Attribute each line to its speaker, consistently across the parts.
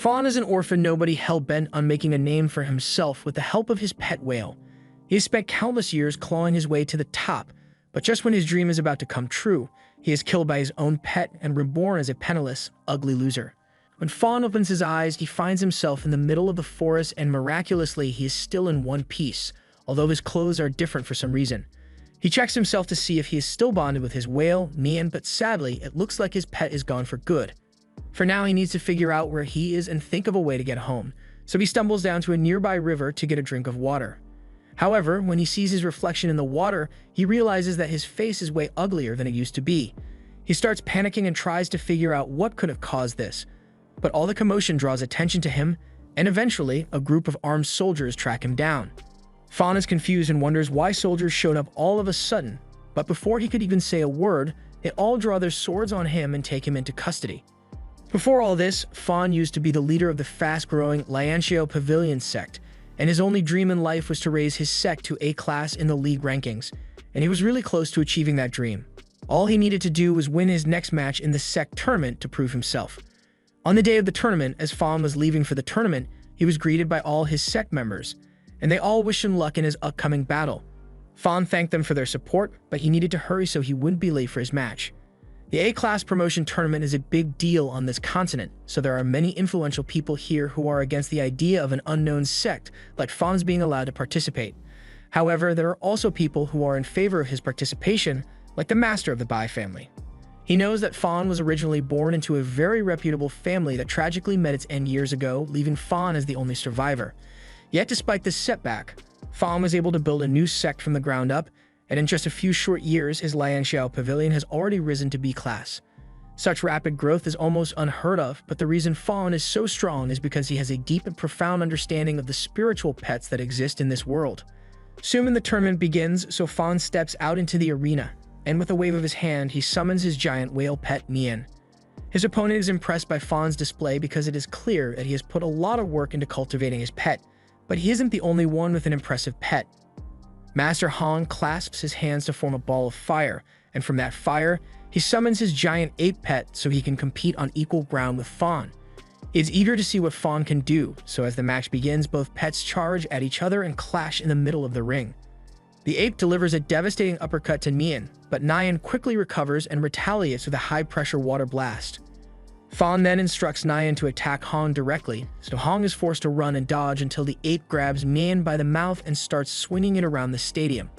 Speaker 1: Fawn is an orphan nobody hell-bent on making a name for himself with the help of his pet whale. He has spent countless years clawing his way to the top, but just when his dream is about to come true, he is killed by his own pet and reborn as a penniless, ugly loser. When Fawn opens his eyes, he finds himself in the middle of the forest, and miraculously he is still in one piece, although his clothes are different for some reason. He checks himself to see if he is still bonded with his whale, Nian, but sadly, it looks like his pet is gone for good. For now, he needs to figure out where he is and think of a way to get home, so he stumbles down to a nearby river to get a drink of water. However, when he sees his reflection in the water, he realizes that his face is way uglier than it used to be. He starts panicking and tries to figure out what could have caused this, but all the commotion draws attention to him, and eventually, a group of armed soldiers track him down. Fawn is confused and wonders why soldiers showed up all of a sudden, but before he could even say a word, they all draw their swords on him and take him into custody. Before all this, Fawn used to be the leader of the fast-growing Lianxiao Pavilion sect, and his only dream in life was to raise his sect to A class in the league rankings, and he was really close to achieving that dream. All he needed to do was win his next match in the sect tournament to prove himself. On the day of the tournament, as Fawn was leaving for the tournament, he was greeted by all his sect members, and they all wished him luck in his upcoming battle. Fawn thanked them for their support, but he needed to hurry so he wouldn't be late for his match. The A-Class promotion tournament is a big deal on this continent, so there are many influential people here who are against the idea of an unknown sect like Fawn's being allowed to participate. However, there are also people who are in favor of his participation, like the master of the Bai family. He knows that Fawn was originally born into a very reputable family that tragically met its end years ago, leaving Fawn as the only survivor. Yet despite this setback, Fawn was able to build a new sect from the ground up, and in just a few short years, his Lianxiao Pavilion has already risen to B class. Such rapid growth is almost unheard of, but the reason Fawn is so strong is because he has a deep and profound understanding of the spiritual pets that exist in this world. Soon the tournament begins, so Fawn steps out into the arena, and with a wave of his hand, he summons his giant whale pet, Nian. His opponent is impressed by Fawn's display because it is clear that he has put a lot of work into cultivating his pet, but he isn't the only one with an impressive pet. Master Han clasps his hands to form a ball of fire, and from that fire, he summons his giant ape pet so he can compete on equal ground with Fawn. He is eager to see what Fawn can do, so as the match begins, both pets charge at each other and clash in the middle of the ring. The ape delivers a devastating uppercut to Nian, but Nian quickly recovers and retaliates with a high-pressure water blast. Fawn then instructs Nian to attack Hong directly, so Hong is forced to run and dodge until the ape grabs Nian by the mouth and starts swinging it around the stadium.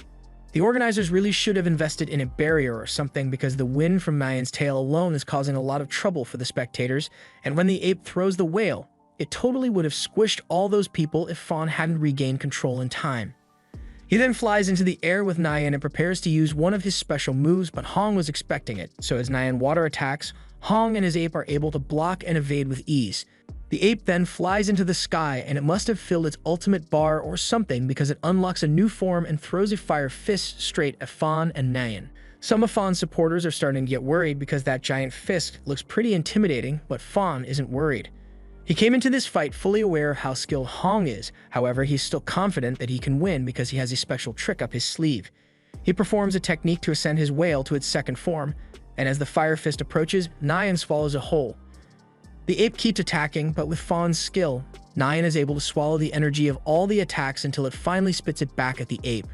Speaker 1: The organizers really should have invested in a barrier or something because the wind from Nian's tail alone is causing a lot of trouble for the spectators, and when the ape throws the whale, it totally would have squished all those people if Fawn hadn't regained control in time. He then flies into the air with Nian and prepares to use one of his special moves, but Hong was expecting it, so as Nian water attacks, Hong and his ape are able to block and evade with ease. The ape then flies into the sky, and it must have filled its ultimate bar or something because it unlocks a new form and throws a fire fist straight at Fawn and Nian. Some of Fawn's supporters are starting to get worried because that giant fist looks pretty intimidating, but Fawn isn't worried. He came into this fight fully aware of how skilled Hong is, however he's still confident that he can win because he has a special trick up his sleeve. He performs a technique to ascend his whale to its second form, and as the fire fist approaches, Nian swallows a whole. The ape keeps attacking, but with Fawn's skill, Nian is able to swallow the energy of all the attacks until it finally spits it back at the ape.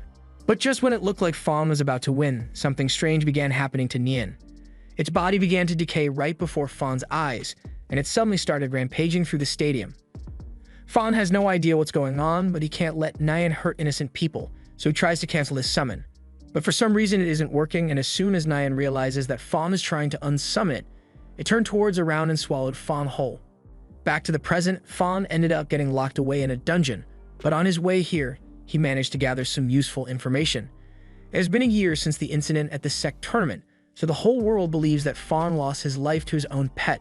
Speaker 1: But just when it looked like Fawn was about to win, something strange began happening to Nian. Its body began to decay right before Fawn's eyes, and it suddenly started rampaging through the stadium. Fawn has no idea what's going on, but he can't let Nian hurt innocent people, so he tries to cancel his summon. But for some reason it isn't working, and as soon as Nian realizes that Fawn is trying to unsummon it, it turned towards around and swallowed Fawn whole. Back to the present, Fawn ended up getting locked away in a dungeon, but on his way here, he managed to gather some useful information. It has been a year since the incident at the sect tournament, so the whole world believes that Fawn lost his life to his own pet.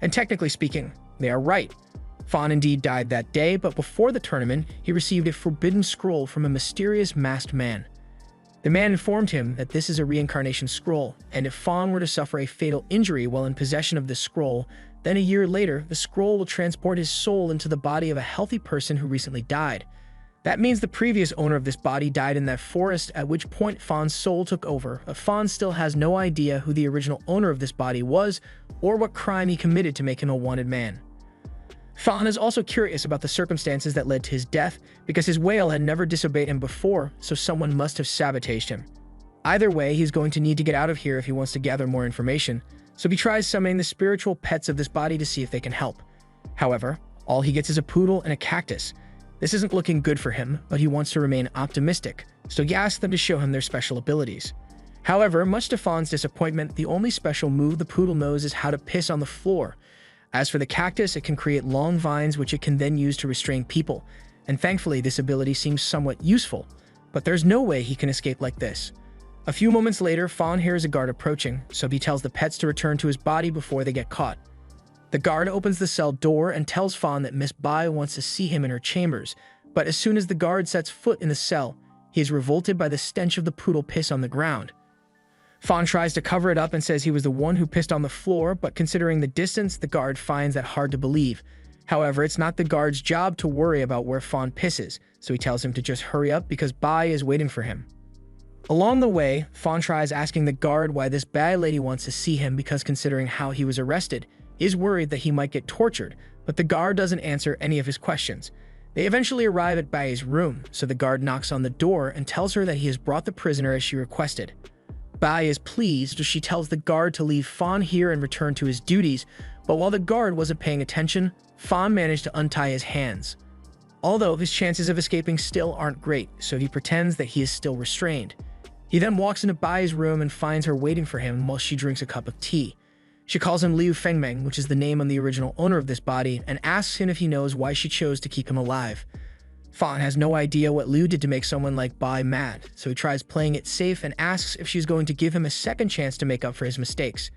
Speaker 1: And technically speaking, they are right. Fawn indeed died that day, but before the tournament, he received a forbidden scroll from a mysterious masked man. The man informed him that this is a reincarnation scroll, and if Fawn were to suffer a fatal injury while in possession of this scroll, then a year later, the scroll will transport his soul into the body of a healthy person who recently died. That means the previous owner of this body died in that forest, at which point Fawn's soul took over, but Fawn still has no idea who the original owner of this body was or what crime he committed to make him a wanted man. Fawn is also curious about the circumstances that led to his death because his whale had never disobeyed him before, so someone must have sabotaged him. Either way, he's going to need to get out of here if he wants to gather more information, so he tries summoning the spiritual pets of this body to see if they can help. However, all he gets is a poodle and a cactus. This isn't looking good for him, but he wants to remain optimistic, so he asks them to show him their special abilities. However, much to Fawn's disappointment, the only special move the poodle knows is how to piss on the floor. As for the cactus, it can create long vines which it can then use to restrain people, and thankfully this ability seems somewhat useful, but there's no way he can escape like this. A few moments later, Fawn hears a guard approaching, so he tells the pets to return to his body before they get caught. The guard opens the cell door and tells Fawn that Miss Bai wants to see him in her chambers, but as soon as the guard sets foot in the cell, he is revolted by the stench of the poodle piss on the ground. Fawn tries to cover it up and says he was the one who pissed on the floor, but considering the distance, the guard finds that hard to believe. However, it's not the guard's job to worry about where Fawn pisses, so he tells him to just hurry up because Bai is waiting for him. Along the way, Fawn tries asking the guard why this bad lady wants to see him because considering how he was arrested, he is worried that he might get tortured, but the guard doesn't answer any of his questions. They eventually arrive at Bai's room, so the guard knocks on the door and tells her that he has brought the prisoner as she requested. Bai is pleased, so she tells the guard to leave Fawn here and return to his duties, but while the guard wasn't paying attention, Fawn managed to untie his hands. Although his chances of escaping still aren't great, so he pretends that he is still restrained. He then walks into Bai's room and finds her waiting for him while she drinks a cup of tea. She calls him Liu Fengmeng, which is the name of the original owner of this body, and asks him if he knows why she chose to keep him alive. Fawn has no idea what Liu did to make someone like Bai mad, so he tries playing it safe and asks if she's going to give him a second chance to make up for his mistakes.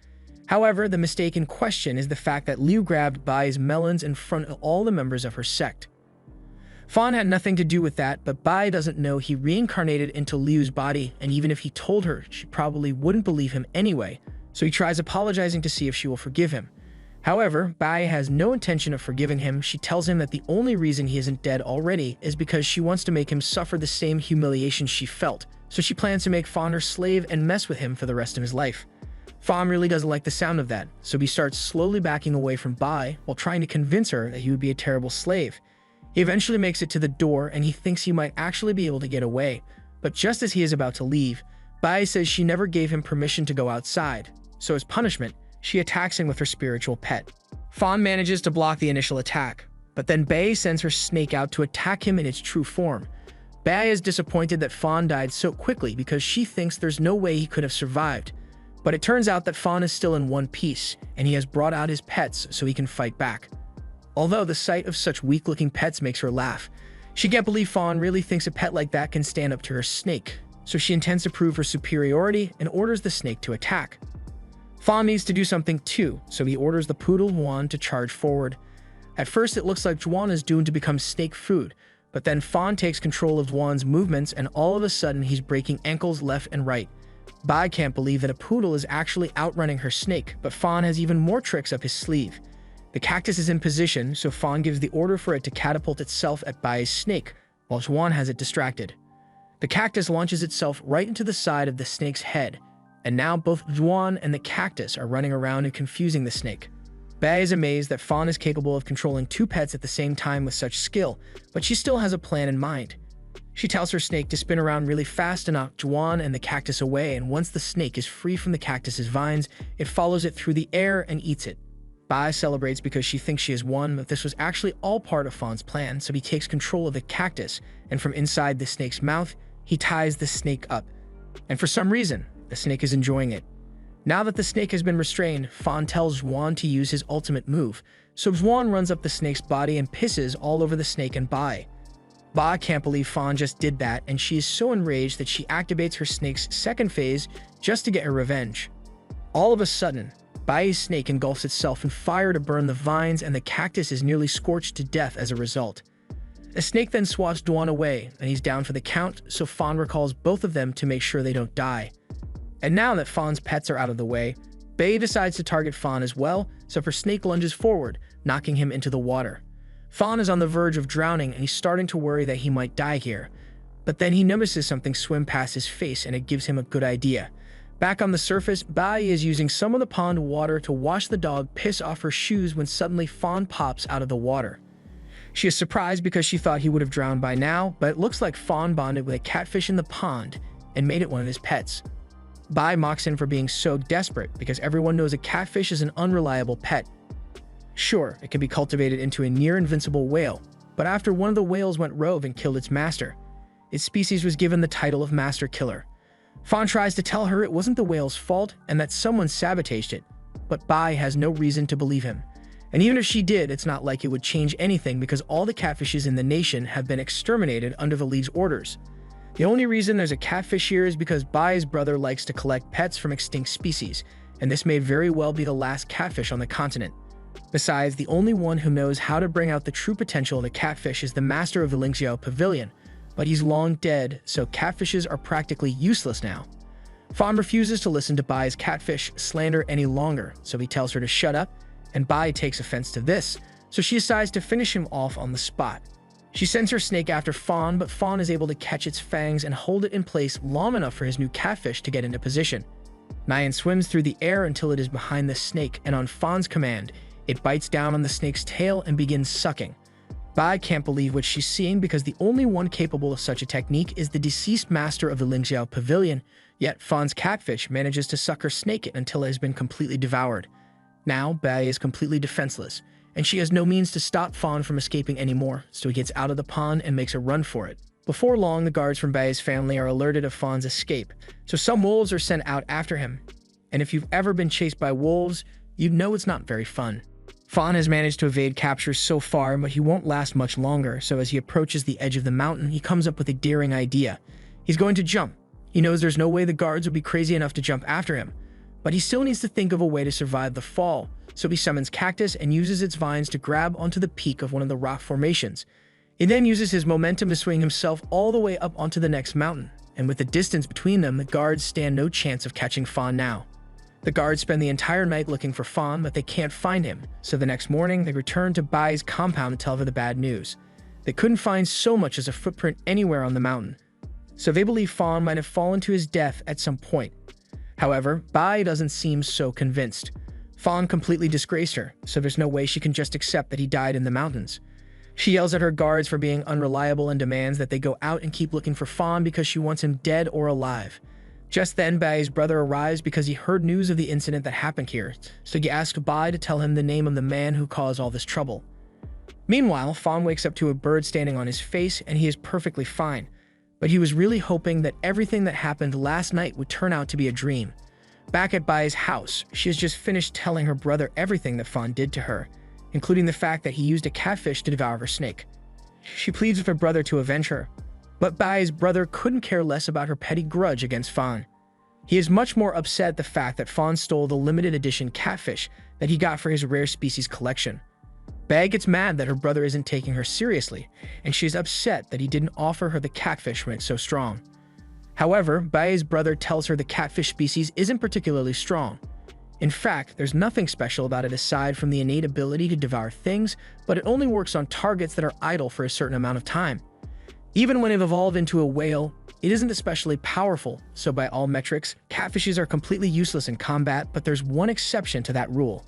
Speaker 1: However, the mistake in question is the fact that Liu grabbed Bai's melons in front of all the members of her sect. Fawn had nothing to do with that, but Bai doesn't know he reincarnated into Liu's body, and even if he told her, she probably wouldn't believe him anyway, so he tries apologizing to see if she will forgive him. However, Bai has no intention of forgiving him. She tells him that the only reason he isn't dead already is because she wants to make him suffer the same humiliation she felt, so she plans to make Fawn her slave and mess with him for the rest of his life. Fawn really doesn't like the sound of that, so he starts slowly backing away from Bai while trying to convince her that he would be a terrible slave. He eventually makes it to the door and he thinks he might actually be able to get away, but just as he is about to leave, Bai says she never gave him permission to go outside, so as punishment, she attacks him with her spiritual pet. Fawn manages to block the initial attack, but then Bai sends her snake out to attack him in its true form. Bai is disappointed that Fawn died so quickly because she thinks there's no way he could have survived, but it turns out that Fawn is still in one piece, and he has brought out his pets so he can fight back. Although the sight of such weak-looking pets makes her laugh, she can't believe Fawn really thinks a pet like that can stand up to her snake, so she intends to prove her superiority and orders the snake to attack. Fawn needs to do something too, so he orders the poodle Juan to charge forward. At first it looks like Juan is doomed to become snake food, but then Fawn takes control of Juan's movements and all of a sudden he's breaking ankles left and right. Bai can't believe that a poodle is actually outrunning her snake, but Fawn has even more tricks up his sleeve. The cactus is in position, so Fawn gives the order for it to catapult itself at Bai's snake, while Juan has it distracted. The cactus launches itself right into the side of the snake's head, and now both Juan and the cactus are running around and confusing the snake. Bai is amazed that Fawn is capable of controlling two pets at the same time with such skill, but she still has a plan in mind. She tells her snake to spin around really fast to knock Juan and the cactus away, and once the snake is free from the cactus's vines, it follows it through the air and eats it. Bai celebrates because she thinks she has won, but this was actually all part of Fawn's plan, so he takes control of the cactus, and from inside the snake's mouth, he ties the snake up. And for some reason, the snake is enjoying it. Now that the snake has been restrained, Fawn tells Juan to use his ultimate move, so Juan runs up the snake's body and pisses all over the snake and Bai. Bai can't believe Fawn just did that, and she is so enraged that she activates her snake's second phase just to get her revenge. All of a sudden, Bai's snake engulfs itself in fire to burn the vines, and the cactus is nearly scorched to death as a result. The snake then swats Juan away, and he's down for the count, so Fawn recalls both of them to make sure they don't die. And now that Fawn's pets are out of the way, Bai decides to target Fawn as well, so her snake lunges forward, knocking him into the water. Fawn is on the verge of drowning, and he's starting to worry that he might die here. But then he notices something swim past his face, and it gives him a good idea. Back on the surface, Bai is using some of the pond water to wash the dog piss off her shoes when suddenly Fawn pops out of the water. She is surprised because she thought he would have drowned by now, but it looks like Fawn bonded with a catfish in the pond and made it one of his pets. Bai mocks him for being so desperate because everyone knows a catfish is an unreliable pet. Sure, it can be cultivated into a near-invincible whale, but after one of the whales went rogue and killed its master, its species was given the title of Master Killer. Fawn tries to tell her it wasn't the whale's fault and that someone sabotaged it, but Bai has no reason to believe him. And even if she did, it's not like it would change anything because all the catfishes in the nation have been exterminated under the League's orders. The only reason there's a catfish here is because Bai's brother likes to collect pets from extinct species, and this may very well be the last catfish on the continent. Besides, the only one who knows how to bring out the true potential of the catfish is the master of the Lingxiao Pavilion, but he's long dead, so catfishes are practically useless now. Fawn refuses to listen to Bai's catfish slander any longer, so he tells her to shut up, and Bai takes offense to this, so she decides to finish him off on the spot. She sends her snake after Fawn, but Fawn is able to catch its fangs and hold it in place long enough for his new catfish to get into position. Nyan swims through the air until it is behind the snake, and on Fawn's command, it bites down on the snake's tail and begins sucking. Bai can't believe what she's seeing because the only one capable of such a technique is the deceased master of the Lingxiao Pavilion, yet Fawn's catfish manages to suck her snake until it has been completely devoured. Now, Bai is completely defenseless, and she has no means to stop Fawn from escaping anymore, so he gets out of the pond and makes a run for it. Before long, the guards from Bai's family are alerted of Fawn's escape, so some wolves are sent out after him. And if you've ever been chased by wolves, you'd know it's not very fun. Fawn has managed to evade capture so far, but he won't last much longer, so as he approaches the edge of the mountain, he comes up with a daring idea. He's going to jump. He knows there's no way the guards will be crazy enough to jump after him, but he still needs to think of a way to survive the fall, so he summons Cactus and uses its vines to grab onto the peak of one of the rock formations. He then uses his momentum to swing himself all the way up onto the next mountain, and with the distance between them, the guards stand no chance of catching Fawn now. The guards spend the entire night looking for Fawn, but they can't find him, so the next morning they return to Bai's compound to tell her the bad news. They couldn't find so much as a footprint anywhere on the mountain, so they believe Fawn might have fallen to his death at some point. However, Bai doesn't seem so convinced. Fawn completely disgraced her, so there's no way she can just accept that he died in the mountains. She yells at her guards for being unreliable and demands that they go out and keep looking for Fawn because she wants him dead or alive. Just then, Bai's brother arrives because he heard news of the incident that happened here, so he asks Bai to tell him the name of the man who caused all this trouble. Meanwhile, Fawn wakes up to a bird standing on his face and he is perfectly fine, but he was really hoping that everything that happened last night would turn out to be a dream. Back at Bai's house, she has just finished telling her brother everything that Fawn did to her, including the fact that he used a catfish to devour her snake. She pleads with her brother to avenge her, but Bai's brother couldn't care less about her petty grudge against Fawn. He is much more upset at the fact that Fawn stole the limited edition catfish that he got for his rare species collection. Bai gets mad that her brother isn't taking her seriously, and she's upset that he didn't offer her the catfish when it's so strong. However, Bai's brother tells her the catfish species isn't particularly strong. In fact, there's nothing special about it aside from the innate ability to devour things, but it only works on targets that are idle for a certain amount of time. Even when it evolved into a whale, it isn't especially powerful, so by all metrics, catfishes are completely useless in combat, but there's one exception to that rule.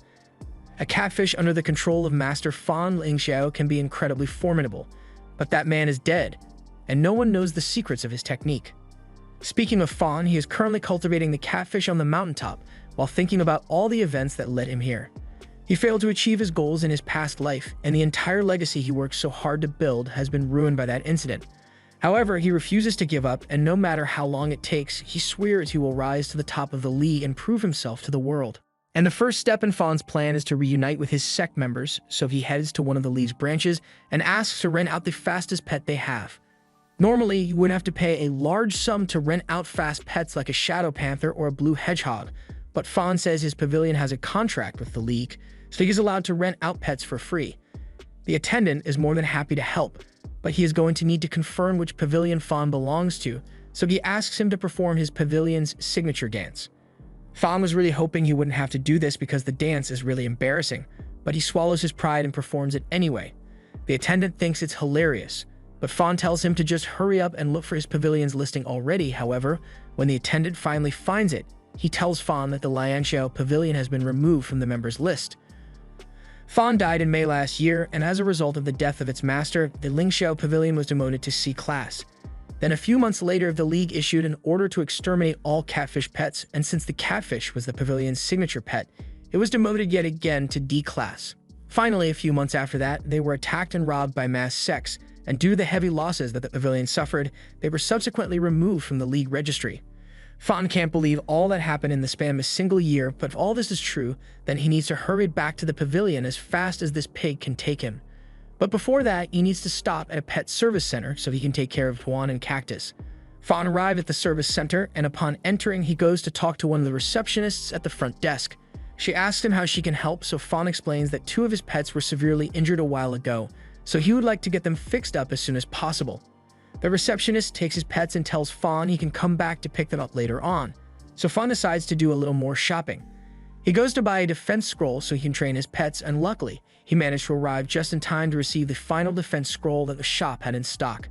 Speaker 1: A catfish under the control of Master Fawn Lingxiao can be incredibly formidable, but that man is dead, and no one knows the secrets of his technique. Speaking of Fawn, he is currently cultivating the catfish on the mountaintop while thinking about all the events that led him here. He failed to achieve his goals in his past life, and the entire legacy he worked so hard to build has been ruined by that incident. However, he refuses to give up, and no matter how long it takes, he swears he will rise to the top of the League and prove himself to the world. And the first step in Fawn's plan is to reunite with his sect members, so he heads to one of the League's branches and asks to rent out the fastest pet they have. Normally, you would have to pay a large sum to rent out fast pets like a shadow panther or a blue hedgehog, but Fawn says his pavilion has a contract with the League, so he's allowed to rent out pets for free. The attendant is more than happy to help, but he is going to need to confirm which pavilion Fawn belongs to, so he asks him to perform his pavilion's signature dance. Fawn was really hoping he wouldn't have to do this because the dance is really embarrassing, but he swallows his pride and performs it anyway. The attendant thinks it's hilarious, but Fawn tells him to just hurry up and look for his pavilion's listing already. However, when the attendant finally finds it, he tells Fawn that the Lianxiao Pavilion has been removed from the members' list. Fawn died in May last year, and as a result of the death of its master, the Lingxiao Pavilion was demoted to C class. Then a few months later, the League issued an order to exterminate all catfish pets, and since the catfish was the pavilion's signature pet, it was demoted yet again to D class. Finally, a few months after that, they were attacked and robbed by mass sects, and due to the heavy losses that the pavilion suffered, they were subsequently removed from the League registry. Fawn can't believe all that happened in the span of a single year, but if all this is true, then he needs to hurry back to the pavilion as fast as this pig can take him. But before that, he needs to stop at a pet service center so he can take care of Tuan and Cactus. Fawn arrives at the service center, and upon entering, he goes to talk to one of the receptionists at the front desk. She asks him how she can help, so Fawn explains that 2 of his pets were severely injured a while ago, so he would like to get them fixed up as soon as possible. The receptionist takes his pets and tells Fawn he can come back to pick them up later on, so Fawn decides to do a little more shopping. He goes to buy a defense scroll so he can train his pets, and luckily, he managed to arrive just in time to receive the final defense scroll that the shop had in stock.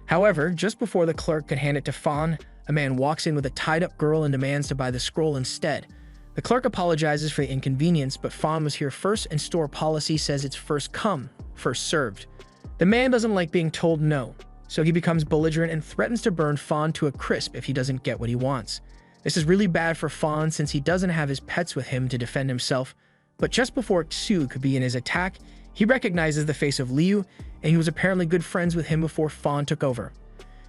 Speaker 1: However, just before the clerk could hand it to Fawn, a man walks in with a tied-up girl and demands to buy the scroll instead. The clerk apologizes for the inconvenience, but Fawn was here first and store policy says it's first come, first served. The man doesn't like being told no, so he becomes belligerent and threatens to burn Fawn to a crisp if he doesn't get what he wants. This is really bad for Fawn since he doesn't have his pets with him to defend himself, but just before Xu could begin his attack, he recognizes the face of Liu, and he was apparently good friends with him before Fawn took over.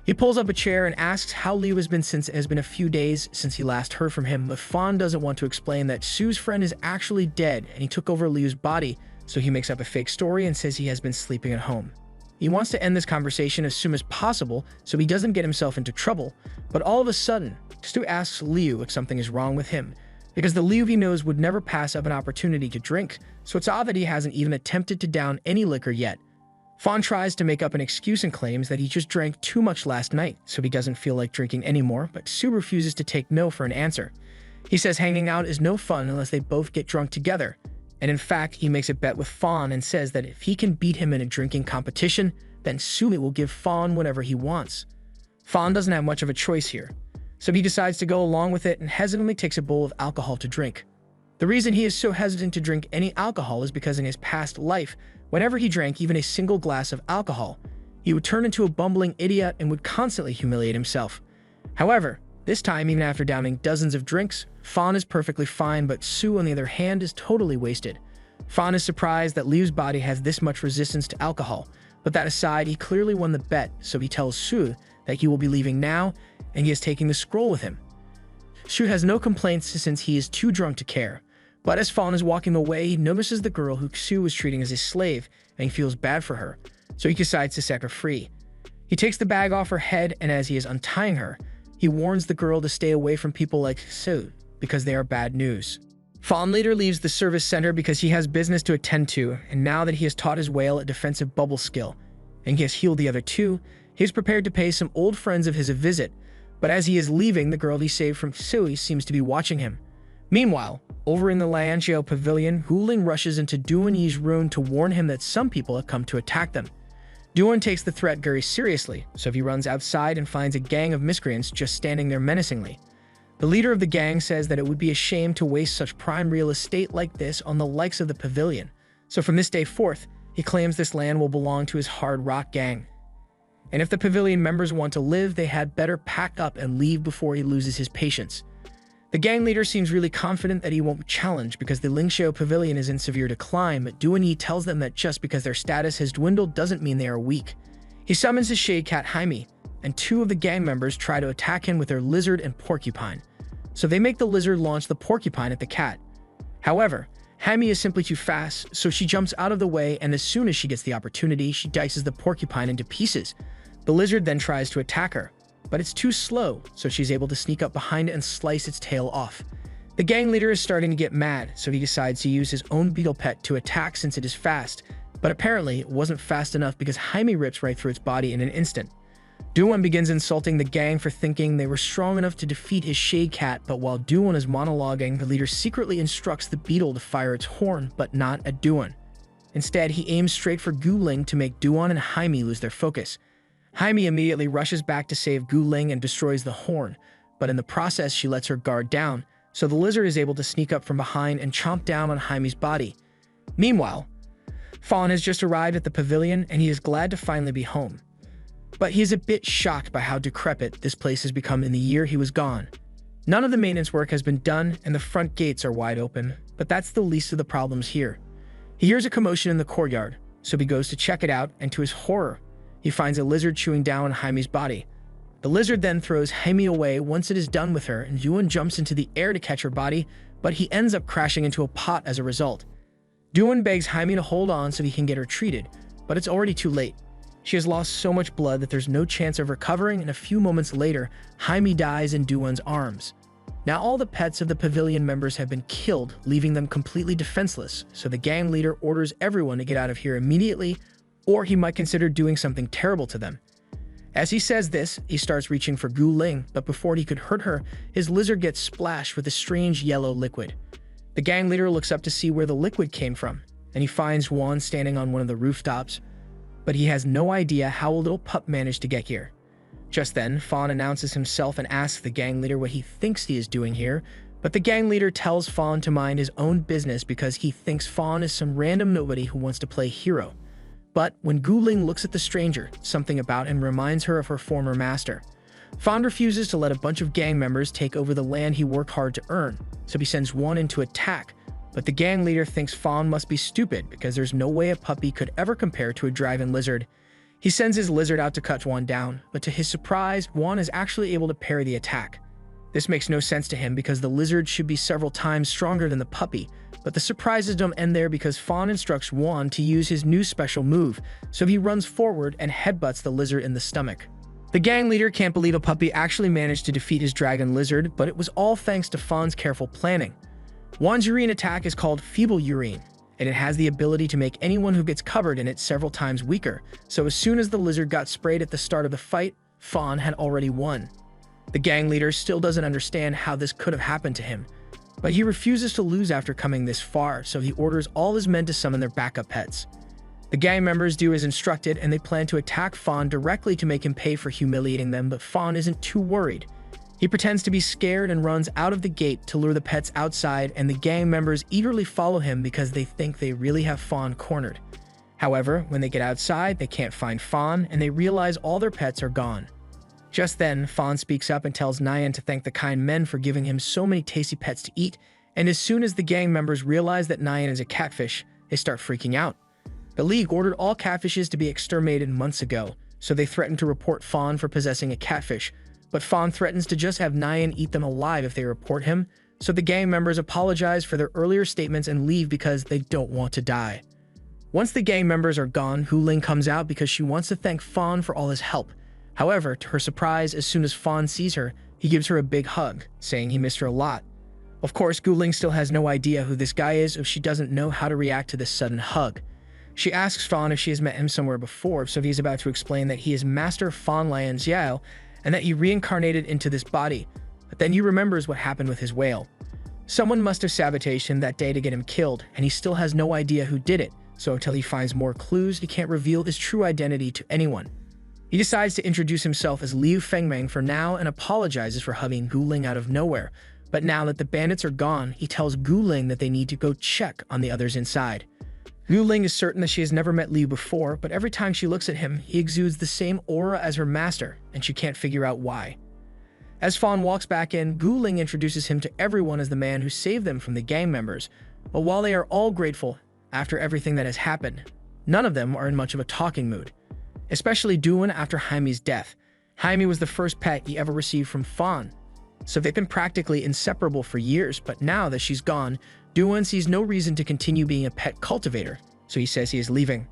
Speaker 1: He pulls up a chair and asks how Liu has been since it has been a few days since he last heard from him, but Fawn doesn't want to explain that Xu's friend is actually dead and he took over Liu's body, so he makes up a fake story and says he has been sleeping at home. He wants to end this conversation as soon as possible so he doesn't get himself into trouble, but all of a sudden, Stu asks Liu if something is wrong with him, because the Liu he knows would never pass up an opportunity to drink, so it's odd that he hasn't even attempted to down any liquor yet. Fawn tries to make up an excuse and claims that he just drank too much last night, so he doesn't feel like drinking anymore, but Sue refuses to take no for an answer. He says hanging out is no fun unless they both get drunk together, and in fact, he makes a bet with Fawn and says that if he can beat him in a drinking competition, then Sue will give Fawn whatever he wants. Fawn doesn't have much of a choice here, so he decides to go along with it and hesitantly takes a bowl of alcohol to drink. The reason he is so hesitant to drink any alcohol is because in his past life, whenever he drank even a single glass of alcohol, he would turn into a bumbling idiot and would constantly humiliate himself. However, this time, even after downing dozens of drinks, Fawn is perfectly fine, but Sue, on the other hand, is totally wasted. Fawn is surprised that Liu's body has this much resistance to alcohol, but that aside, he clearly won the bet, so he tells Sue that he will be leaving now, and he is taking the scroll with him. Sue has no complaints since he is too drunk to care. But as Fawn is walking away, he notices the girl who Xu was treating as a slave, and he feels bad for her, so he decides to set her free. He takes the bag off her head, and as he is untying her, he warns the girl to stay away from people like Xu, because they are bad news. Fawn later leaves the service center because he has business to attend to, and now that he has taught his whale a defensive bubble skill, and he has healed the other 2, he is prepared to pay some old friends of his a visit, but as he is leaving, the girl he saved from Xu seems to be watching him. Meanwhile, over in the Lianxiao Pavilion, Huling rushes into Duan Yi's room to warn him that some people have come to attack them. Duan takes the threat very seriously, so he runs outside and finds a gang of miscreants just standing there menacingly. The leader of the gang says that it would be a shame to waste such prime real estate like this on the likes of the pavilion, so from this day forth, he claims this land will belong to his Hard Rock gang. And if the pavilion members want to live, they had better pack up and leave before he loses his patience. The gang leader seems really confident that he won't challenge because the Lingxiao Pavilion is in severe decline, but Duan Yi tells them that just because their status has dwindled doesn't mean they are weak. He summons his shade cat Jaime, and 2 of the gang members try to attack him with their lizard and porcupine. So they make the lizard launch the porcupine at the cat. However, Jaime is simply too fast, so she jumps out of the way, and as soon as she gets the opportunity, she dices the porcupine into pieces. The lizard then tries to attack her, but it's too slow, so she's able to sneak up behind it and slice its tail off. The gang leader is starting to get mad, so he decides to use his own beetle pet to attack since it is fast, but apparently it wasn't fast enough because Jaime rips right through its body in an instant. Duan begins insulting the gang for thinking they were strong enough to defeat his shade cat, but while Duan is monologuing, the leader secretly instructs the beetle to fire its horn, but not at Duan. Instead, he aims straight for Guling to make Duan and Jaime lose their focus. Jaime immediately rushes back to save Guling and destroys the horn, but in the process she lets her guard down, so the lizard is able to sneak up from behind and chomp down on Jaime's body. Meanwhile, Fawn has just arrived at the pavilion and he is glad to finally be home. But he is a bit shocked by how decrepit this place has become in the year he was gone. None of the maintenance work has been done and the front gates are wide open, but that's the least of the problems here. He hears a commotion in the courtyard, so he goes to check it out, and to his horror, he finds a lizard chewing down on Jaime's body. The lizard then throws Jaime away once it is done with her, and Duan jumps into the air to catch her body, but he ends up crashing into a pot as a result. Duan begs Jaime to hold on so he can get her treated, but it's already too late. She has lost so much blood that there's no chance of recovering, and a few moments later, Jaime dies in Duan's arms. Now all the pets of the pavilion members have been killed, leaving them completely defenseless, so the gang leader orders everyone to get out of here immediately, or he might consider doing something terrible to them. As he says this, he starts reaching for Gu Ling, but before he could hurt her, his lizard gets splashed with a strange yellow liquid. The gang leader looks up to see where the liquid came from, and he finds Juan standing on one of the rooftops, but he has no idea how a little pup managed to get here. Just then, Fawn announces himself and asks the gang leader what he thinks he is doing here, but the gang leader tells Fawn to mind his own business because he thinks Fawn is some random nobody who wants to play hero. But when Gu Ling looks at the stranger, something about him reminds her of her former master. Fawn refuses to let a bunch of gang members take over the land he worked hard to earn, so he sends one in to attack, but the gang leader thinks Fawn must be stupid because there's no way a puppy could ever compare to a dragon lizard. He sends his lizard out to cut Juan down, but to his surprise, Juan is actually able to parry the attack. This makes no sense to him because the lizard should be several times stronger than the puppy, but the surprises don't end there because Fawn instructs Juan to use his new special move, so he runs forward and headbutts the lizard in the stomach. The gang leader can't believe a puppy actually managed to defeat his dragon lizard, but it was all thanks to Fawn's careful planning. Juan's urine attack is called Feeble Urine, and it has the ability to make anyone who gets covered in it several times weaker, so as soon as the lizard got sprayed at the start of the fight, Fawn had already won. The gang leader still doesn't understand how this could have happened to him, but he refuses to lose after coming this far, so he orders all his men to summon their backup pets. The gang members do as instructed, and they plan to attack Fawn directly to make him pay for humiliating them, but Fawn isn't too worried. He pretends to be scared and runs out of the gate to lure the pets outside, and the gang members eagerly follow him because they think they really have Fawn cornered. However, when they get outside, they can't find Fawn, and they realize all their pets are gone. Just then, Fawn speaks up and tells Nyan to thank the kind men for giving him so many tasty pets to eat, and as soon as the gang members realize that Nyan is a catfish, they start freaking out. The League ordered all catfishes to be exterminated months ago, so they threaten to report Fawn for possessing a catfish, but Fawn threatens to just have Nyan eat them alive if they report him, so the gang members apologize for their earlier statements and leave because they don't want to die. Once the gang members are gone, Hu Ling comes out because she wants to thank Fawn for all his help. However, to her surprise, as soon as Fawn sees her, he gives her a big hug, saying he missed her a lot. Of course, Gu Ling still has no idea who this guy is, if she doesn't know how to react to this sudden hug. She asks Fawn if she has met him somewhere before, so he's about to explain that he is Master Fawn Lian Xiao, and that he reincarnated into this body, but then he remembers what happened with his whale. Someone must have sabotaged him that day to get him killed, and he still has no idea who did it, so until he finds more clues, he can't reveal his true identity to anyone. He decides to introduce himself as Liu Fengmeng for now and apologizes for hugging Gu Ling out of nowhere, but now that the bandits are gone, he tells Gu Ling that they need to go check on the others inside. Gu Ling is certain that she has never met Liu before, but every time she looks at him, he exudes the same aura as her master, and she can't figure out why. As Fawn walks back in, Gu Ling introduces him to everyone as the man who saved them from the gang members, but while they are all grateful after everything that has happened, none of them are in much of a talking mood. Especially Duan after Jaime's death. Jaime was the first pet he ever received from Fawn, so they've been practically inseparable for years, but now that she's gone, Duan sees no reason to continue being a pet cultivator, so he says he is leaving.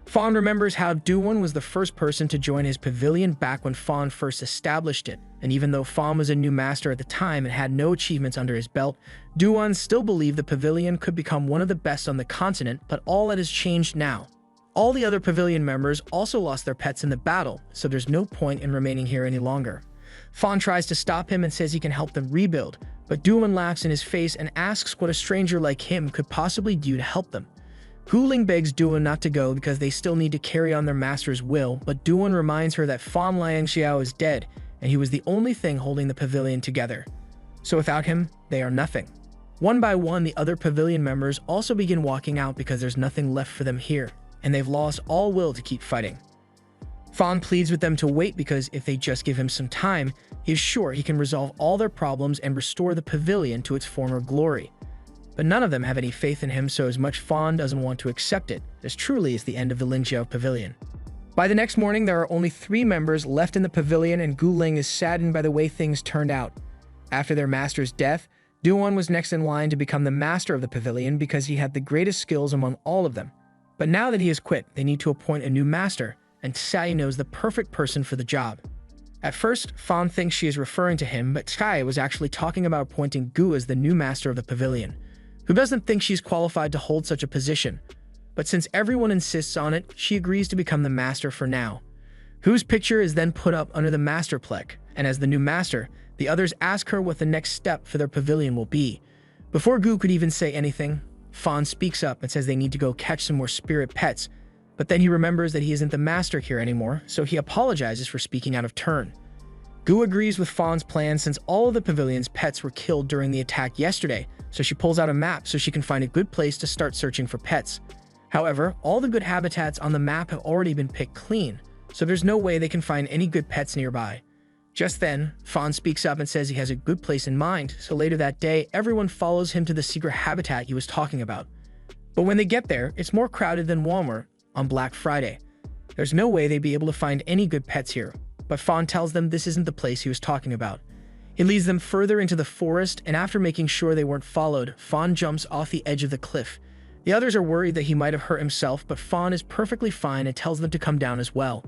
Speaker 1: Fawn remembers how Duan was the first person to join his pavilion back when Fawn first established it, and even though Fawn was a new master at the time and had no achievements under his belt, Duan still believed the pavilion could become one of the best on the continent, but all that has changed now. All the other pavilion members also lost their pets in the battle, so there's no point in remaining here any longer. Fawn tries to stop him and says he can help them rebuild, but Duan laughs in his face and asks what a stranger like him could possibly do to help them. Gu Ling begs Duan not to go because they still need to carry on their master's will, but Duan reminds her that Fawn Lian Xiao is dead, and he was the only thing holding the pavilion together. so without him, they are nothing. One by one, the other pavilion members also begin walking out because there's nothing left for them here, and they've lost all will to keep fighting. Fawn pleads with them to wait because if they just give him some time, he is sure he can resolve all their problems and restore the pavilion to its former glory. But none of them have any faith in him, so as much Fawn doesn't want to accept it, this truly is the end of the Lingjiao Pavilion. By the next morning, there are only 3 members left in the pavilion, and Gu Ling is saddened by the way things turned out. After their master's death, Duan was next in line to become the master of the pavilion because he had the greatest skills among all of them. But now that he has quit, they need to appoint a new master, and Tsai knows the perfect person for the job. At first, Fawn thinks she is referring to him, but Tsai was actually talking about appointing Gu as the new master of the pavilion, who doesn't think she's qualified to hold such a position. But since everyone insists on it, she agrees to become the master for now. Gu's picture is then put up under the master plaque, and as the new master, the others ask her what the next step for their pavilion will be. Before Gu could even say anything, Fawn speaks up and says they need to go catch some more spirit pets, but then he remembers that he isn't the master here anymore, so he apologizes for speaking out of turn. Gu agrees with Fawn's plan since all of the pavilion's pets were killed during the attack yesterday, so she pulls out a map so she can find a good place to start searching for pets. However, all the good habitats on the map have already been picked clean, so there's no way they can find any good pets nearby. Just then, Fawn speaks up and says he has a good place in mind, so later that day, everyone follows him to the secret habitat he was talking about. But when they get there, it's more crowded than Walmart on Black Friday. There's no way they'd be able to find any good pets here, but Fawn tells them this isn't the place he was talking about. He leads them further into the forest, and after making sure they weren't followed, Fawn jumps off the edge of the cliff. The others are worried that he might have hurt himself, but Fawn is perfectly fine and tells them to come down as well.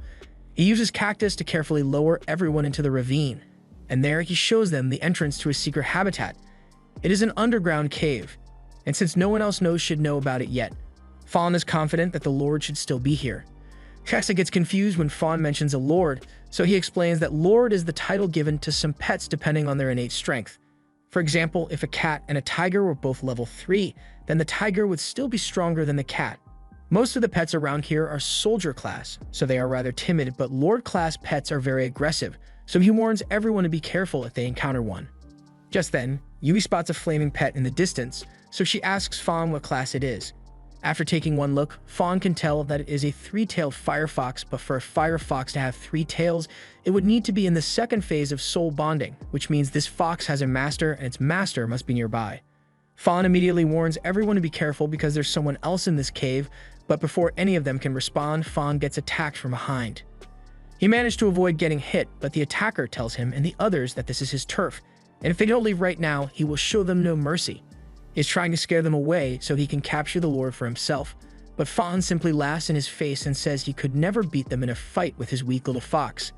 Speaker 1: He uses cactus to carefully lower everyone into the ravine, and there he shows them the entrance to his secret habitat. It is an underground cave, and since no one else should know about it yet, Fawn is confident that the Lord should still be here. Tessa gets confused when Fawn mentions a Lord, so he explains that Lord is the title given to some pets depending on their innate strength. For example, if a cat and a tiger were both level 3, then the tiger would still be stronger than the cat. Most of the pets around here are soldier class, so they are rather timid, but Lord class pets are very aggressive, so he warns everyone to be careful if they encounter one. Just then, Yui spots a flaming pet in the distance, so she asks Fawn what class it is. After taking one look, Fawn can tell that it is a 3-tailed firefox, but for a firefox to have 3 tails, it would need to be in the second phase of soul bonding, which means this fox has a master and its master must be nearby. Fawn immediately warns everyone to be careful because there's someone else in this cave, but before any of them can respond, Fawn gets attacked from behind. He managed to avoid getting hit, but the attacker tells him and the others that this is his turf, and if they don't leave right now, he will show them no mercy. He is trying to scare them away so he can capture the Lord for himself, but Fawn simply laughs in his face and says he could never beat them in a fight with his weak little fox.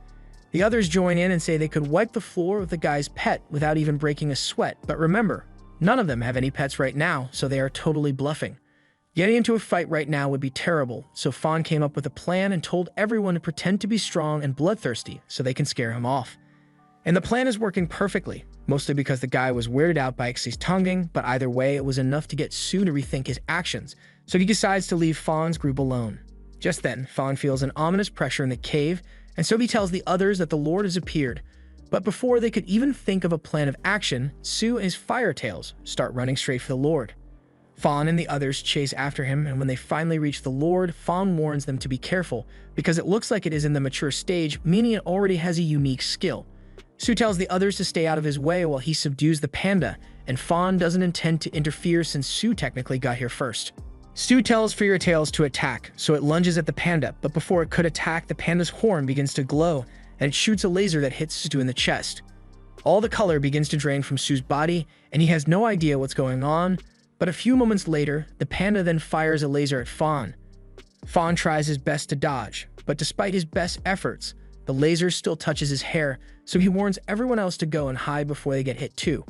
Speaker 1: The others join in and say they could wipe the floor with the guy's pet without even breaking a sweat, but remember, none of them have any pets right now, so they are totally bluffing. Getting into a fight right now would be terrible, so Fawn came up with a plan and told everyone to pretend to be strong and bloodthirsty so they can scare him off. And the plan is working perfectly, mostly because the guy was weirded out by Xi's tonguing, but either way it was enough to get Su to rethink his actions, so he decides to leave Fawn's group alone. Just then, Fawn feels an ominous pressure in the cave, and so he tells the others that the Lord has appeared. But before they could even think of a plan of action, Su and his firetails start running straight for the Lord. Fawn and the others chase after him, and when they finally reach the Lord, Fawn warns them to be careful, because it looks like it is in the mature stage, meaning it already has a unique skill. Su tells the others to stay out of his way while he subdues the panda, and Fawn doesn't intend to interfere since Su technically got here first. Su tells Firetails to attack, so it lunges at the panda, but before it could attack, the panda's horn begins to glow, and it shoots a laser that hits Su in the chest. All the color begins to drain from Su's body, and he has no idea what's going on, but a few moments later, the panda then fires a laser at Fawn. Fawn tries his best to dodge, but despite his best efforts, the laser still touches his hair, so he warns everyone else to go and hide before they get hit too.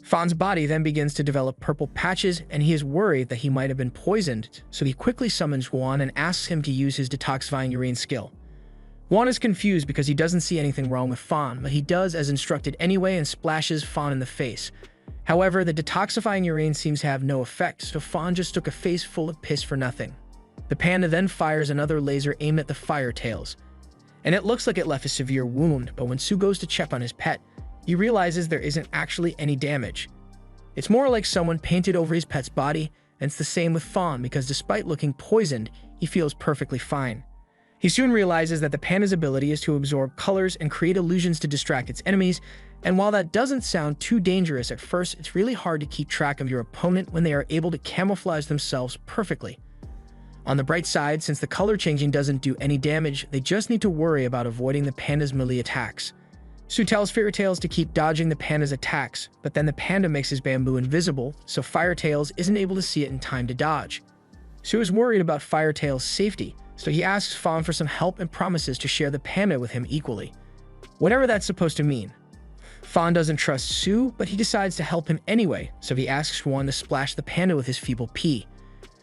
Speaker 1: Fawn's body then begins to develop purple patches, and he is worried that he might have been poisoned, so he quickly summons Juan and asks him to use his detoxifying urine skill. Juan is confused because he doesn't see anything wrong with Fawn, but he does as instructed anyway and splashes Fawn in the face. However, the detoxifying urine seems to have no effect, so Fawn just took a face full of piss for nothing. The panda then fires another laser aimed at the Firetails, and it looks like it left a severe wound, but when Su goes to check on his pet, he realizes there isn't actually any damage. It's more like someone painted over his pet's body, and it's the same with Fawn because despite looking poisoned, he feels perfectly fine. He soon realizes that the panda's ability is to absorb colors and create illusions to distract its enemies, and while that doesn't sound too dangerous at first, it's really hard to keep track of your opponent when they are able to camouflage themselves perfectly. On the bright side, since the color changing doesn't do any damage, they just need to worry about avoiding the panda's melee attacks. Sue tells Fairytales to keep dodging the panda's attacks, but then the panda makes his bamboo invisible, so Firetails isn't able to see it in time to dodge. Sue is worried about Firetails' safety, so he asks Fawn for some help and promises to share the panda with him equally. Whatever that's supposed to mean. Fawn doesn't trust Sue, but he decides to help him anyway, so he asks Fawn to splash the panda with his feeble pea.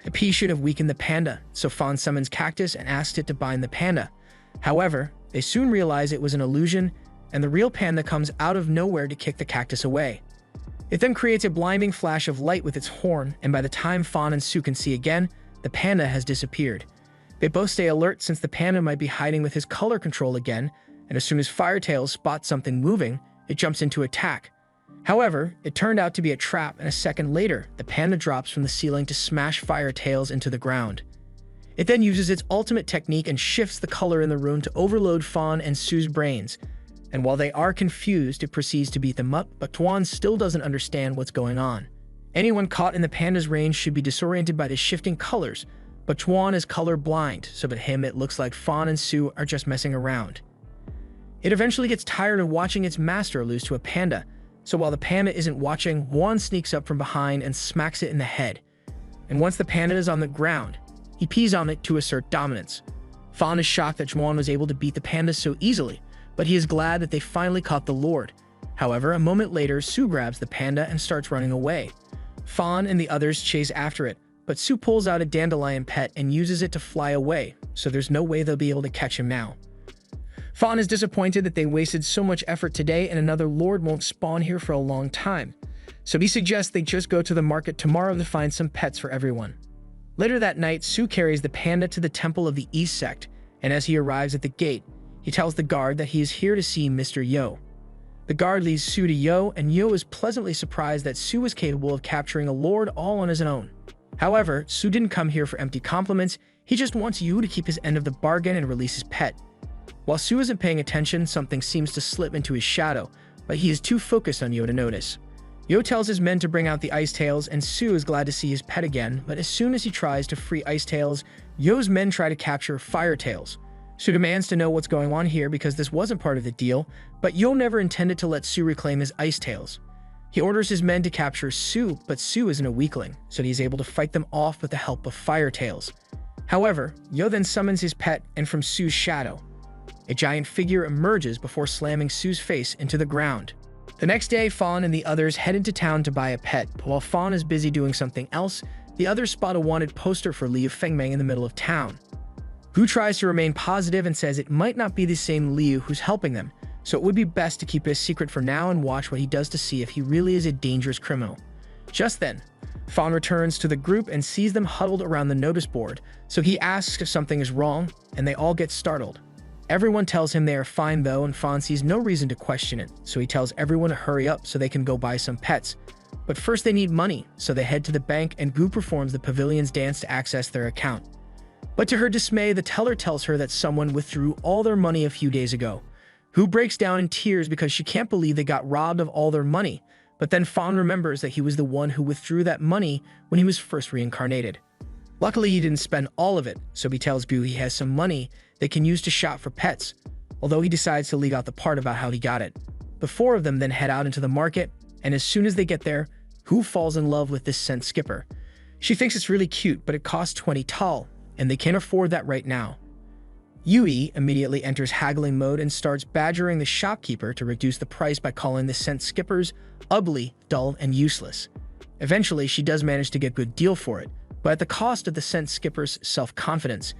Speaker 1: The pea should have weakened the panda, so Fawn summons Cactus and asks it to bind the panda. However, they soon realize it was an illusion, and the real panda comes out of nowhere to kick the cactus away. It then creates a blinding flash of light with its horn, and by the time Fawn and Sue can see again, the panda has disappeared. They both stay alert since the panda might be hiding with his color control again, and as soon as Firetails spots something moving, it jumps into attack. However, it turned out to be a trap, and a second later, the panda drops from the ceiling to smash Firetails into the ground. It then uses its ultimate technique and shifts the color in the room to overload Fawn and Sue's brains. And while they are confused, it proceeds to beat them up, but Tuan still doesn't understand what's going on. Anyone caught in the panda's range should be disoriented by the shifting colors, but Tuan is color blind, so to him it looks like Fawn and Sue are just messing around. It eventually gets tired of watching its master lose to a panda, so while the panda isn't watching, Juan sneaks up from behind and smacks it in the head. And once the panda is on the ground, he pees on it to assert dominance. Fawn is shocked that Juan was able to beat the panda so easily, but he is glad that they finally caught the Lord. However, a moment later, Sue grabs the panda and starts running away. Fawn and the others chase after it, but Sue pulls out a dandelion pet and uses it to fly away, so there's no way they'll be able to catch him now. Fawn is disappointed that they wasted so much effort today and another Lord won't spawn here for a long time, so he suggests they just go to the market tomorrow to find some pets for everyone. Later that night, Sue carries the panda to the Temple of the East Sect, and as he arrives at the gate, he tells the guard that he is here to see Mr. Yo. The guard leads Sue to Yo, and Yo is pleasantly surprised that Sue was capable of capturing a lord all on his own. However, Sue didn't come here for empty compliments, he just wants Yo to keep his end of the bargain and release his pet. While Sue isn't paying attention, something seems to slip into his shadow, but he is too focused on Yo to notice. Yo tells his men to bring out the Ice Tails, and Sue is glad to see his pet again, but as soon as he tries to free Ice Tails, Yo's men try to capture Fire Tails. Sue demands to know what's going on here because this wasn't part of the deal, but Yo never intended to let Sue reclaim his Ice Tails. He orders his men to capture Sue, but Sue isn't a weakling, so he's able to fight them off with the help of Fire Tails. However, Yo then summons his pet, and from Sue's shadow, a giant figure emerges before slamming Sue's face into the ground. The next day, Fawn and the others head into town to buy a pet, but while Fawn is busy doing something else, the others spot a wanted poster for Liu Fengmeng in the middle of town. Gu tries to remain positive and says it might not be the same Liu who's helping them, so it would be best to keep it a secret for now and watch what he does to see if he really is a dangerous criminal. Just then, Fawn returns to the group and sees them huddled around the notice board, so he asks if something is wrong, and they all get startled. Everyone tells him they are fine though, and Fawn sees no reason to question it, so he tells everyone to hurry up so they can go buy some pets. But first they need money, so they head to the bank and Gu performs the pavilion's dance to access their account. But to her dismay, the teller tells her that someone withdrew all their money a few days ago. Gu breaks down in tears because she can't believe they got robbed of all their money, but then Fawn remembers that he was the one who withdrew that money when he was first reincarnated. Luckily, he didn't spend all of it, so he tells Gu he has some money they can use to shop for pets, although he decides to leave out the part about how he got it. The four of them then head out into the market, and as soon as they get there, Gu falls in love with this scent skipper. She thinks it's really cute, but it costs 20 tal, and they can't afford that right now. Yui immediately enters haggling mode and starts badgering the shopkeeper to reduce the price by calling the scent skippers ugly, dull, and useless. Eventually, she does manage to get a good deal for it, but at the cost of the scent skipper's self-confidence.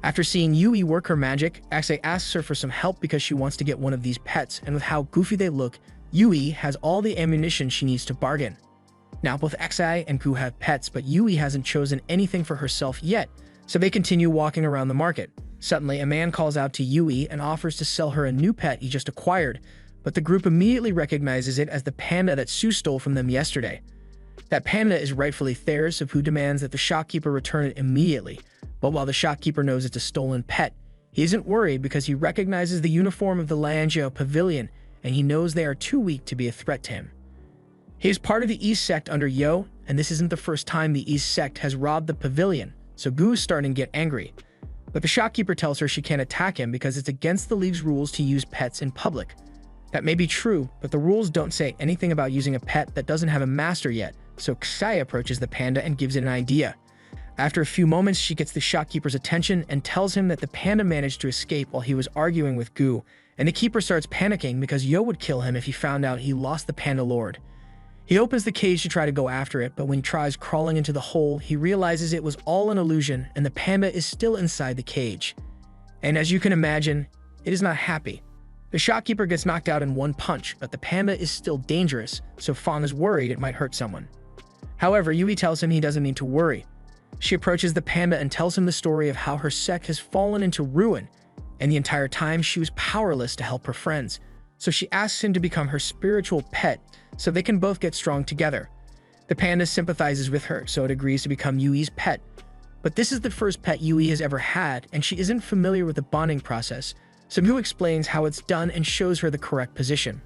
Speaker 1: After seeing Yui work her magic, Axe asks her for some help because she wants to get one of these pets, and with how goofy they look, Yui has all the ammunition she needs to bargain. Now both Axe and Gu have pets, but Yui hasn't chosen anything for herself yet, so they continue walking around the market. Suddenly, a man calls out to Yui and offers to sell her a new pet he just acquired, but the group immediately recognizes it as the panda that Sue stole from them yesterday. That panda is rightfully theirs, so Fu demands that the shopkeeper return it immediately, but while the shopkeeper knows it's a stolen pet, he isn't worried because he recognizes the uniform of the Lianjiao Pavilion and he knows they are too weak to be a threat to him. He is part of the East Sect under Yo, and this isn't the first time the East Sect has robbed the pavilion, so Gu is starting to get angry. But the shopkeeper tells her she can't attack him because it's against the League's rules to use pets in public. That may be true, but the rules don't say anything about using a pet that doesn't have a master yet, so Xai approaches the panda and gives it an idea. After a few moments, she gets the shopkeeper's attention and tells him that the panda managed to escape while he was arguing with Gu, and the keeper starts panicking because Yo would kill him if he found out he lost the panda lord. He opens the cage to try to go after it, but when he tries crawling into the hole, he realizes it was all an illusion and the panda is still inside the cage. And as you can imagine, it is not happy. The shopkeeper gets knocked out in one punch, but the panda is still dangerous, so Fawn is worried it might hurt someone. However, Yui tells him he doesn't need to worry. She approaches the panda and tells him the story of how her sect has fallen into ruin, and the entire time she was powerless to help her friends. So she asks him to become her spiritual pet so they can both get strong together. The panda sympathizes with her, so it agrees to become Yui's pet. But this is the first pet Yui has ever had, and she isn't familiar with the bonding process, so Gu explains how it's done and shows her the correct position.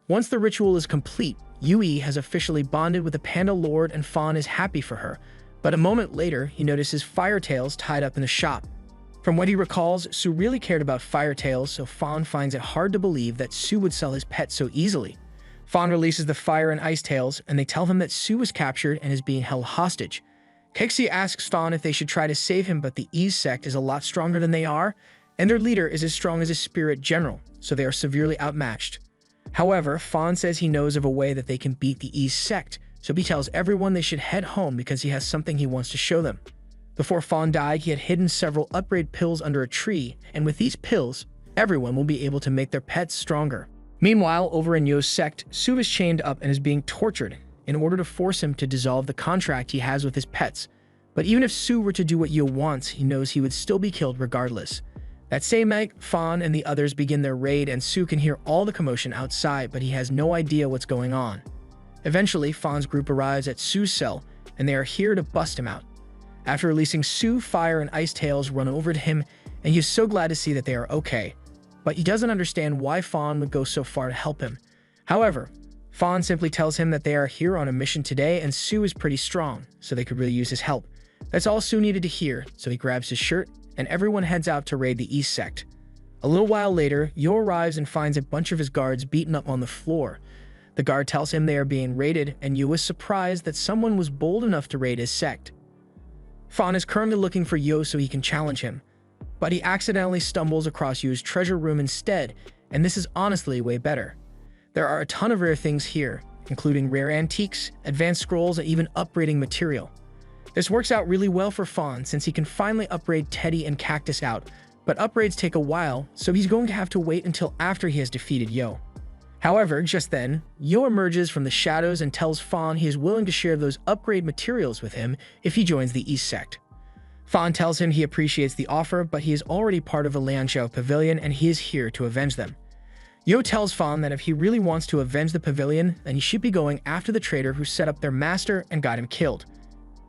Speaker 1: Once the ritual is complete, Yui has officially bonded with the panda lord and Fawn is happy for her, but a moment later, he notices Firetails tied up in the shop. From what he recalls, Sue really cared about Firetails, so Fawn finds it hard to believe that Sue would sell his pet so easily. Fawn releases the Fire and Ice Tails, and they tell him that Sue was captured and is being held hostage. Kexi asks Fawn if they should try to save him, but the East Sect is a lot stronger than they are, and their leader is as strong as a spirit general, so they are severely outmatched. However, Fawn says he knows of a way that they can beat the East Sect, so he tells everyone they should head home because he has something he wants to show them. Before Fawn died, he had hidden several upgrade pills under a tree, and with these pills, everyone will be able to make their pets stronger. Meanwhile, over in Yo's sect, Sue is chained up and is being tortured in order to force him to dissolve the contract he has with his pets. But even if Sue were to do what Yo wants, he knows he would still be killed regardless. That same night, Fawn and the others begin their raid and Sue can hear all the commotion outside, but he has no idea what's going on. Eventually, Fawn's group arrives at Sue's cell, and they are here to bust him out. After releasing Sue, Fire and Ice Tails run over to him, and he is so glad to see that they are okay. But he doesn't understand why Fawn would go so far to help him. However, Fawn simply tells him that they are here on a mission today and Sue is pretty strong, so they could really use his help. That's all Sue needed to hear, so he grabs his shirt, and everyone heads out to raid the East Sect. A little while later, Yo arrives and finds a bunch of his guards beaten up on the floor. The guard tells him they are being raided, and Yo is surprised that someone was bold enough to raid his sect. Fawn is currently looking for Yo so he can challenge him, but he accidentally stumbles across Yo's treasure room instead, and this is honestly way better. There are a ton of rare things here, including rare antiques, advanced scrolls, and even upgrading material. This works out really well for Fawn since he can finally upgrade Teddy and Cactus out, but upgrades take a while, so he's going to have to wait until after he has defeated Yo. However, just then, Yo emerges from the shadows and tells Fawn he is willing to share those upgrade materials with him if he joins the East Sect. Fawn tells him he appreciates the offer, but he is already part of the Lianjiao Pavilion and he is here to avenge them. Yo tells Fawn that if he really wants to avenge the pavilion, then he should be going after the traitor who set up their master and got him killed.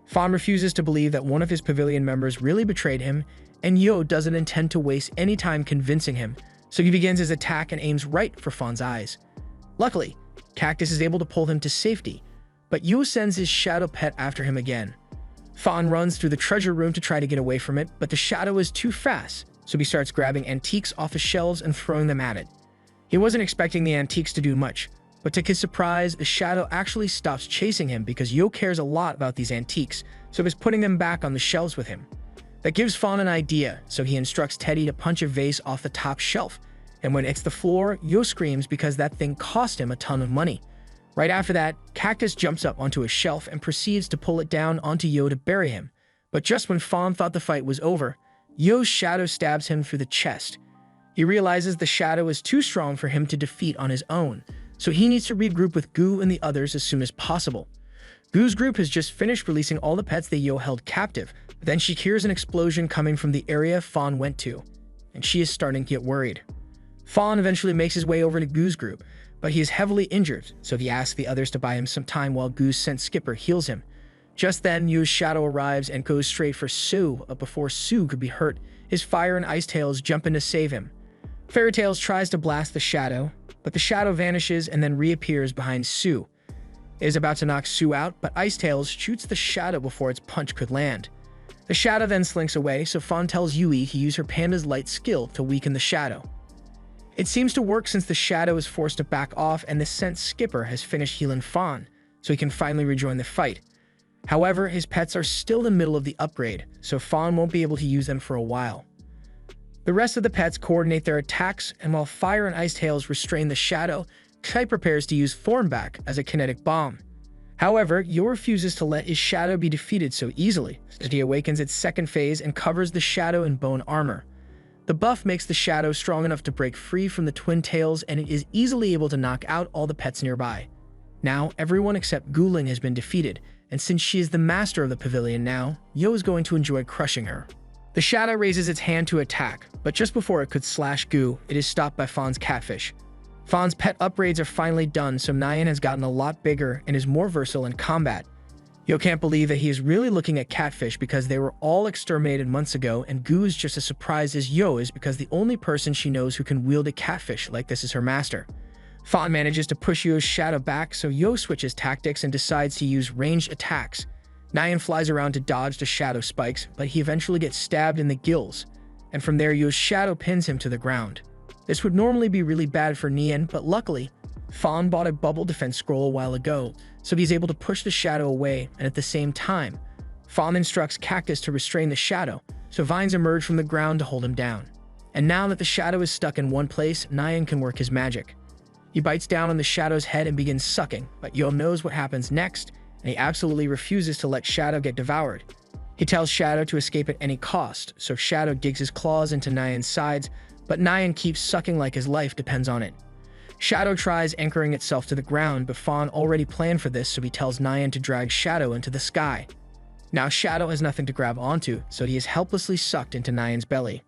Speaker 1: Fawn refuses to believe that one of his pavilion members really betrayed him, and Yo doesn't intend to waste any time convincing him, so he begins his attack and aims right for Fawn's eyes. Luckily, Cactus is able to pull him to safety, but Yo sends his shadow pet after him again. Fawn runs through the treasure room to try to get away from it, but the shadow is too fast, so he starts grabbing antiques off the shelves and throwing them at it. He wasn't expecting the antiques to do much, but to his surprise, the shadow actually stops chasing him because Yo cares a lot about these antiques, so he's putting them back on the shelves with him. That gives Fawn an idea, so he instructs Teddy to punch a vase off the top shelf, and when it hits the floor, Yo screams because that thing cost him a ton of money. Right after that, Cactus jumps up onto a shelf and proceeds to pull it down onto Yo to bury him. But just when Fawn thought the fight was over, Yo's shadow stabs him through the chest. He realizes the shadow is too strong for him to defeat on his own, so he needs to regroup with Gu and the others as soon as possible. Gu's group has just finished releasing all the pets that Yo held captive, but then she hears an explosion coming from the area Fawn went to, and she is starting to get worried. Fawn eventually makes his way over to Goo's group, but he is heavily injured, so he asks the others to buy him some time while Goo's scent skipper heals him. Just then, Yu's shadow arrives and goes straight for Sue, but before Sue could be hurt, his Fire and Ice Tails jump in to save him. Fairy Tails tries to blast the shadow, but the shadow vanishes and then reappears behind Sue. It is about to knock Sue out, but Ice Tails shoots the shadow before its punch could land. The shadow then slinks away, so Fawn tells Yui to use her panda's light skill to weaken the shadow. It seems to work since the shadow is forced to back off and the scent skipper has finished healing Fawn, so he can finally rejoin the fight. However, his pets are still in the middle of the upgrade, so Fawn won't be able to use them for a while. The rest of the pets coordinate their attacks, and while Fire and Ice Tails restrain the shadow, Kite prepares to use Thornback as a kinetic bomb. However, Yo refuses to let his shadow be defeated so easily, as he awakens its second phase and covers the shadow in bone armor. The buff makes the shadow strong enough to break free from the twin tails, and it is easily able to knock out all the pets nearby. Now, everyone except Guling has been defeated, and since she is the master of the pavilion now, Yo is going to enjoy crushing her. The shadow raises its hand to attack, but just before it could slash Gu, it is stopped by Fawn's catfish. Fawn's pet upgrades are finally done, so Nyan has gotten a lot bigger and is more versatile in combat. Yo can't believe that he is really looking at catfish because they were all exterminated months ago, and Gu is just as surprised as Yo is because the only person she knows who can wield a catfish like this is her master. Fawn manages to push Yo's shadow back, so Yo switches tactics and decides to use ranged attacks. Nyan flies around to dodge the shadow spikes, but he eventually gets stabbed in the gills, and from there Yo's shadow pins him to the ground. This would normally be really bad for Nyan, but luckily, Fawn bought a bubble defense scroll a while ago, so he's able to push the shadow away, and at the same time, Fawn instructs Cactus to restrain the shadow, so vines emerge from the ground to hold him down. And now that the shadow is stuck in one place, Nyan can work his magic. He bites down on the shadow's head and begins sucking, but Yo knows what happens next, and he absolutely refuses to let Shadow get devoured. He tells Shadow to escape at any cost, so Shadow digs his claws into Nyan's sides, but Nyan keeps sucking like his life depends on it. Shadow tries anchoring itself to the ground, but Fawn already planned for this, so he tells Nyan to drag Shadow into the sky. Now Shadow has nothing to grab onto, so he is helplessly sucked into Nyan's belly.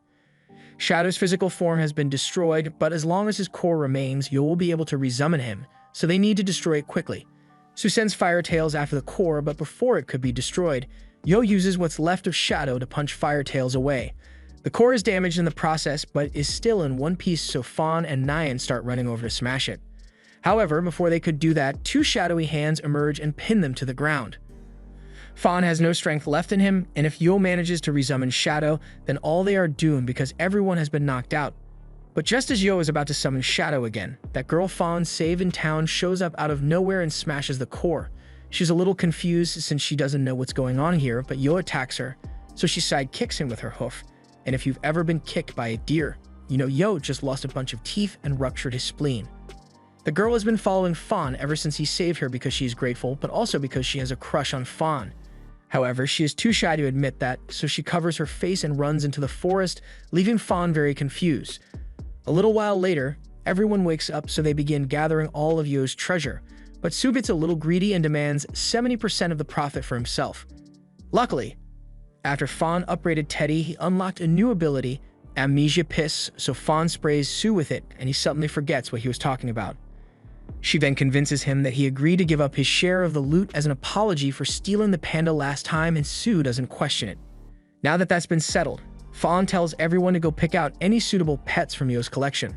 Speaker 1: Shadow's physical form has been destroyed, but as long as his core remains, Yo will be able to resummon him, so they need to destroy it quickly. Sue sends Fire Tails after the core, but before it could be destroyed, Yo uses what's left of Shadow to punch Fire Tails away. The core is damaged in the process, but is still in one piece, so Fawn and Nyan start running over to smash it. However, before they could do that, two shadowy hands emerge and pin them to the ground. Fawn has no strength left in him, and if Yo manages to resummon Shadow, then all they are doomed because everyone has been knocked out. But just as Yo is about to summon Shadow again, that girl Fawn saved in town shows up out of nowhere and smashes the core. She's a little confused since she doesn't know what's going on here, but Yo attacks her, so she sidekicks him with her hoof. And if you've ever been kicked by a deer, you know Yo just lost a bunch of teeth and ruptured his spleen. The girl has been following Fawn ever since he saved her because she is grateful, but also because she has a crush on Fawn. However, she is too shy to admit that, so she covers her face and runs into the forest, leaving Fawn very confused. A little while later, everyone wakes up, so they begin gathering all of Yo's treasure, but Sue gets a little greedy and demands 70% of the profit for himself. Luckily, after Fawn upgraded Teddy, he unlocked a new ability, Amnesia Piss, so Fawn sprays Sue with it, and he suddenly forgets what he was talking about. She then convinces him that he agreed to give up his share of the loot as an apology for stealing the panda last time, and Sue doesn't question it. Now that that's been settled, Fawn tells everyone to go pick out any suitable pets from Yo's collection.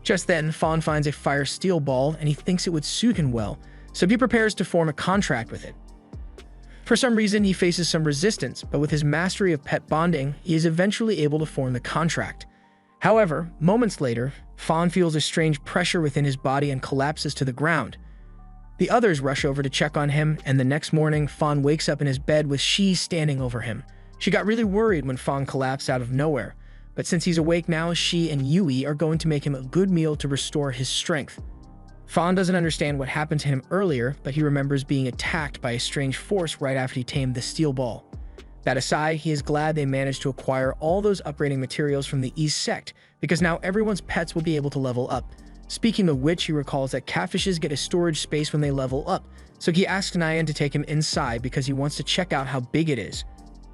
Speaker 1: Just then, Fawn finds a fire steel ball, and he thinks it would suit him well, so he prepares to form a contract with it. For some reason, he faces some resistance, but with his mastery of pet bonding, he is eventually able to form the contract. However, moments later, Fawn feels a strange pressure within his body and collapses to the ground. The others rush over to check on him, and the next morning, Fawn wakes up in his bed with She standing over him. She got really worried when Fawn collapsed out of nowhere, but since he's awake now, she and Yui are going to make him a good meal to restore his strength. Fawn doesn't understand what happened to him earlier, but he remembers being attacked by a strange force right after he tamed the steel ball. That aside, he is glad they managed to acquire all those upgrading materials from the East Sect, because now everyone's pets will be able to level up. Speaking of which, he recalls that catfishes get a storage space when they level up, so he asks Nyan to take him inside because he wants to check out how big it is.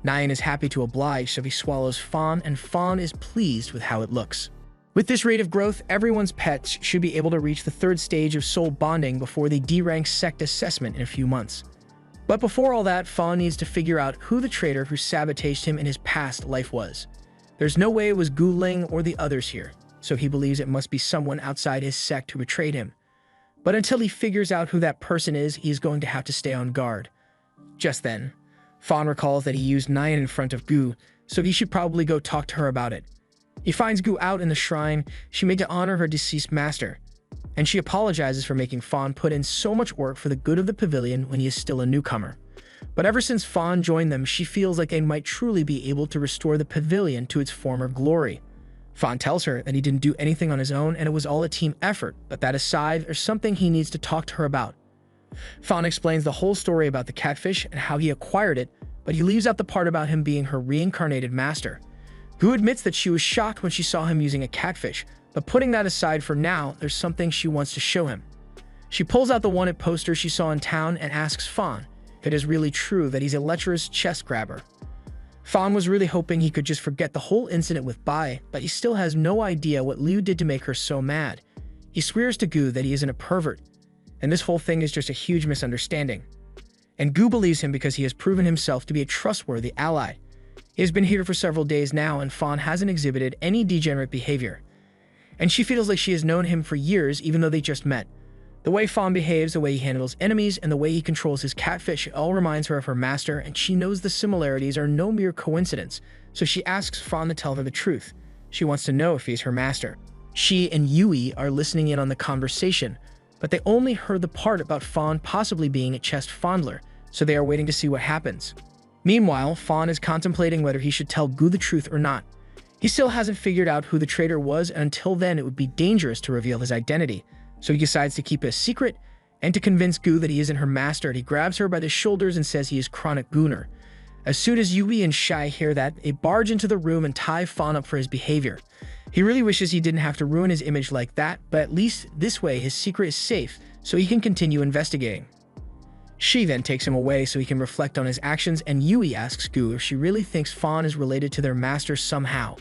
Speaker 1: Nyan is happy to oblige, so he swallows Fawn, and Fawn is pleased with how it looks. With this rate of growth, everyone's pets should be able to reach the third stage of soul bonding before they D-rank sect assessment in a few months. But before all that, Fawn needs to figure out who the traitor who sabotaged him in his past life was. There's no way it was Gu Ling or the others here, so he believes it must be someone outside his sect who betrayed him. But until he figures out who that person is, he's going to have to stay on guard. Just then, Fawn recalls that he used Nyan in front of Gu, so he should probably go talk to her about it. He finds Gu out in the shrine she made to honor her deceased master, and she apologizes for making Fawn put in so much work for the good of the pavilion when he is still a newcomer. But ever since Fawn joined them, she feels like they might truly be able to restore the pavilion to its former glory. Fawn tells her that he didn't do anything on his own and it was all a team effort, but that aside, there's something he needs to talk to her about. Fawn explains the whole story about the catfish and how he acquired it, but he leaves out the part about him being her reincarnated master. Gu admits that she was shocked when she saw him using a catfish, but putting that aside for now, there's something she wants to show him. She pulls out the wanted poster she saw in town and asks Fawn if it is really true that he's a lecherous chest grabber. Fawn was really hoping he could just forget the whole incident with Bai, but he still has no idea what Liu did to make her so mad. He swears to Gu that he isn't a pervert, and this whole thing is just a huge misunderstanding. And Gu believes him because he has proven himself to be a trustworthy ally. He has been here for several days now, and Fawn hasn't exhibited any degenerate behavior. And she feels like she has known him for years, even though they just met. The way Fawn behaves, the way he handles enemies, and the way he controls his catfish all reminds her of her master, and she knows the similarities are no mere coincidence, so she asks Fawn to tell her the truth. She wants to know if he's her master. She and Yui are listening in on the conversation, but they only heard the part about Fawn possibly being a chest fondler, so they are waiting to see what happens. Meanwhile, Fawn is contemplating whether he should tell Gu the truth or not. He still hasn't figured out who the traitor was, and until then it would be dangerous to reveal his identity. So he decides to keep it a secret, and to convince Gu that he isn't her master, he grabs her by the shoulders and says he is Chronic Gunner. As soon as Yui and Shai hear that, they barge into the room and tie Fawn up for his behavior. He really wishes he didn't have to ruin his image like that, but at least this way his secret is safe, so he can continue investigating. She then takes him away so he can reflect on his actions, and Yui asks Gu if she really thinks Fawn is related to their master somehow.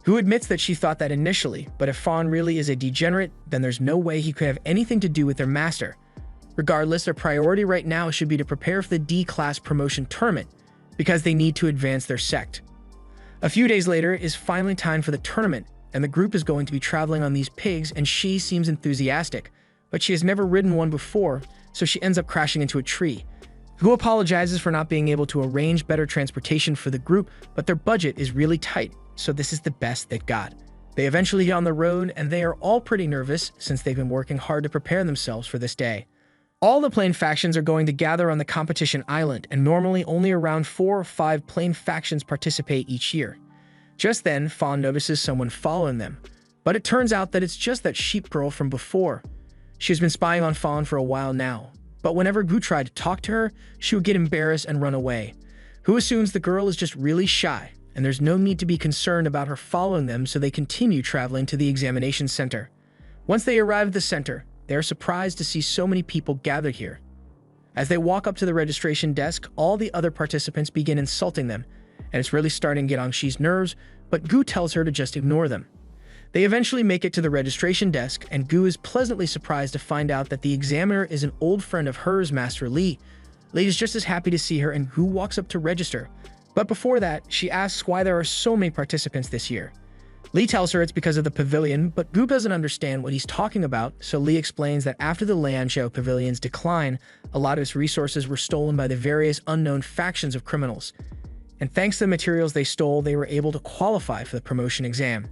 Speaker 1: Gu admits that she thought that initially, but if Fawn really is a degenerate, then there's no way he could have anything to do with their master. Regardless, their priority right now should be to prepare for the D-Class promotion tournament, because they need to advance their sect. A few days later is finally time for the tournament, and the group is going to be traveling on these pigs, and she seems enthusiastic, but she has never ridden one before, so she ends up crashing into a tree. Gu apologizes for not being able to arrange better transportation for the group, but their budget is really tight, so this is the best they've got. They eventually get on the road, and they are all pretty nervous since they've been working hard to prepare themselves for this day. All the plane factions are going to gather on the competition island, and normally only around 4 or 5 plane factions participate each year. Just then, Fawn notices someone following them, but it turns out that it's just that sheep girl from before. She has been spying on Fawn for a while now, but whenever Gu tried to talk to her, she would get embarrassed and run away. Gu assumes the girl is just really shy, and there's no need to be concerned about her following them, so they continue traveling to the examination center. Once they arrive at the center, they are surprised to see so many people gathered here. As they walk up to the registration desk, all the other participants begin insulting them, and it's really starting to get on Xi's nerves, but Gu tells her to just ignore them. They eventually make it to the registration desk, and Gu is pleasantly surprised to find out that the examiner is an old friend of hers, Master Li. Li is just as happy to see her, and Gu walks up to register. But before that, she asks why there are so many participants this year. Li tells her it's because of the pavilion, but Gu doesn't understand what he's talking about, so Li explains that after the Lianzhou pavilion's decline, a lot of its resources were stolen by the various unknown factions of criminals. And thanks to the materials they stole, they were able to qualify for the promotion exam.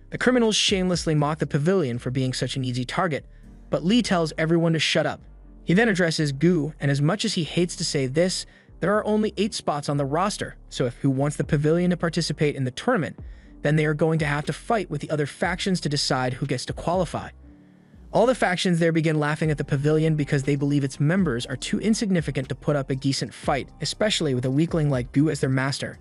Speaker 1: The criminals shamelessly mock the pavilion for being such an easy target, but Li tells everyone to shut up. He then addresses Gu, and as much as he hates to say this, there are only 8 spots on the roster, so if Gu wants the pavilion to participate in the tournament, then they are going to have to fight with the other factions to decide who gets to qualify. All the factions there begin laughing at the pavilion because they believe its members are too insignificant to put up a decent fight, especially with a weakling like Gu as their master.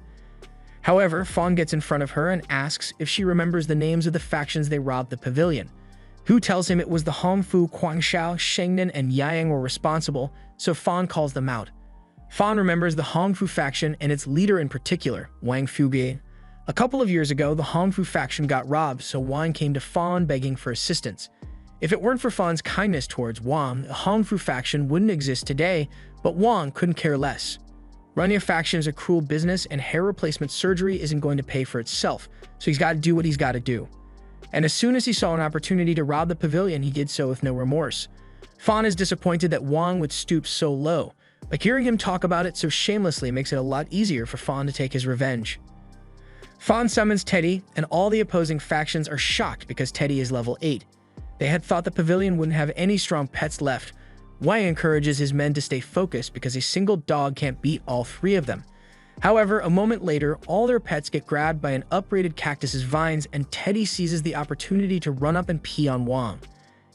Speaker 1: However, Fawn gets in front of her and asks if she remembers the names of the factions they robbed the pavilion. Gu tells him it was the Hongfu, Guangshao, Shengnan, and Yayang were responsible, so Fawn calls them out. Fawn remembers the Hongfu faction and its leader in particular, Wang Fuge, A couple of years ago, the Hongfu faction got robbed, so Wang came to Fan begging for assistance. If it weren't for Fan's kindness towards Wang, the Hongfu faction wouldn't exist today, but Wang couldn't care less. Running a faction is a cruel business, and hair replacement surgery isn't going to pay for itself, so he's got to do what he's got to do. And as soon as he saw an opportunity to rob the pavilion, he did so with no remorse. Fan is disappointed that Wang would stoop so low, but hearing him talk about it so shamelessly makes it a lot easier for Fan to take his revenge. Fan summons Teddy, and all the opposing factions are shocked because Teddy is level 8. They had thought the pavilion wouldn't have any strong pets left. Wang encourages his men to stay focused because a single dog can't beat all 3 of them. However, a moment later, all their pets get grabbed by an uprated cactus's vines, and Teddy seizes the opportunity to run up and pee on Wang.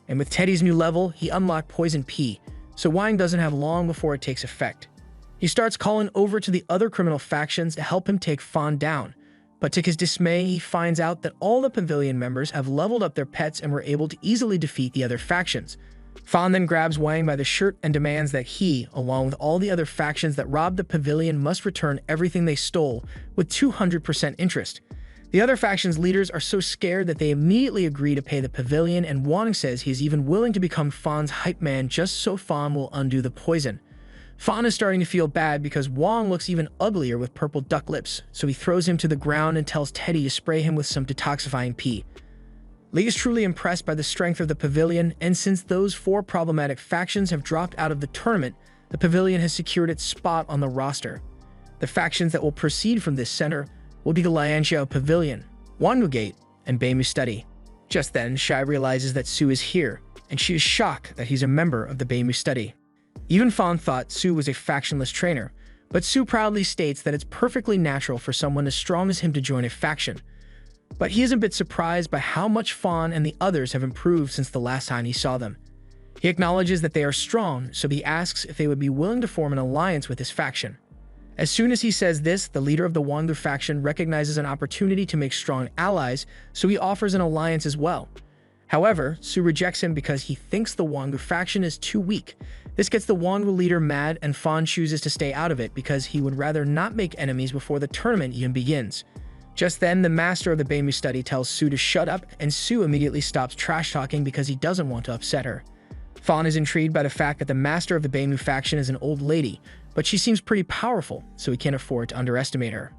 Speaker 1: And with Teddy's new level, he unlocked Poison Pea, so Wang doesn't have long before it takes effect. He starts calling over to the other criminal factions to help him take Fan down. But to his dismay, he finds out that all the pavilion members have leveled up their pets and were able to easily defeat the other factions. Fan then grabs Wang by the shirt and demands that he, along with all the other factions that robbed the pavilion, must return everything they stole with 200% interest. The other factions' leaders are so scared that they immediately agree to pay the pavilion, and Wang says he is even willing to become Fan's hype man just so Fan will undo the poison. Fan is starting to feel bad because Wang looks even uglier with purple duck lips, so he throws him to the ground and tells Teddy to spray him with some detoxifying pee. Lee is truly impressed by the strength of the pavilion, and since those 4 problematic factions have dropped out of the tournament, the pavilion has secured its spot on the roster. The factions that will proceed from this center will be the Lianxiao Pavilion, Wanwu Gate, and Beimu Study. Just then, Shai realizes that Su is here, and she is shocked that he's a member of the Beimu Study. Even Fan thought Su was a factionless trainer, but Su proudly states that it's perfectly natural for someone as strong as him to join a faction. But he is a bit surprised by how much Fan and the others have improved since the last time he saw them. He acknowledges that they are strong, so he asks if they would be willing to form an alliance with his faction. As soon as he says this, the leader of the Wangu faction recognizes an opportunity to make strong allies, so he offers an alliance as well. However, Su rejects him because he thinks the Wangu faction is too weak. This gets the Wangu leader mad, and Fan chooses to stay out of it because he would rather not make enemies before the tournament even begins. Just then, the master of the Beimu study tells Su to shut up, and Su immediately stops trash-talking because he doesn't want to upset her. Fan is intrigued by the fact that the master of the Beimu faction is an old lady, but she seems pretty powerful, so he can't afford to underestimate her.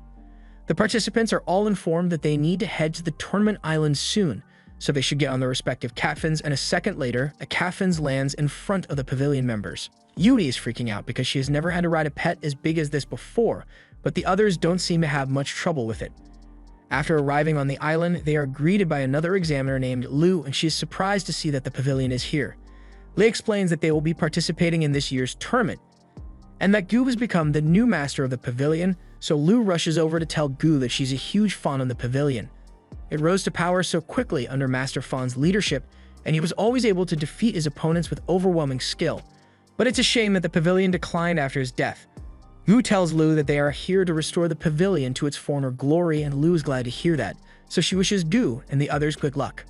Speaker 1: The participants are all informed that they need to head to the tournament island soon, so they should get on their respective catfins, and a second later, a catfins lands in front of the pavilion members. Yuri is freaking out because she has never had to ride a pet as big as this before, but the others don't seem to have much trouble with it. After arriving on the island, they are greeted by another examiner named Lu, and she is surprised to see that the pavilion is here. Li explains that they will be participating in this year's tournament, and that Gu has become the new master of the pavilion, so Lu rushes over to tell Gu that she's a huge fan of the pavilion. It rose to power so quickly under Master Fan's leadership, and he was always able to defeat his opponents with overwhelming skill. But it's a shame that the pavilion declined after his death. Gu tells Lu that they are here to restore the pavilion to its former glory, and Lu is glad to hear that, so she wishes Gu and the others good luck.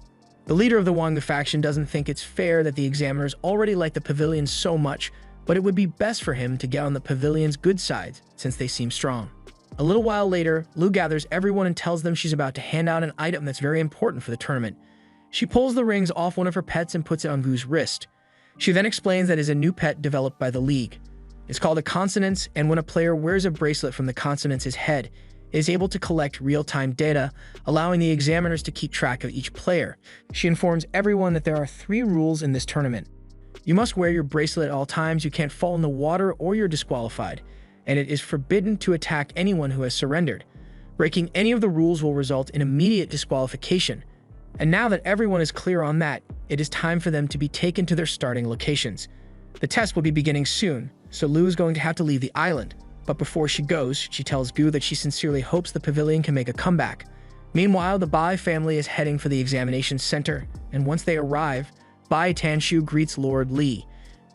Speaker 1: The leader of the Wangu faction doesn't think it's fair that the examiners already like the pavilion so much, but it would be best for him to get on the pavilion's good side since they seem strong. A little while later, Lu gathers everyone and tells them she's about to hand out an item that's very important for the tournament. She pulls the rings off one of her pets and puts it on Gu's wrist. She then explains that it is a new pet developed by the League. It's called a consonance, and when a player wears a bracelet from the consonance's head, it is able to collect real-time data, allowing the examiners to keep track of each player. She informs everyone that there are 3 rules in this tournament. You must wear your bracelet at all times, you can't fall in the water, or you're disqualified, and it is forbidden to attack anyone who has surrendered. Breaking any of the rules will result in immediate disqualification. And now that everyone is clear on that, it is time for them to be taken to their starting locations. The test will be beginning soon, so Lu is going to have to leave the island. But before she goes, she tells Gu that she sincerely hopes the pavilion can make a comeback. Meanwhile, the Bai family is heading for the examination center, and once they arrive, Bai Tanshu greets Lord Li.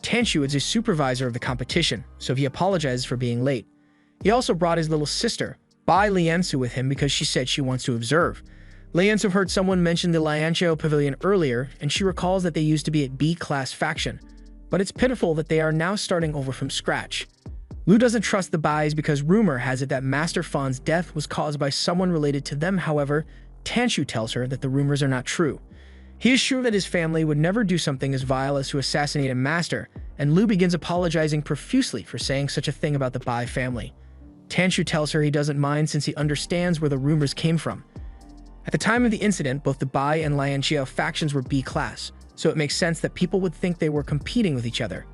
Speaker 1: Tanshu is a supervisor of the competition, so he apologizes for being late. He also brought his little sister, Bai Liansu, with him because she said she wants to observe. Liansu heard someone mention the Lianxiao Pavilion earlier, and she recalls that they used to be a B-class faction. But it's pitiful that they are now starting over from scratch. Lu doesn't trust the Bais because rumor has it that Master Fan's death was caused by someone related to them. However, Tanshu tells her that the rumors are not true. He is sure that his family would never do something as vile as to assassinate a master, and Lu begins apologizing profusely for saying such a thing about the Bai family. Tanshu tells her he doesn't mind since he understands where the rumors came from. At the time of the incident, both the Bai and Lianqiao factions were B-class, so it makes sense that people would think they were competing with each other.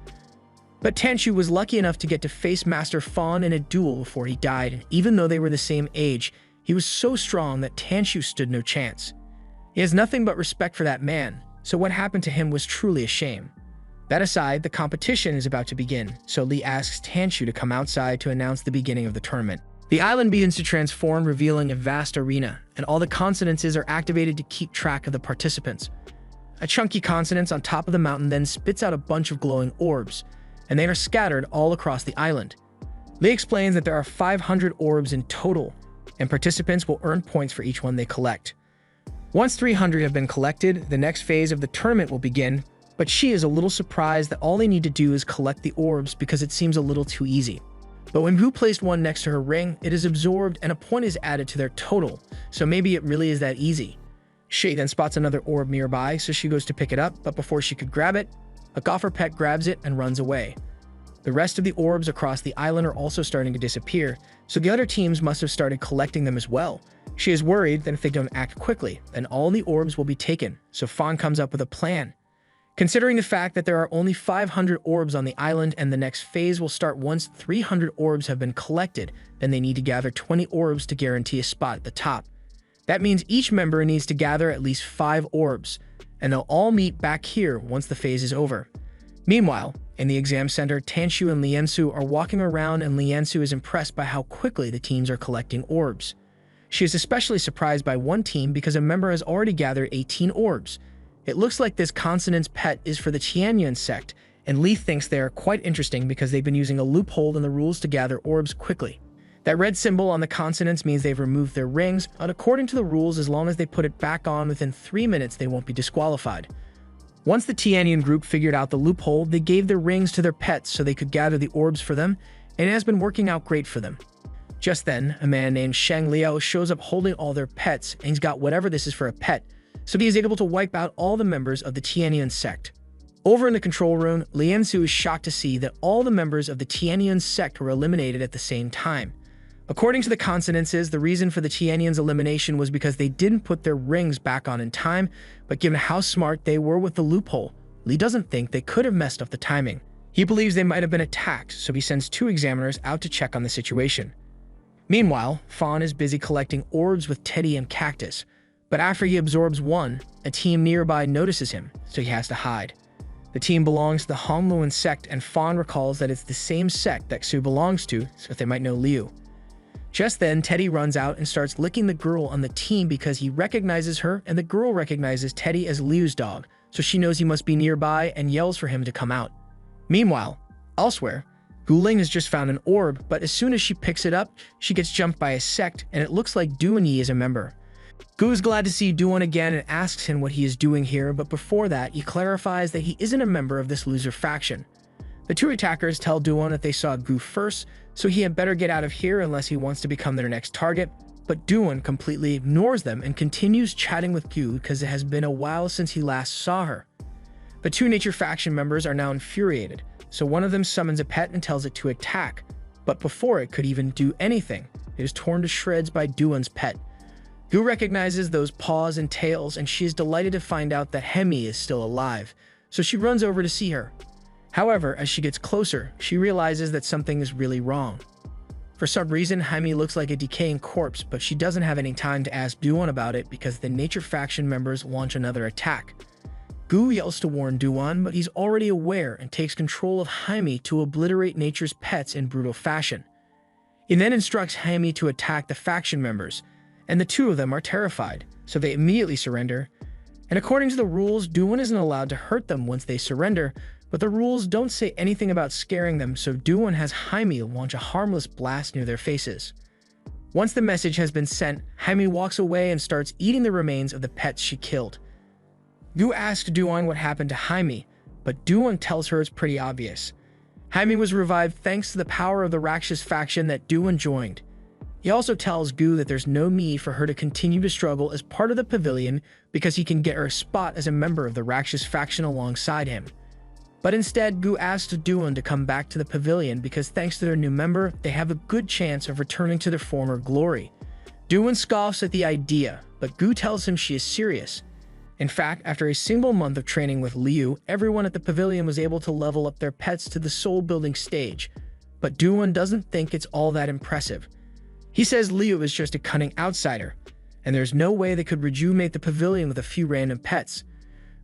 Speaker 1: But Tanshu was lucky enough to get to face Master Fan in a duel before he died, and even though they were the same age, he was so strong that Tanshu stood no chance. He has nothing but respect for that man, so what happened to him was truly a shame. That aside, the competition is about to begin, so Li asks Tanshu to come outside to announce the beginning of the tournament. The island begins to transform, revealing a vast arena, and all the consonances are activated to keep track of the participants. A chunky consonance on top of the mountain then spits out a bunch of glowing orbs, and they are scattered all across the island. Li explains that there are 500 orbs in total, and participants will earn points for each one they collect. Once 300 have been collected, the next phase of the tournament will begin, but she is a little surprised that all they need to do is collect the orbs because it seems a little too easy. But when Gu placed one next to her ring, it is absorbed and a point is added to their total, so maybe it really is that easy. She then spots another orb nearby, so she goes to pick it up, but before she could grab it, a gopher pet grabs it and runs away. The rest of the orbs across the island are also starting to disappear, so the other teams must have started collecting them as well. She is worried that if they don't act quickly, then all the orbs will be taken, so Fan comes up with a plan. Considering the fact that there are only 500 orbs on the island and the next phase will start once 300 orbs have been collected, then they need to gather 20 orbs to guarantee a spot at the top. That means each member needs to gather at least 5 orbs, and they'll all meet back here once the phase is over. Meanwhile, in the exam center, Tanshu and Liansu are walking around, and Liansu is impressed by how quickly the teams are collecting orbs. She is especially surprised by one team because a member has already gathered 18 orbs. It looks like this consonant's pet is for the Tianyuan sect, and Li thinks they are quite interesting because they've been using a loophole in the rules to gather orbs quickly. That red symbol on the consonants means they've removed their rings, and according to the rules, as long as they put it back on within 3 minutes, they won't be disqualified. Once the Tianyuan group figured out the loophole, they gave their rings to their pets so they could gather the orbs for them, and it has been working out great for them. Just then, a man named Sheng Liao shows up holding all their pets, and he's got whatever this is for a pet, so he is able to wipe out all the members of the Tianyuan sect. Over in the control room, Liansu is shocked to see that all the members of the Tianyuan sect were eliminated at the same time. According to the consonances, the reason for the Tianyuan's elimination was because they didn't put their rings back on in time, but given how smart they were with the loophole, Li doesn't think they could have messed up the timing. He believes they might have been attacked, so he sends 2 examiners out to check on the situation. Meanwhile, Fan is busy collecting orbs with Teddy and Cactus, but after he absorbs one, a team nearby notices him, so he has to hide. The team belongs to the Hongluan sect, and Fan recalls that it's the same sect that Xu belongs to, so they might know Liu. Just then, Teddy runs out and starts licking the girl on the team because he recognizes her, and the girl recognizes Teddy as Liu's dog, so she knows he must be nearby and yells for him to come out. Meanwhile, elsewhere, Guling has just found an orb, but as soon as she picks it up, she gets jumped by a sect, and it looks like Duan Yi is a member. Gu is glad to see Duan again and asks him what he is doing here, but before that, he clarifies that he isn't a member of this loser faction. The 2 attackers tell Duan that they saw Gu first, so he had better get out of here unless he wants to become their next target, but Duan completely ignores them and continues chatting with Gu because it has been a while since he last saw her. The 2 nature faction members are now infuriated, so one of them summons a pet and tells it to attack, but before it could even do anything, it is torn to shreds by Duan's pet. Gu recognizes those paws and tails, and she is delighted to find out that Hemi is still alive, so she runs over to see her. However, as she gets closer, she realizes that something is really wrong. For some reason, Hemi looks like a decaying corpse, but she doesn't have any time to ask Duan about it because the nature faction members launch another attack. Gu yells to warn Duan, but he's already aware and takes control of Hemi to obliterate nature's pets in brutal fashion. He then instructs Hemi to attack the faction members, and the 2 of them are terrified, so they immediately surrender. And according to the rules, Duan isn't allowed to hurt them once they surrender, but the rules don't say anything about scaring them, so Duan has Hemi launch a harmless blast near their faces. Once the message has been sent, Hemi walks away and starts eating the remains of the pets she killed. Gu asks Duan what happened to Hemi, but Duan tells her it's pretty obvious. Taming was revived thanks to the power of the Rakshas faction that Duan joined. He also tells Gu that there's no need for her to continue to struggle as part of the pavilion because he can get her a spot as a member of the Rakshas faction alongside him. But instead, Gu asks Duan to come back to the pavilion because thanks to their new member, they have a good chance of returning to their former glory. Duan scoffs at the idea, but Gu tells him she is serious. In fact, after a single month of training with Liu, everyone at the pavilion was able to level up their pets to the soul-building stage. But Duan doesn't think it's all that impressive. He says Liu is just a cunning outsider, and there's no way they could rejuvenate the pavilion with a few random pets.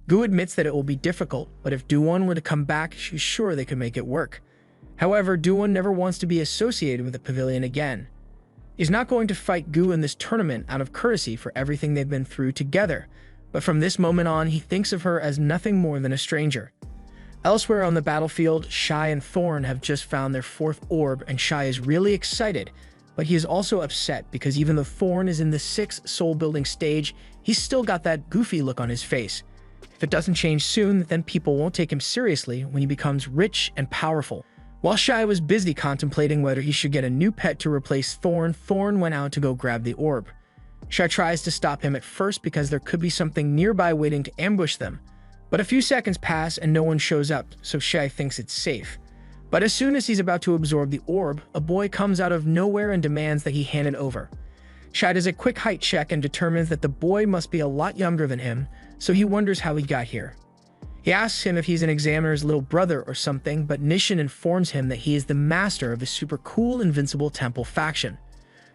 Speaker 1: Gu admits that it will be difficult, but if Duan were to come back, she's sure they could make it work. However, Duan never wants to be associated with the pavilion again. He's not going to fight Gu in this tournament out of courtesy for everything they've been through together, but from this moment on, he thinks of her as nothing more than a stranger. Elsewhere on the battlefield, Shai and Thorn have just found their fourth orb, and Shai is really excited, but he is also upset because even though Thorn is in the 6th soul-building stage, he's still got that goofy look on his face. If it doesn't change soon, then people won't take him seriously when he becomes rich and powerful. While Shai was busy contemplating whether he should get a new pet to replace Thorn, Thorn went out to go grab the orb. Shai tries to stop him at first because there could be something nearby waiting to ambush them, but a few seconds pass and no one shows up, so Shai thinks it's safe. But as soon as he's about to absorb the orb, a boy comes out of nowhere and demands that he hand it over. Shai does a quick height check and determines that the boy must be a lot younger than him, so he wonders how he got here. He asks him if he's an examiner's little brother or something, but Nishin informs him that he is the master of the super cool Invincible Temple faction.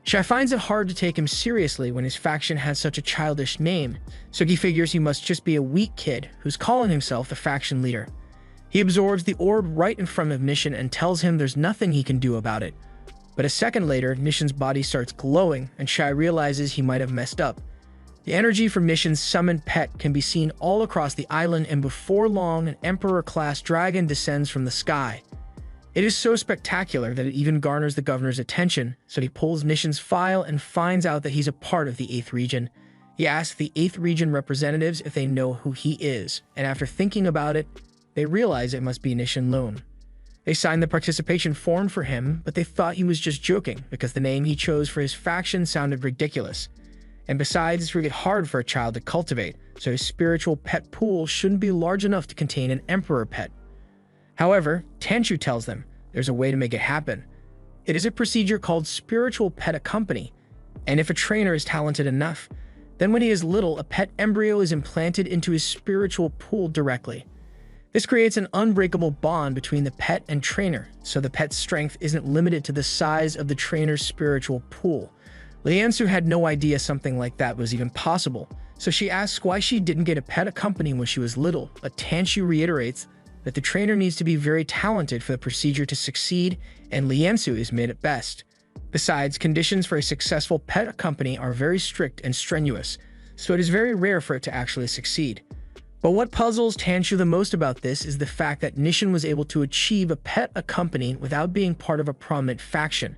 Speaker 1: Shai finds it hard to take him seriously when his faction has such a childish name, so he figures he must just be a weak kid who's calling himself the faction leader. He absorbs the orb right in front of Nishin and tells him there's nothing he can do about it. But a second later, Nishin's body starts glowing and Shai realizes he might have messed up. The energy from Nishin's summoned pet can be seen all across the island, and before long, an Emperor-class dragon descends from the sky. It is so spectacular that it even garners the governor's attention, so he pulls Nishin's file and finds out that he's a part of the 8th region. He asks the 8th region representatives if they know who he is, and after thinking about it, they realize it must be Nishin Lone. They signed the participation form for him, but they thought he was just joking because the name he chose for his faction sounded ridiculous. And besides, it's really hard for a child to cultivate, so his spiritual pet pool shouldn't be large enough to contain an emperor pet. However, Tanshu tells them there's a way to make it happen. It is a procedure called spiritual pet accompany, and if a trainer is talented enough, then when he is little, a pet embryo is implanted into his spiritual pool directly. This creates an unbreakable bond between the pet and trainer, so the pet's strength isn't limited to the size of the trainer's spiritual pool. Liansu had no idea something like that was even possible, so she asks why she didn't get a pet accompany when she was little, but Tanshu reiterates that the trainer needs to be very talented for the procedure to succeed, and Liansu is mid at best. Besides, conditions for a successful pet accompany are very strict and strenuous, so it is very rare for it to actually succeed. But what puzzles Tanshu the most about this is the fact that Nishin was able to achieve a pet accompany without being part of a prominent faction.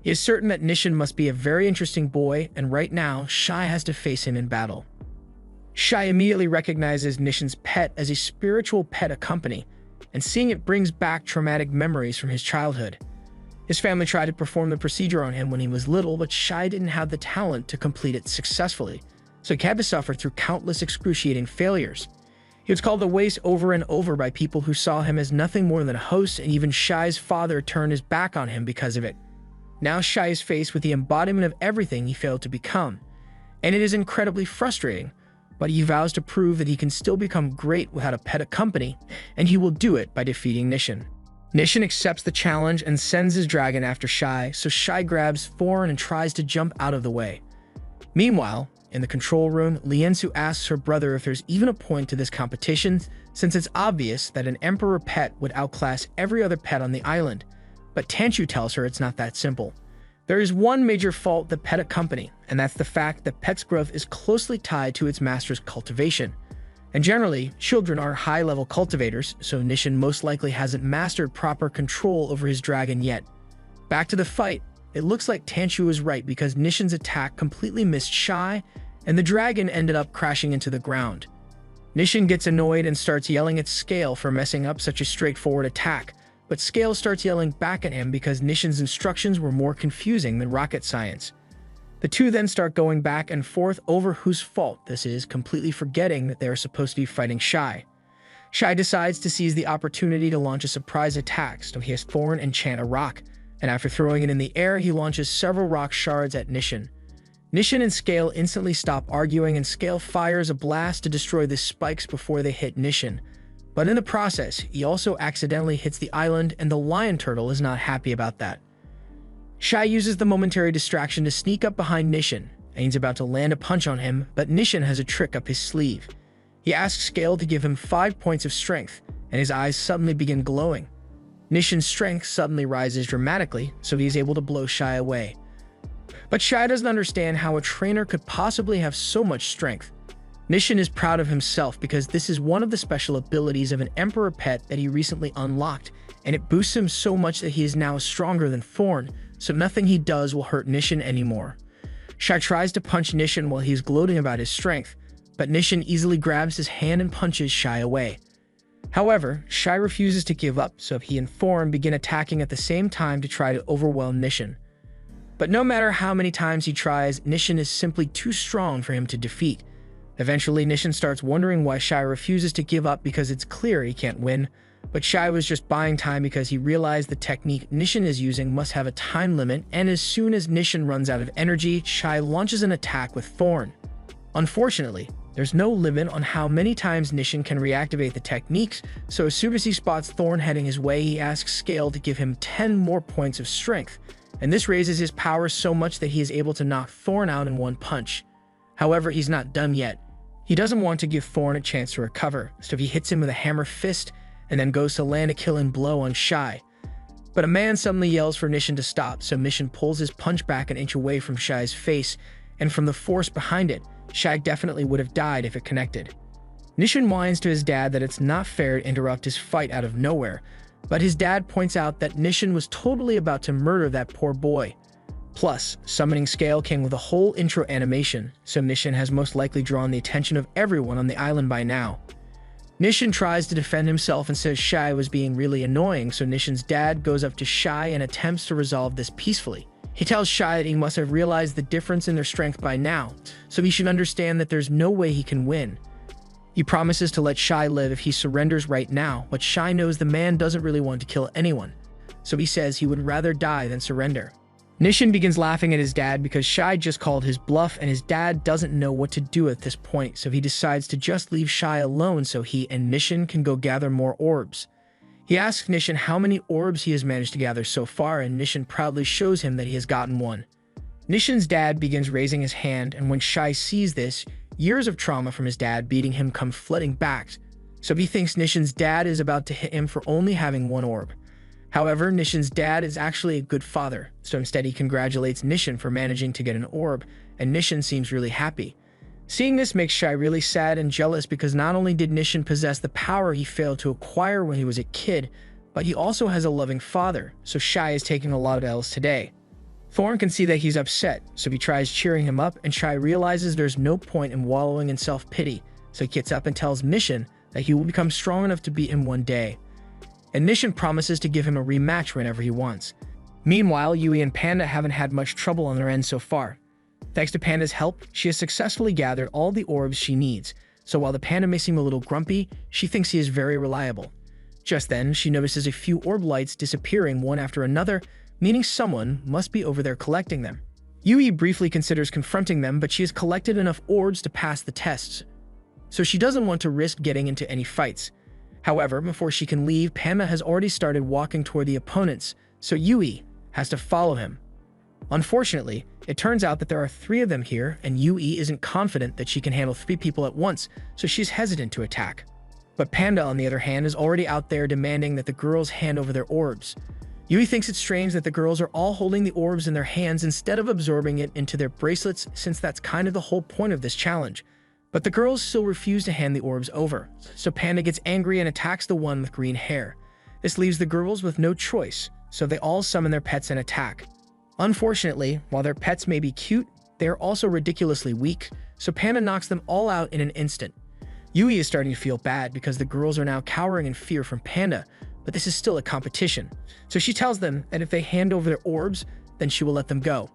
Speaker 1: He is certain that Nishin must be a very interesting boy, and right now, Shai has to face him in battle. Shai immediately recognizes Nishin's pet as a spiritual pet accompany, and seeing it brings back traumatic memories from his childhood. His family tried to perform the procedure on him when he was little, but Shai didn't have the talent to complete it successfully, so he had to suffer through countless excruciating failures. He was called a waste over and over by people who saw him as nothing more than a host, and even Shai's father turned his back on him because of it. Now Shai is faced with the embodiment of everything he failed to become, and it is incredibly frustrating, but he vows to prove that he can still become great without a pet accompany, and he will do it by defeating Nishin. Nishin accepts the challenge and sends his dragon after Shai, so Shai grabs Thorn and tries to jump out of the way. Meanwhile, in the control room, Liansu asks her brother if there's even a point to this competition, since it's obvious that an emperor pet would outclass every other pet on the island. But Tanshu tells her it's not that simple. There is one major fault with the pet accompany, and that's the fact that pet's growth is closely tied to its master's cultivation. And generally, children are high-level cultivators, so Nishin most likely hasn't mastered proper control over his dragon yet. Back to the fight. It looks like Tanshu was right because Nishin's attack completely missed Shai, and the dragon ended up crashing into the ground. Nishin gets annoyed and starts yelling at Scale for messing up such a straightforward attack, but Scale starts yelling back at him because Nishin's instructions were more confusing than rocket science. The two then start going back and forth over whose fault this is, completely forgetting that they are supposed to be fighting Shai. Shai decides to seize the opportunity to launch a surprise attack, so he has Thorn enchant a rock, and after throwing it in the air, he launches several rock shards at Nishin. Nishin and Scale instantly stop arguing, and Scale fires a blast to destroy the spikes before they hit Nishin. But in the process, he also accidentally hits the island, and the lion turtle is not happy about that. Shai uses the momentary distraction to sneak up behind Nishin, and he's about to land a punch on him, but Nishin has a trick up his sleeve. He asks Scale to give him 5 points of strength, and his eyes suddenly begin glowing. Nishin's strength suddenly rises dramatically, so he is able to blow Shai away. But Shai doesn't understand how a trainer could possibly have so much strength. Nishin is proud of himself because this is one of the special abilities of an Emperor pet that he recently unlocked, and it boosts him so much that he is now stronger than Thorn, so nothing he does will hurt Nishin anymore. Shai tries to punch Nishin while he's gloating about his strength, but Nishin easily grabs his hand and punches Shai away. However, Shai refuses to give up, so he and Thorn begin attacking at the same time to try to overwhelm Nishin. But no matter how many times he tries, Nishin is simply too strong for him to defeat. Eventually, Nishin starts wondering why Shai refuses to give up because it's clear he can't win, but Shai was just buying time because he realized the technique Nishin is using must have a time limit, and as soon as Nishin runs out of energy, Shai launches an attack with Thorn. Unfortunately, there's no limit on how many times Nishin can reactivate the techniques, so as soon as he spots Thorn heading his way, he asks Scale to give him 10 more points of strength, and this raises his power so much that he is able to knock Thorn out in one punch. However, he's not done yet. He doesn't want to give Thorn a chance to recover, so he hits him with a hammer fist and then goes to land a killing blow on Shai. But a man suddenly yells for Nishin to stop, so Nishin pulls his punch back an inch away from Shai's face, and from the force behind it, Shai definitely would have died if it connected. Nishin whines to his dad that it's not fair to interrupt his fight out of nowhere, but his dad points out that Nishin was totally about to murder that poor boy. Plus, summoning Scale came with a whole intro animation, so Nishin has most likely drawn the attention of everyone on the island by now. Nishin tries to defend himself and says Shai was being really annoying, so Nishin's dad goes up to Shai and attempts to resolve this peacefully. He tells Shai that he must have realized the difference in their strength by now, so he should understand that there's no way he can win. He promises to let Shai live if he surrenders right now, but Shai knows the man doesn't really want to kill anyone, so he says he would rather die than surrender. Nishin begins laughing at his dad because Shai just called his bluff and his dad doesn't know what to do at this point, so he decides to just leave Shai alone so he and Nishin can go gather more orbs. He asks Nishin how many orbs he has managed to gather so far, and Nishin proudly shows him that he has gotten one. Nishin's dad begins raising his hand, and when Shai sees this, years of trauma from his dad beating him come flooding back, so he thinks Nishin's dad is about to hit him for only having one orb. However, Nishin's dad is actually a good father, so instead he congratulates Nishin for managing to get an orb, and Nishin seems really happy. Seeing this makes Shai really sad and jealous because not only did Nishin possess the power he failed to acquire when he was a kid, but he also has a loving father, so Shai is taking a lot of L's today. Thorn can see that he's upset, so he tries cheering him up, and Shai realizes there's no point in wallowing in self-pity, so he gets up and tells Nishin that he will become strong enough to beat him one day. And Nishin promises to give him a rematch whenever he wants. Meanwhile, Yui and Panda haven't had much trouble on their end so far. Thanks to Panda's help, she has successfully gathered all the orbs she needs, so while the panda may seem a little grumpy, she thinks he is very reliable. Just then, she notices a few orb lights disappearing one after another, meaning someone must be over there collecting them. Yui briefly considers confronting them, but she has collected enough orbs to pass the tests, so she doesn't want to risk getting into any fights. However, before she can leave, Panda has already started walking toward the opponents, so Yui has to follow him. Unfortunately, it turns out that there are 3 of them here, and Yui isn't confident that she can handle 3 people at once, so she's hesitant to attack. But Panda, on the other hand, is already out there demanding that the girls hand over their orbs. Yui thinks it's strange that the girls are all holding the orbs in their hands instead of absorbing it into their bracelets, since that's kind of the whole point of this challenge. But the girls still refuse to hand the orbs over, so Panda gets angry and attacks the one with green hair. This leaves the girls with no choice, so they all summon their pets and attack. Unfortunately, while their pets may be cute, they are also ridiculously weak, so Panda knocks them all out in an instant. Yui is starting to feel bad because the girls are now cowering in fear from Panda, but this is still a competition. So she tells them that if they hand over their orbs, then she will let them go.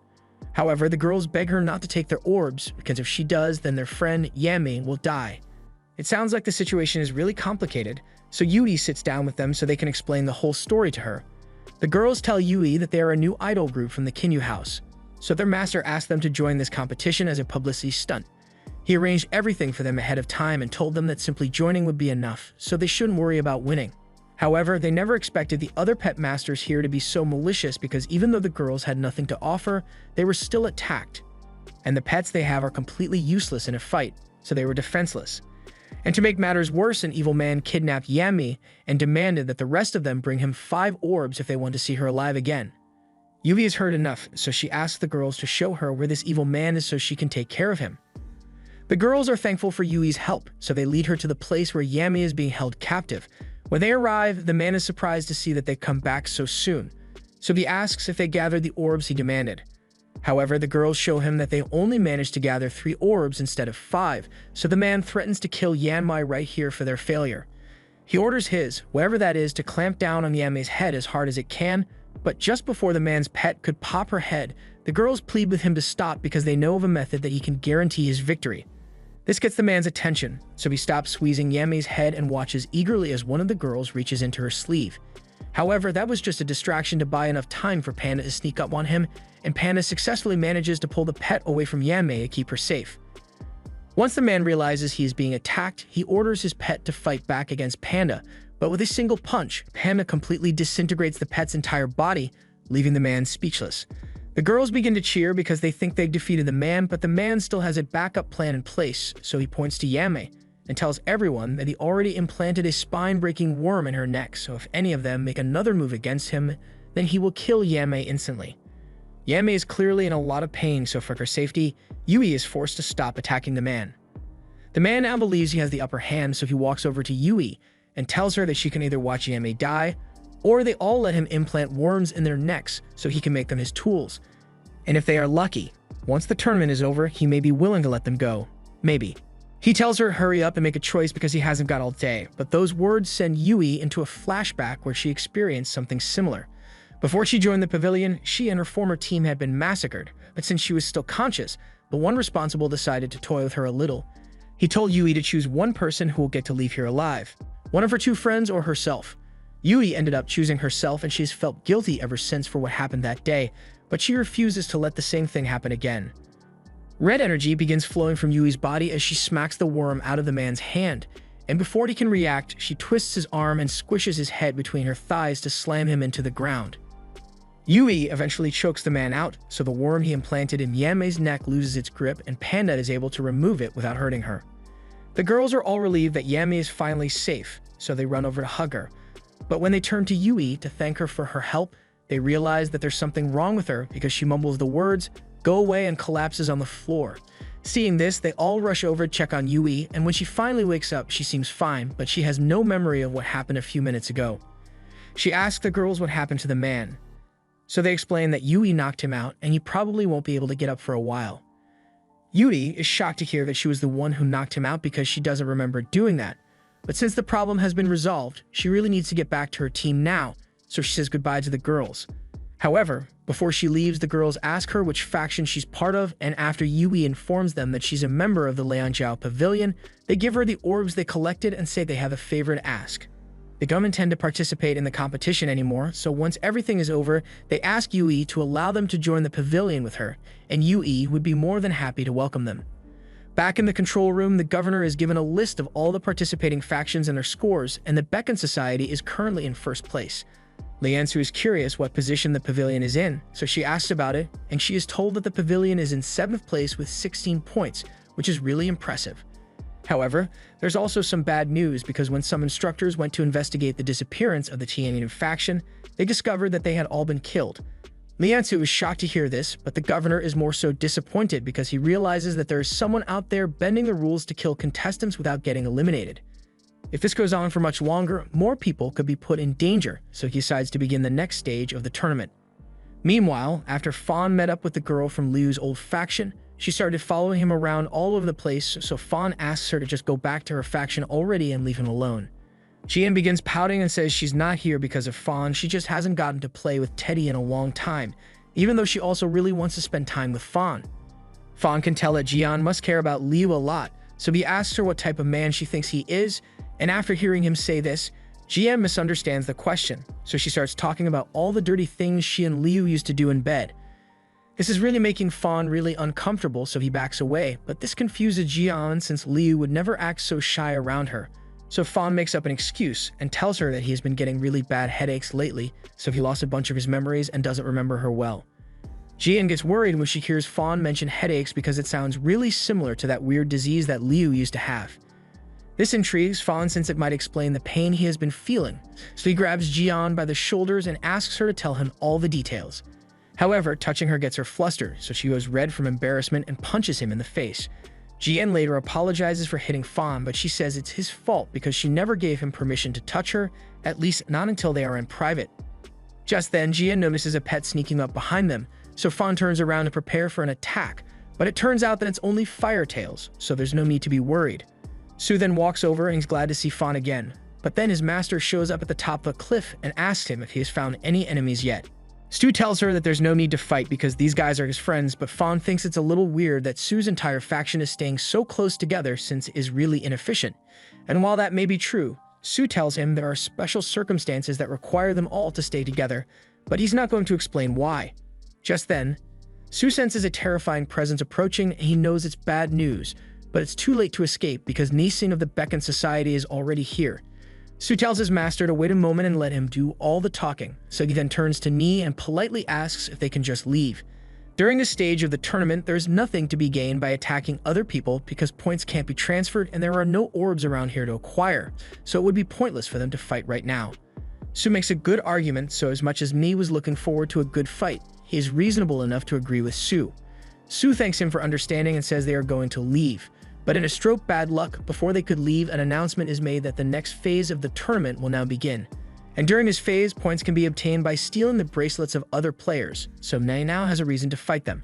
Speaker 1: However, the girls beg her not to take their orbs, because if she does, then their friend Yami will die. It sounds like the situation is really complicated, so Yui sits down with them so they can explain the whole story to her. The girls tell Yui that they are a new idol group from the Kinyu house, so their master asked them to join this competition as a publicity stunt. He arranged everything for them ahead of time and told them that simply joining would be enough, so they shouldn't worry about winning. However, they never expected the other pet masters here to be so malicious, because even though the girls had nothing to offer, they were still attacked. And the pets they have are completely useless in a fight, so they were defenseless. And to make matters worse, an evil man kidnapped Yami and demanded that the rest of them bring him 5 orbs if they want to see her alive again. Yui has heard enough, so she asks the girls to show her where this evil man is so she can take care of him. The girls are thankful for Yui's help, so they lead her to the place where Yami is being held captive. When they arrive, the man is surprised to see that they've come back so soon, so he asks if they gathered the orbs he demanded. However, the girls show him that they only managed to gather 3 orbs instead of 5, so the man threatens to kill Yanmai right here for their failure. He orders his, whatever that is, to clamp down on Yanmai's head as hard as it can, but just before the man's pet could pop her head, the girls plead with him to stop because they know of a method that he can guarantee his victory. This gets the man's attention, so he stops squeezing Yami's head and watches eagerly as one of the girls reaches into her sleeve. However, that was just a distraction to buy enough time for Panda to sneak up on him, and Panda successfully manages to pull the pet away from Yami to keep her safe. Once the man realizes he is being attacked, he orders his pet to fight back against Panda, but with a single punch, Panda completely disintegrates the pet's entire body, leaving the man speechless. The girls begin to cheer because they think they've defeated the man, but the man still has a backup plan in place, so he points to Yami and tells everyone that he already implanted a spine-breaking worm in her neck, so if any of them make another move against him, then he will kill Yami instantly. Yami is clearly in a lot of pain, so for her safety, Yui is forced to stop attacking the man. The man now believes he has the upper hand, so he walks over to Yui and tells her that she can either watch Yami die, or they all let him implant worms in their necks so he can make them his tools. And if they are lucky, once the tournament is over, he may be willing to let them go. Maybe. He tells her hurry up and make a choice because he hasn't got all day, but those words send Yui into a flashback where she experienced something similar. Before she joined the pavilion, she and her former team had been massacred, but since she was still conscious, the one responsible decided to toy with her a little. He told Yui to choose one person who will get to leave here alive, one of her 2 friends or herself. Yui ended up choosing herself, and she's felt guilty ever since for what happened that day, but she refuses to let the same thing happen again. Red energy begins flowing from Yui's body as she smacks the worm out of the man's hand, and before he can react, she twists his arm and squishes his head between her thighs to slam him into the ground. Yui eventually chokes the man out, so the worm he implanted in Yanmei's neck loses its grip and Panda is able to remove it without hurting her. The girls are all relieved that Yami is finally safe, so they run over to hug her. But when they turn to Yui to thank her for her help, they realize that there's something wrong with her because she mumbles the words, "Go away," and collapses on the floor. Seeing this, they all rush over to check on Yui, and when she finally wakes up, she seems fine, but she has no memory of what happened a few minutes ago. She asks the girls what happened to the man. So they explain that Yui knocked him out, and he probably won't be able to get up for a while. Yui is shocked to hear that she was the one who knocked him out because she doesn't remember doing that. But since the problem has been resolved, she really needs to get back to her team now, so she says goodbye to the girls. However, before she leaves, the girls ask her which faction she's part of, and after Yui informs them that she's a member of the Lianjiao Pavilion, they give her the orbs they collected and say they have a favor to ask. They don't intend to participate in the competition anymore, so once everything is over, they ask Yui to allow them to join the pavilion with her, and Yui would be more than happy to welcome them. Back in the control room, the governor is given a list of all the participating factions and their scores, and the Beacon Society is currently in first place. Liansu is curious what position the pavilion is in, so she asks about it, and she is told that the pavilion is in 7th place with 16 points, which is really impressive. However, there's also some bad news because when some instructors went to investigate the disappearance of the Tianyin faction, they discovered that they had all been killed. Liansu is shocked to hear this, but the governor is more so disappointed because he realizes that there is someone out there bending the rules to kill contestants without getting eliminated. If this goes on for much longer, more people could be put in danger, so he decides to begin the next stage of the tournament. Meanwhile, after Fawn met up with the girl from Liu's old faction, she started following him around all over the place, so Fawn asks her to just go back to her faction already and leave him alone. Jian begins pouting and says she's not here because of Fawn, she just hasn't gotten to play with Teddy in a long time, even though she also really wants to spend time with Fawn. Fawn can tell that Jian must care about Liu a lot, so he asks her what type of man she thinks he is, and after hearing him say this, Jian misunderstands the question, so she starts talking about all the dirty things she and Liu used to do in bed. This is really making Fawn really uncomfortable, so he backs away, but this confuses Jian since Liu would never act so shy around her. So Fawn makes up an excuse and tells her that he has been getting really bad headaches lately, so he lost a bunch of his memories and doesn't remember her well. Jian gets worried when she hears Fawn mention headaches because it sounds really similar to that weird disease that Liu used to have. This intrigues Fawn since it might explain the pain he has been feeling, so he grabs Jian by the shoulders and asks her to tell him all the details. However, touching her gets her flustered, so she goes red from embarrassment and punches him in the face. Jian later apologizes for hitting Fawn, but she says it's his fault because she never gave him permission to touch her, at least not until they are in private. Just then, Jian notices a pet sneaking up behind them, so Fawn turns around to prepare for an attack, but it turns out that it's only Firetails, so there's no need to be worried. Su then walks over and he's glad to see Fawn again, but then his master shows up at the top of a cliff and asks him if he has found any enemies yet. Stu tells her that there's no need to fight because these guys are his friends, but Fawn thinks it's a little weird that Su's entire faction is staying so close together since it is really inefficient. And while that may be true, Su tells him there are special circumstances that require them all to stay together, but he's not going to explain why. Just then, Su senses a terrifying presence approaching and he knows it's bad news, but it's too late to escape because Nising of the Beacon Society is already here. Su tells his master to wait a moment and let him do all the talking, so he then turns to Ni and politely asks if they can just leave. During this stage of the tournament, there's nothing to be gained by attacking other people because points can't be transferred and there are no orbs around here to acquire, so it would be pointless for them to fight right now. Su makes a good argument, so as much as Ni was looking forward to a good fight, he is reasonable enough to agree with Su. Su thanks him for understanding and says they are going to leave. But in a stroke bad luck, before they could leave, an announcement is made that the next phase of the tournament will now begin. And during this phase, points can be obtained by stealing the bracelets of other players, so Nei now has a reason to fight them.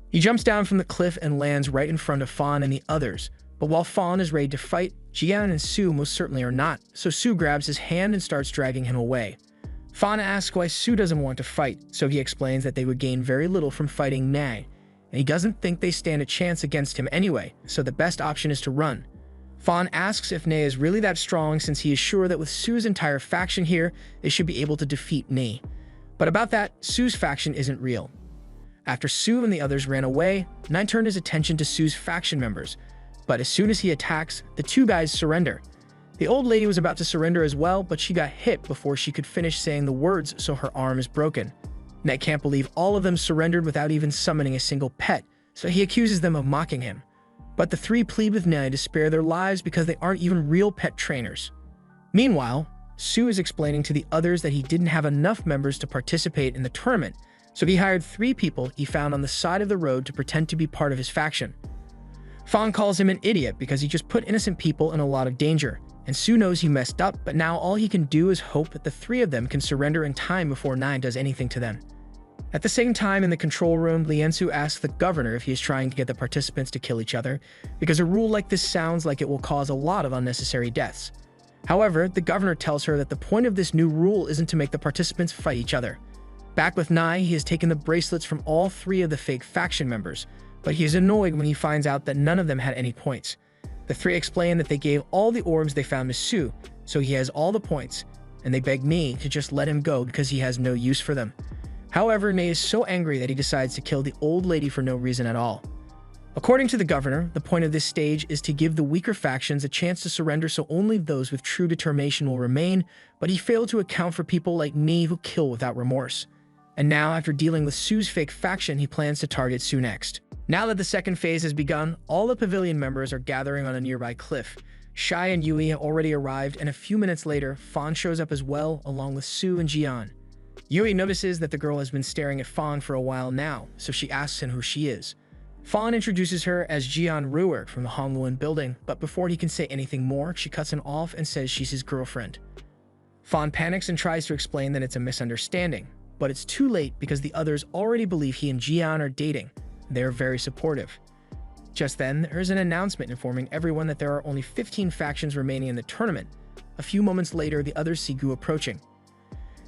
Speaker 1: He jumps down from the cliff and lands right in front of Fawn and the others, but while Fawn is ready to fight, Jian and Su most certainly are not, so Su grabs his hand and starts dragging him away. Fawn asks why Su doesn't want to fight, so he explains that they would gain very little from fighting Nei, and he doesn't think they stand a chance against him anyway, so the best option is to run. Fawn asks if Nei is really that strong since he is sure that with Su's entire faction here, they should be able to defeat Nei. But about that, Su's faction isn't real. After Su and the others ran away, Nei turned his attention to Su's faction members, but as soon as he attacks, the two guys surrender. The old lady was about to surrender as well, but she got hit before she could finish saying the words, so her arm is broken. Nei can't believe all of them surrendered without even summoning a single pet, so he accuses them of mocking him. But the three plead with Nei to spare their lives because they aren't even real pet trainers. Meanwhile, Su is explaining to the others that he didn't have enough members to participate in the tournament, so he hired 3 people he found on the side of the road to pretend to be part of his faction. Fawn calls him an idiot because he just put innocent people in a lot of danger, and Su knows he messed up, but now all he can do is hope that the 3 of them can surrender in time before Nei does anything to them. At the same time, in the control room, Liansu asks the governor if he is trying to get the participants to kill each other, because a rule like this sounds like it will cause a lot of unnecessary deaths. However, the governor tells her that the point of this new rule isn't to make the participants fight each other. Back with Nei, he has taken the bracelets from all 3 of the fake faction members, but he is annoyed when he finds out that none of them had any points. The 3 explain that they gave all the orbs they found to Su, so he has all the points, and they beg Nei to just let him go because he has no use for them. However, Nei is so angry that he decides to kill the old lady for no reason at all. According to the governor, the point of this stage is to give the weaker factions a chance to surrender so only those with true determination will remain, but he failed to account for people like Nei who kill without remorse. And now, after dealing with Su's fake faction, he plans to target Su next. Now that the second phase has begun, all the pavilion members are gathering on a nearby cliff. Shai and Yui have already arrived, and a few minutes later, Fawn shows up as well, along with Su and Jian. Yui notices that the girl has been staring at Fawn for a while now, so she asks him who she is. Fawn introduces her as Jian Ruer from the Hongluan building, but before he can say anything more, she cuts him off and says she's his girlfriend. Fawn panics and tries to explain that it's a misunderstanding, but it's too late because the others already believe he and Jian are dating. They're very supportive. Just then, there is an announcement informing everyone that there are only 15 factions remaining in the tournament. A few moments later, the others see Gu approaching.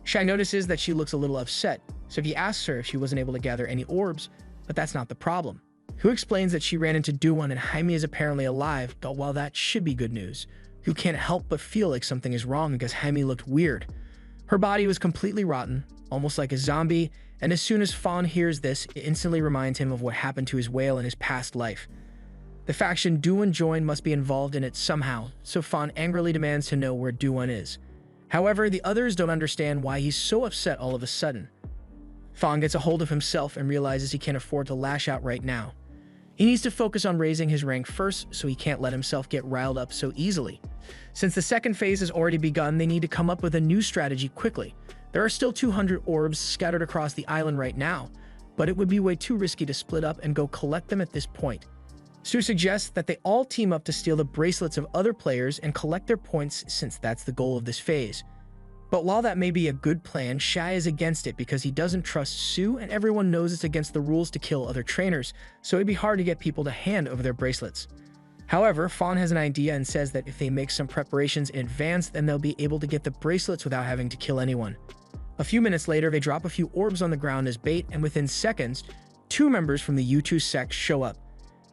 Speaker 1: Shai notices that she looks a little upset, so he asks her if she wasn't able to gather any orbs, but that's not the problem. Gu explains that she ran into Duwon and Jaime is apparently alive, but while that should be good news, Gu can't help but feel like something is wrong because Jaime looked weird. Her body was completely rotten, almost like a zombie, and as soon as Fawn hears this, it instantly reminds him of what happened to his whale in his past life. The faction Duwon joined must be involved in it somehow, so Fawn angrily demands to know where Duwon is. However, the others don't understand why he's so upset all of a sudden. Fawn gets a hold of himself and realizes he can't afford to lash out right now. He needs to focus on raising his rank first, so he can't let himself get riled up so easily. Since the second phase has already begun, they need to come up with a new strategy quickly. There are still 200 orbs scattered across the island right now, but it would be way too risky to split up and go collect them at this point. Sue suggests that they all team up to steal the bracelets of other players and collect their points since that's the goal of this phase. But while that may be a good plan, Shai is against it because he doesn't trust Sue and everyone knows it's against the rules to kill other trainers, so it'd be hard to get people to hand over their bracelets. However, Fawn has an idea and says that if they make some preparations in advance, then they'll be able to get the bracelets without having to kill anyone. A few minutes later, they drop a few orbs on the ground as bait, and within seconds, 2 members from the U2 sect show up.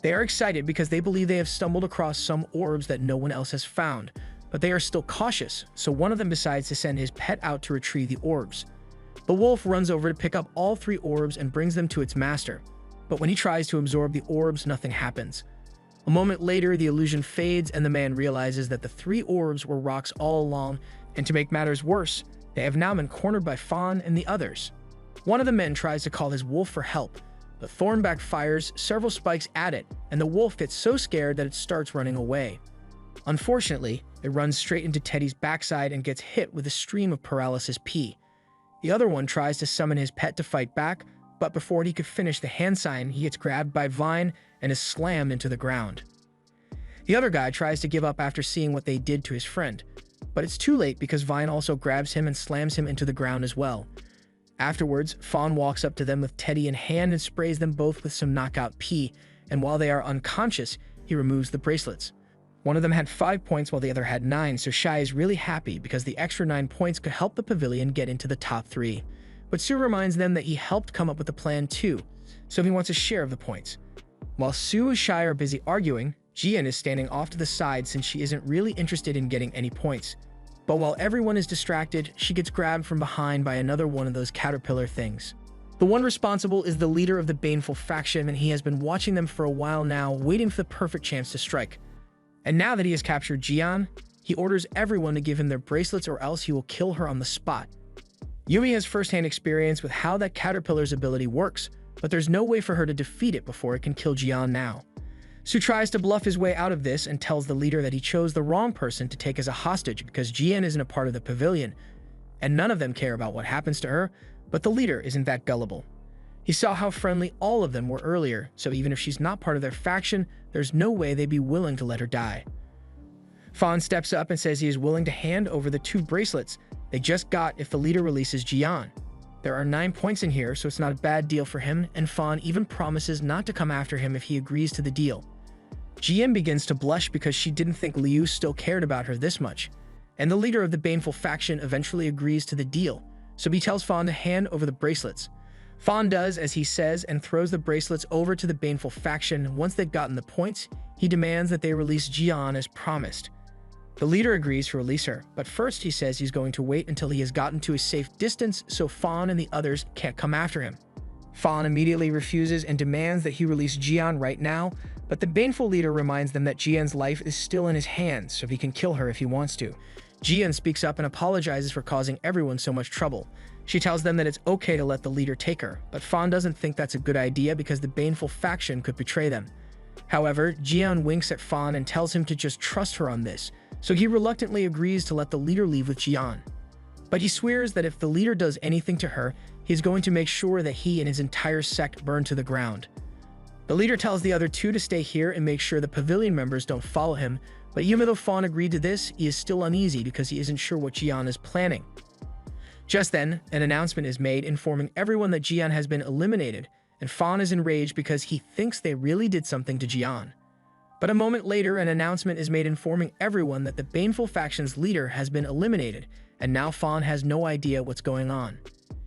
Speaker 1: They are excited because they believe they have stumbled across some orbs that no one else has found, but they are still cautious, so one of them decides to send his pet out to retrieve the orbs. The wolf runs over to pick up all 3 orbs and brings them to its master, but when he tries to absorb the orbs, nothing happens. A moment later, the illusion fades and the man realizes that the 3 orbs were rocks all along, and to make matters worse, they have now been cornered by Fawn and the others. One of the men tries to call his wolf for help, but Thornback fires several spikes at it, and the wolf gets so scared that it starts running away. Unfortunately, it runs straight into Teddy's backside and gets hit with a stream of paralysis P. The other one tries to summon his pet to fight back, but before he could finish the hand sign, he gets grabbed by Vine and is slammed into the ground. The other guy tries to give up after seeing what they did to his friend, but it's too late because Vine also grabs him and slams him into the ground as well. Afterwards, Fawn walks up to them with Teddy in hand and sprays them both with some knockout P, and while they are unconscious, he removes the bracelets. One of them had 5 points while the other had 9, so Shai is really happy because the extra 9 points could help the pavilion get into the top 3. But Sue reminds them that he helped come up with the plan too, so he wants a share of the points. While Sue and Shai are busy arguing, Jian is standing off to the side since she isn't really interested in getting any points. But while everyone is distracted, she gets grabbed from behind by another one of those caterpillar things. The one responsible is the leader of the Baneful faction, and he has been watching them for a while now, waiting for the perfect chance to strike. And now that he has captured Jian, he orders everyone to give him their bracelets or else he will kill her on the spot. Yumi has first-hand experience with how that caterpillar's ability works, but there's no way for her to defeat it before it can kill Jian now. Sue tries to bluff his way out of this and tells the leader that he chose the wrong person to take as a hostage because Jian isn't a part of the pavilion, and none of them care about what happens to her, but the leader isn't that gullible. He saw how friendly all of them were earlier, so even if she's not part of their faction, there's no way they'd be willing to let her die. Fawn steps up and says he is willing to hand over the 2 bracelets they just got if the leader releases Jian. There are 9 points in here, so it's not a bad deal for him, and Fawn even promises not to come after him if he agrees to the deal. Jian begins to blush because she didn't think Liu still cared about her this much, and the leader of the Baneful faction eventually agrees to the deal, so he tells Fawn to hand over the bracelets. Fawn does as he says and throws the bracelets over to the Baneful faction. Once they've gotten the points, he demands that they release Jian as promised. The leader agrees to release her, but first he says he's going to wait until he has gotten to a safe distance so Fawn and the others can't come after him. Fawn immediately refuses and demands that he release Jian right now, but the Baneful leader reminds them that Jian's life is still in his hands, so he can kill her if he wants to. Jian speaks up and apologizes for causing everyone so much trouble. She tells them that it's okay to let the leader take her, but Fawn doesn't think that's a good idea because the Baneful faction could betray them. However, Jian winks at Fawn and tells him to just trust her on this, so he reluctantly agrees to let the leader leave with Jian. But he swears that if the leader does anything to her, he's going to make sure that he and his entire sect burn to the ground. The leader tells the other 2 to stay here and make sure the pavilion members don't follow him, but even though Fawn agreed to this, he is still uneasy because he isn't sure what Jian is planning. Just then, an announcement is made informing everyone that Jian has been eliminated, and Fawn is enraged because he thinks they really did something to Jian. But a moment later, an announcement is made informing everyone that the Baneful faction's leader has been eliminated, and now Fawn has no idea what's going on.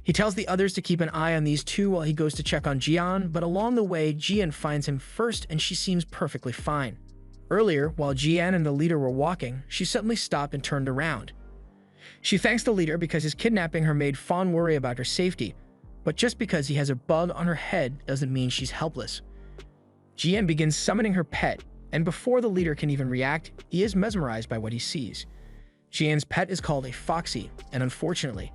Speaker 1: He tells the others to keep an eye on these two while he goes to check on Jian, but along the way, Jian finds him first and she seems perfectly fine. Earlier, while Jian and the leader were walking, she suddenly stopped and turned around. She thanks the leader because his kidnapping her made Fawn worry about her safety, but just because he has a bug on her head doesn't mean she's helpless. Jian begins summoning her pet, and before the leader can even react, he is mesmerized by what he sees. Jian's pet is called a foxy, and unfortunately,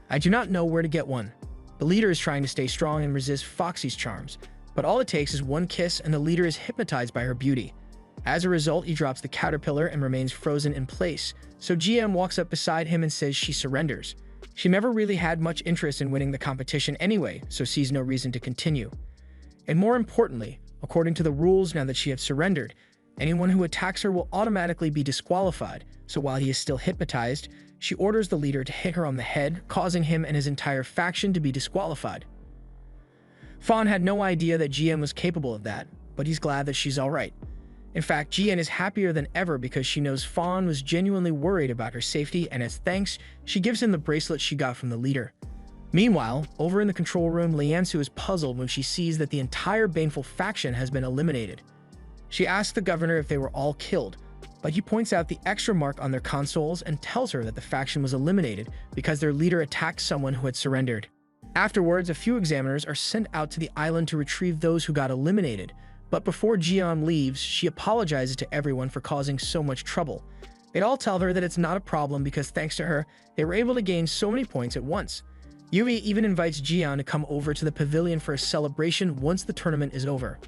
Speaker 1: I do not know where to get one. The leader is trying to stay strong and resist Foxy's charms, but all it takes is one kiss and the leader is hypnotized by her beauty. As a result, he drops the caterpillar and remains frozen in place, so GM walks up beside him and says she surrenders. She never really had much interest in winning the competition anyway, so sees no reason to continue. And more importantly, according to the rules, now that she has surrendered, anyone who attacks her will automatically be disqualified, so while he is still hypnotized, she orders the leader to hit her on the head, causing him and his entire faction to be disqualified. Fawn had no idea that GM was capable of that, but he's glad that she's alright. In fact, GN is happier than ever because she knows Fawn was genuinely worried about her safety, and as thanks, she gives him the bracelet she got from the leader. Meanwhile, over in the control room, Liansu is puzzled when she sees that the entire Baneful faction has been eliminated. She asks the governor if they were all killed, but he points out the extra mark on their consoles and tells her that the faction was eliminated because their leader attacked someone who had surrendered. Afterwards, a few examiners are sent out to the island to retrieve those who got eliminated, but before Jian leaves, she apologizes to everyone for causing so much trouble. They all tell her that it's not a problem because thanks to her, they were able to gain so many points at once. Yui even invites Jian to come over to the pavilion for a celebration once the tournament is over.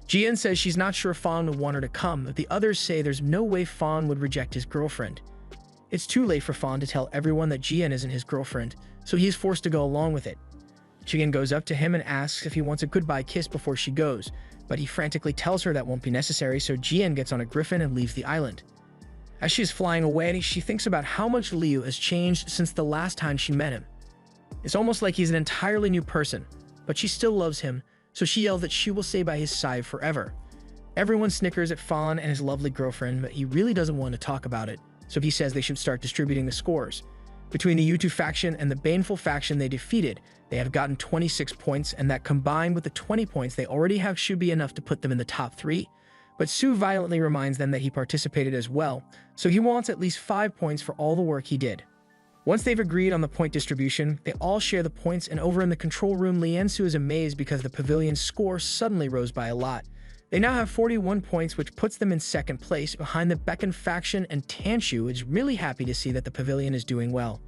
Speaker 1: Jian says she's not sure Fawn would want her to come, but the others say there's no way Fawn would reject his girlfriend. It's too late for Fawn to tell everyone that Jian isn't his girlfriend, so he is forced to go along with it. Jian goes up to him and asks if he wants a goodbye kiss before she goes, but he frantically tells her that won't be necessary, so Jian gets on a griffin and leaves the island. As she is flying away, she thinks about how much Liu has changed since the last time she met him. It's almost like he's an entirely new person, but she still loves him, so she yells that she will stay by his side forever. Everyone snickers at Fawn and his lovely girlfriend, but he really doesn't want to talk about it, so he says they should start distributing the scores. Between the U2 faction and the Baneful faction they defeated, they have gotten 26 points, and that combined with the 20 points they already have should be enough to put them in the top 3. But Su violently reminds them that he participated as well, so he wants at least 5 points for all the work he did. Once they've agreed on the point distribution, they all share the points, and over in the control room, Liansu is amazed because the pavilion's score suddenly rose by a lot. They now have 41 points, which puts them in second place behind the Beacon faction, and Tanshu is really happy to see that the pavilion is doing well.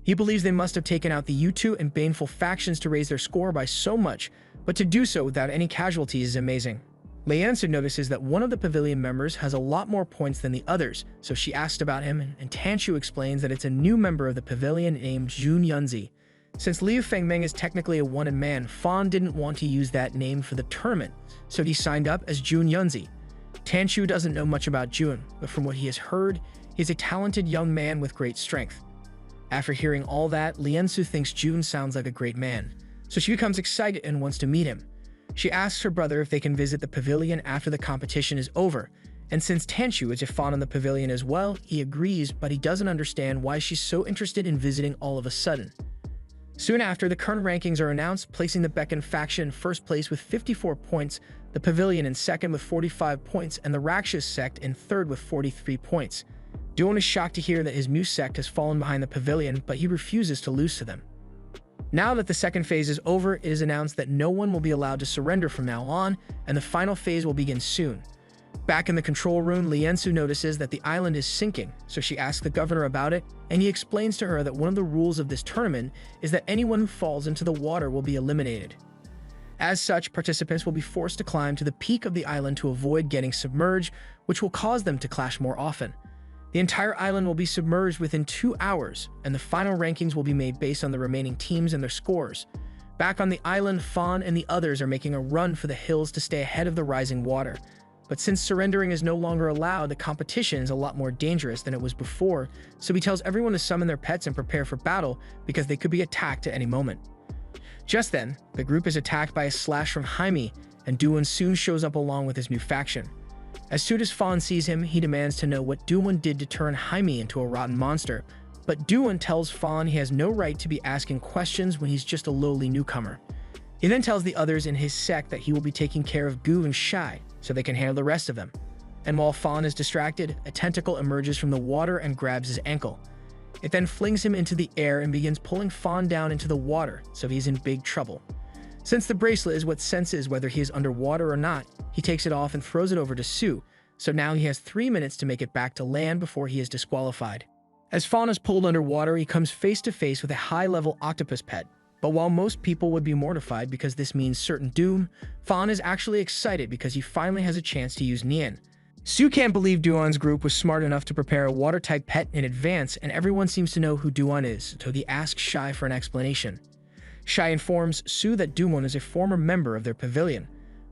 Speaker 1: He believes they must have taken out the U2 and Baneful factions to raise their score by so much, but to do so without any casualties is amazing. Liansu notices that one of the pavilion members has a lot more points than the others, so she asks about him, and Tanshu explains that it's a new member of the pavilion named Jun Yunzi. Since Liu Fengmeng is technically a wanted man, Fawn didn't want to use that name for the tournament, so he signed up as Jun Yunzi. Tanshu doesn't know much about Jun, but from what he has heard, he's a talented young man with great strength. After hearing all that, Liansu thinks Jun sounds like a great man, so she becomes excited and wants to meet him. She asks her brother if they can visit the pavilion after the competition is over, and since Tanshu is a fawn in the pavilion as well, he agrees, but he doesn't understand why she's so interested in visiting all of a sudden. Soon after, the current rankings are announced, placing the Beacon faction in first place with 54 points, the pavilion in second with 45 points, and the Rakshas sect in third with 43 points. Duan is shocked to hear that his new sect has fallen behind the pavilion, but he refuses to lose to them. Now that the second phase is over, it is announced that no one will be allowed to surrender from now on, and the final phase will begin soon. Back in the control room, Liansu notices that the island is sinking, so she asks the governor about it, and he explains to her that one of the rules of this tournament is that anyone who falls into the water will be eliminated. As such, participants will be forced to climb to the peak of the island to avoid getting submerged, which will cause them to clash more often. The entire island will be submerged within 2 hours, and the final rankings will be made based on the remaining teams and their scores. Back on the island, Fawn and the others are making a run for the hills to stay ahead of the rising water. But since surrendering is no longer allowed, the competition is a lot more dangerous than it was before, so he tells everyone to summon their pets and prepare for battle because they could be attacked at any moment. Just then, the group is attacked by a slash from Jaime, and Duan soon shows up along with his new faction. As soon as Fawn sees him, he demands to know what Duwon did to turn Jaime into a rotten monster, but Duwon tells Fawn he has no right to be asking questions when he's just a lowly newcomer. He then tells the others in his sect that he will be taking care of Gu and Shai so they can handle the rest of them. And while Fawn is distracted, a tentacle emerges from the water and grabs his ankle. It then flings him into the air and begins pulling Fawn down into the water, so he's in big trouble. Since the bracelet is what senses whether he is underwater or not, he takes it off and throws it over to Sue, so now he has 3 minutes to make it back to land before he is disqualified. As Fawn is pulled underwater, he comes face to face with a high-level octopus pet. But while most people would be mortified because this means certain doom, Fawn is actually excited because he finally has a chance to use Nian. Sue can't believe Duwon's group was smart enough to prepare a water-type pet in advance, and everyone seems to know who Duwon is, so he asks Shai for an explanation. Shai informs Sue that Duwon is a former member of their pavilion.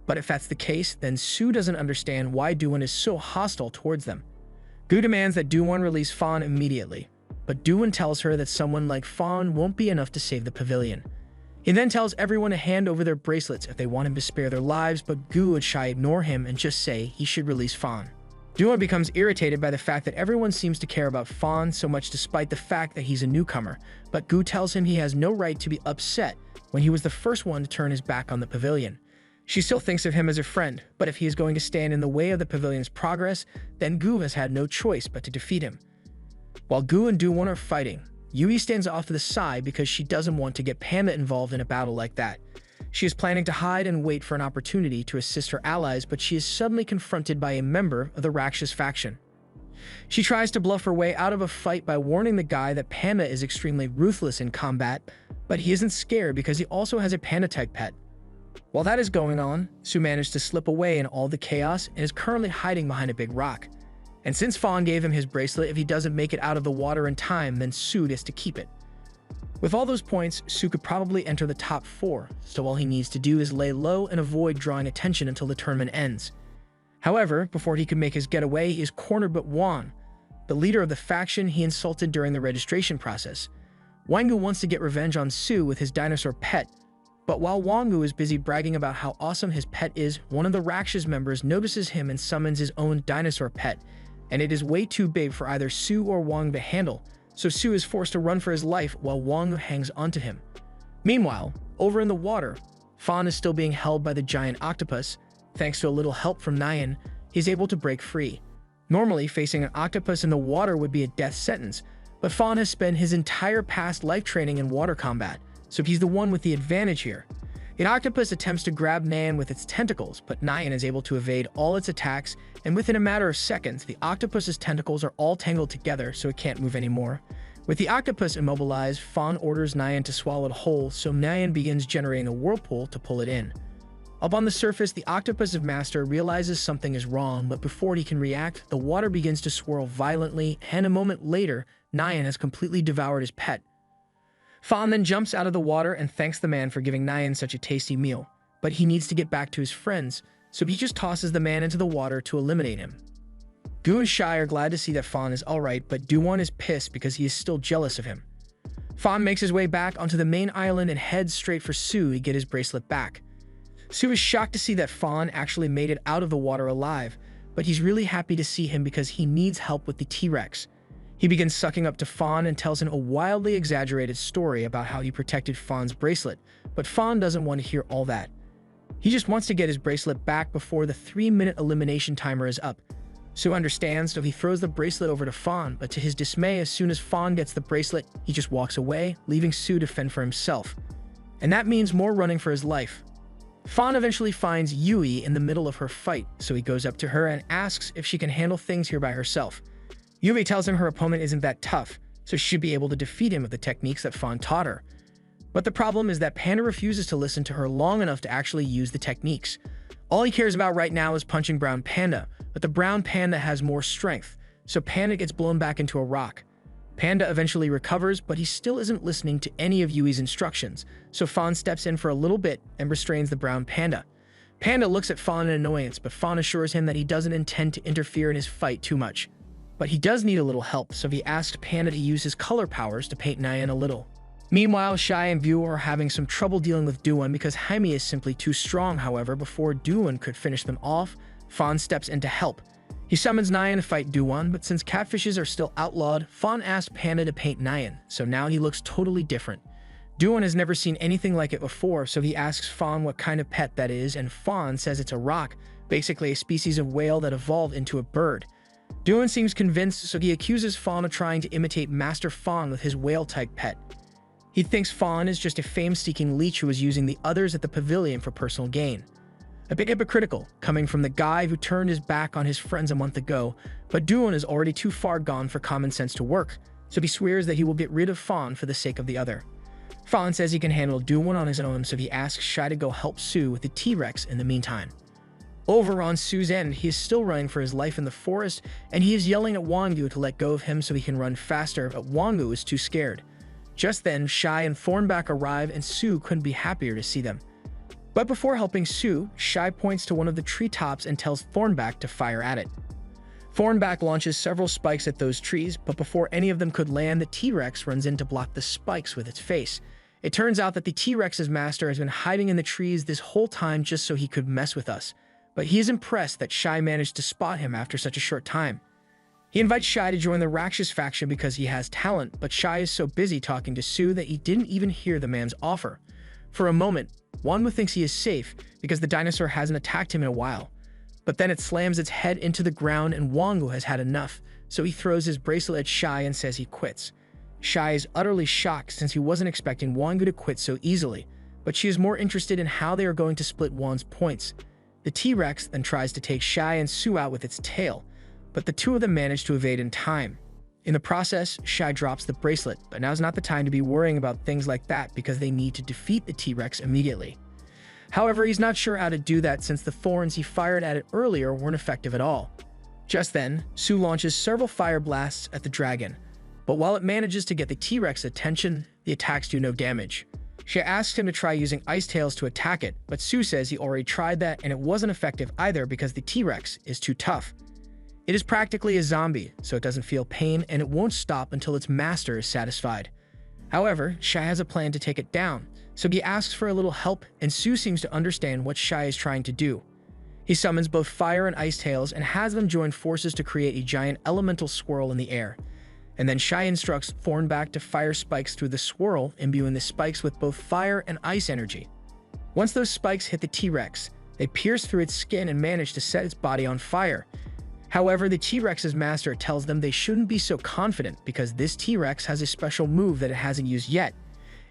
Speaker 1: But if that's the case, then Sue doesn't understand why Duwon is so hostile towards them. Gu demands that Duwon release Fawn immediately, but Duwon tells her that someone like Fawn won't be enough to save the pavilion. He then tells everyone to hand over their bracelets if they want him to spare their lives, but Gu and Shai ignore him and just say he should release Fawn. Duwon becomes irritated by the fact that everyone seems to care about Fawn so much despite the fact that he's a newcomer, but Gu tells him he has no right to be upset when he was the first one to turn his back on the pavilion. She still thinks of him as a friend, but if he is going to stand in the way of the pavilion's progress, then Gu has had no choice but to defeat him. While Gu and Duwon are fighting, Yui stands off to the side because she doesn't want to get Panda involved in a battle like that. She is planning to hide and wait for an opportunity to assist her allies, but she is suddenly confronted by a member of the Rakshas faction. She tries to bluff her way out of a fight by warning the guy that Panda is extremely ruthless in combat, but he isn't scared because he also has a panda-type pet. While that is going on, Sue managed to slip away in all the chaos and is currently hiding behind a big rock. And since Fawn gave him his bracelet, if he doesn't make it out of the water in time, then Sue is to keep it. With all those points, Sue could probably enter the top 4, so all he needs to do is lay low and avoid drawing attention until the tournament ends. However, before he can make his getaway, he is cornered by Wang, the leader of the faction he insulted during the registration process. Wangu wants to get revenge on Sue with his dinosaur pet, but while Wangu is busy bragging about how awesome his pet is, one of the Rakshas members notices him and summons his own dinosaur pet, and it is way too big for either Sue or Wang to handle, so Sue is forced to run for his life while Wang hangs onto him. Meanwhile, over in the water, Fawn is still being held by the giant octopus. Thanks to a little help from Nian, he's able to break free. Normally, facing an octopus in the water would be a death sentence, but Fawn has spent his entire past life training in water combat, so he's the one with the advantage here. The octopus attempts to grab Nian with its tentacles, but Nian is able to evade all its attacks, and within a matter of seconds, the octopus's tentacles are all tangled together so it can't move anymore. With the octopus immobilized, Fawn orders Nian to swallow it whole, so Nian begins generating a whirlpool to pull it in. Up on the surface, the octopus master realizes something is wrong, but before he can react, the water begins to swirl violently, and a moment later, Nian has completely devoured his pet. Fawn then jumps out of the water and thanks the man for giving Nian such a tasty meal, but he needs to get back to his friends, so he just tosses the man into the water to eliminate him. Gu and Shai are glad to see that Fawn is alright, but Duwon is pissed because he is still jealous of him. Fawn makes his way back onto the main island and heads straight for Sue to get his bracelet back. Sue is shocked to see that Fawn actually made it out of the water alive, but he's really happy to see him because he needs help with the T-Rex. He begins sucking up to Fawn and tells him a wildly exaggerated story about how he protected Fawn's bracelet, but Fawn doesn't want to hear all that. He just wants to get his bracelet back before the 3-minute elimination timer is up. Sue understands, so he throws the bracelet over to Fawn, but to his dismay, as soon as Fawn gets the bracelet, he just walks away, leaving Sue to fend for himself. And that means more running for his life. Fawn eventually finds Yui in the middle of her fight, so he goes up to her and asks if she can handle things here by herself. Yui tells him her opponent isn't that tough, so she should be able to defeat him with the techniques that Fawn taught her. But the problem is that Panda refuses to listen to her long enough to actually use the techniques. All he cares about right now is punching Brown Panda, but the Brown Panda has more strength, so Panda gets blown back into a rock. Panda eventually recovers, but he still isn't listening to any of Yui's instructions, so Fawn steps in for a little bit and restrains the Brown Panda. Panda looks at Fawn in annoyance, but Fawn assures him that he doesn't intend to interfere in his fight too much. But he does need a little help, so he asked Panda to use his color powers to paint Nian a little. Meanwhile, Shai and View are having some trouble dealing with Duwon because Jaime is simply too strong. However, before Duwon could finish them off, Fawn steps in to help. He summons Nyan to fight Duan, but since catfishes are still outlawed, Fawn asked Panda to paint Nyan, so now he looks totally different. Duan has never seen anything like it before, so he asks Fawn what kind of pet that is, and Fawn says it's a rock, basically a species of whale that evolved into a bird. Duan seems convinced, so he accuses Fawn of trying to imitate Master Fawn with his whale-type pet. He thinks Fawn is just a fame-seeking leech who is using the others at the pavilion for personal gain. A bit hypocritical, coming from the guy who turned his back on his friends a month ago, but Duan is already too far gone for common sense to work, so he swears that he will get rid of Fawn for the sake of the other. Fawn says he can handle Duan on his own, so he asks Shai to go help Sue with the T-Rex in the meantime. Over on Sue's end, he is still running for his life in the forest, and he is yelling at Wangu to let go of him so he can run faster, but Wangu is too scared. Just then, Shai and Thornback arrive, and Sue couldn't be happier to see them. But before helping Sue, Shai points to one of the treetops and tells Thornback to fire at it. Thornback launches several spikes at those trees, but before any of them could land, the T-Rex runs in to block the spikes with its face. It turns out that the T-Rex's master has been hiding in the trees this whole time just so he could mess with us, but he is impressed that Shai managed to spot him after such a short time. He invites Shai to join the Rakshas faction because he has talent, but Shai is so busy talking to Sue that he didn't even hear the man's offer. For a moment, Wanwu thinks he is safe because the dinosaur hasn't attacked him in a while, but then it slams its head into the ground and Wanwu has had enough, so he throws his bracelet at Shai and says he quits. Shai is utterly shocked since he wasn't expecting Wanwu to quit so easily, but she is more interested in how they are going to split Wan's points. The T-Rex then tries to take Shai and Sue out with its tail, but the two of them manage to evade in time. In the process, Shai drops the bracelet, but now's not the time to be worrying about things like that because they need to defeat the T-Rex immediately. However, he's not sure how to do that since the thorns he fired at it earlier weren't effective at all. Just then, Sue launches several fire blasts at the dragon, but while it manages to get the T-Rex's attention, the attacks do no damage. She asks him to try using ice tails to attack it, but Sue says he already tried that and it wasn't effective either because the T-Rex is too tough. It is practically a zombie, so it doesn't feel pain and it won't stop until its master is satisfied. However, Shai has a plan to take it down, so he asks for a little help and Sue seems to understand what Shai is trying to do. He summons both fire and ice tails and has them join forces to create a giant elemental swirl in the air. And then Shai instructs Thornback to fire spikes through the swirl, imbuing the spikes with both fire and ice energy. Once those spikes hit the T-Rex, they pierce through its skin and manage to set its body on fire. However, the T-Rex's master tells them they shouldn't be so confident because this T-Rex has a special move that it hasn't used yet.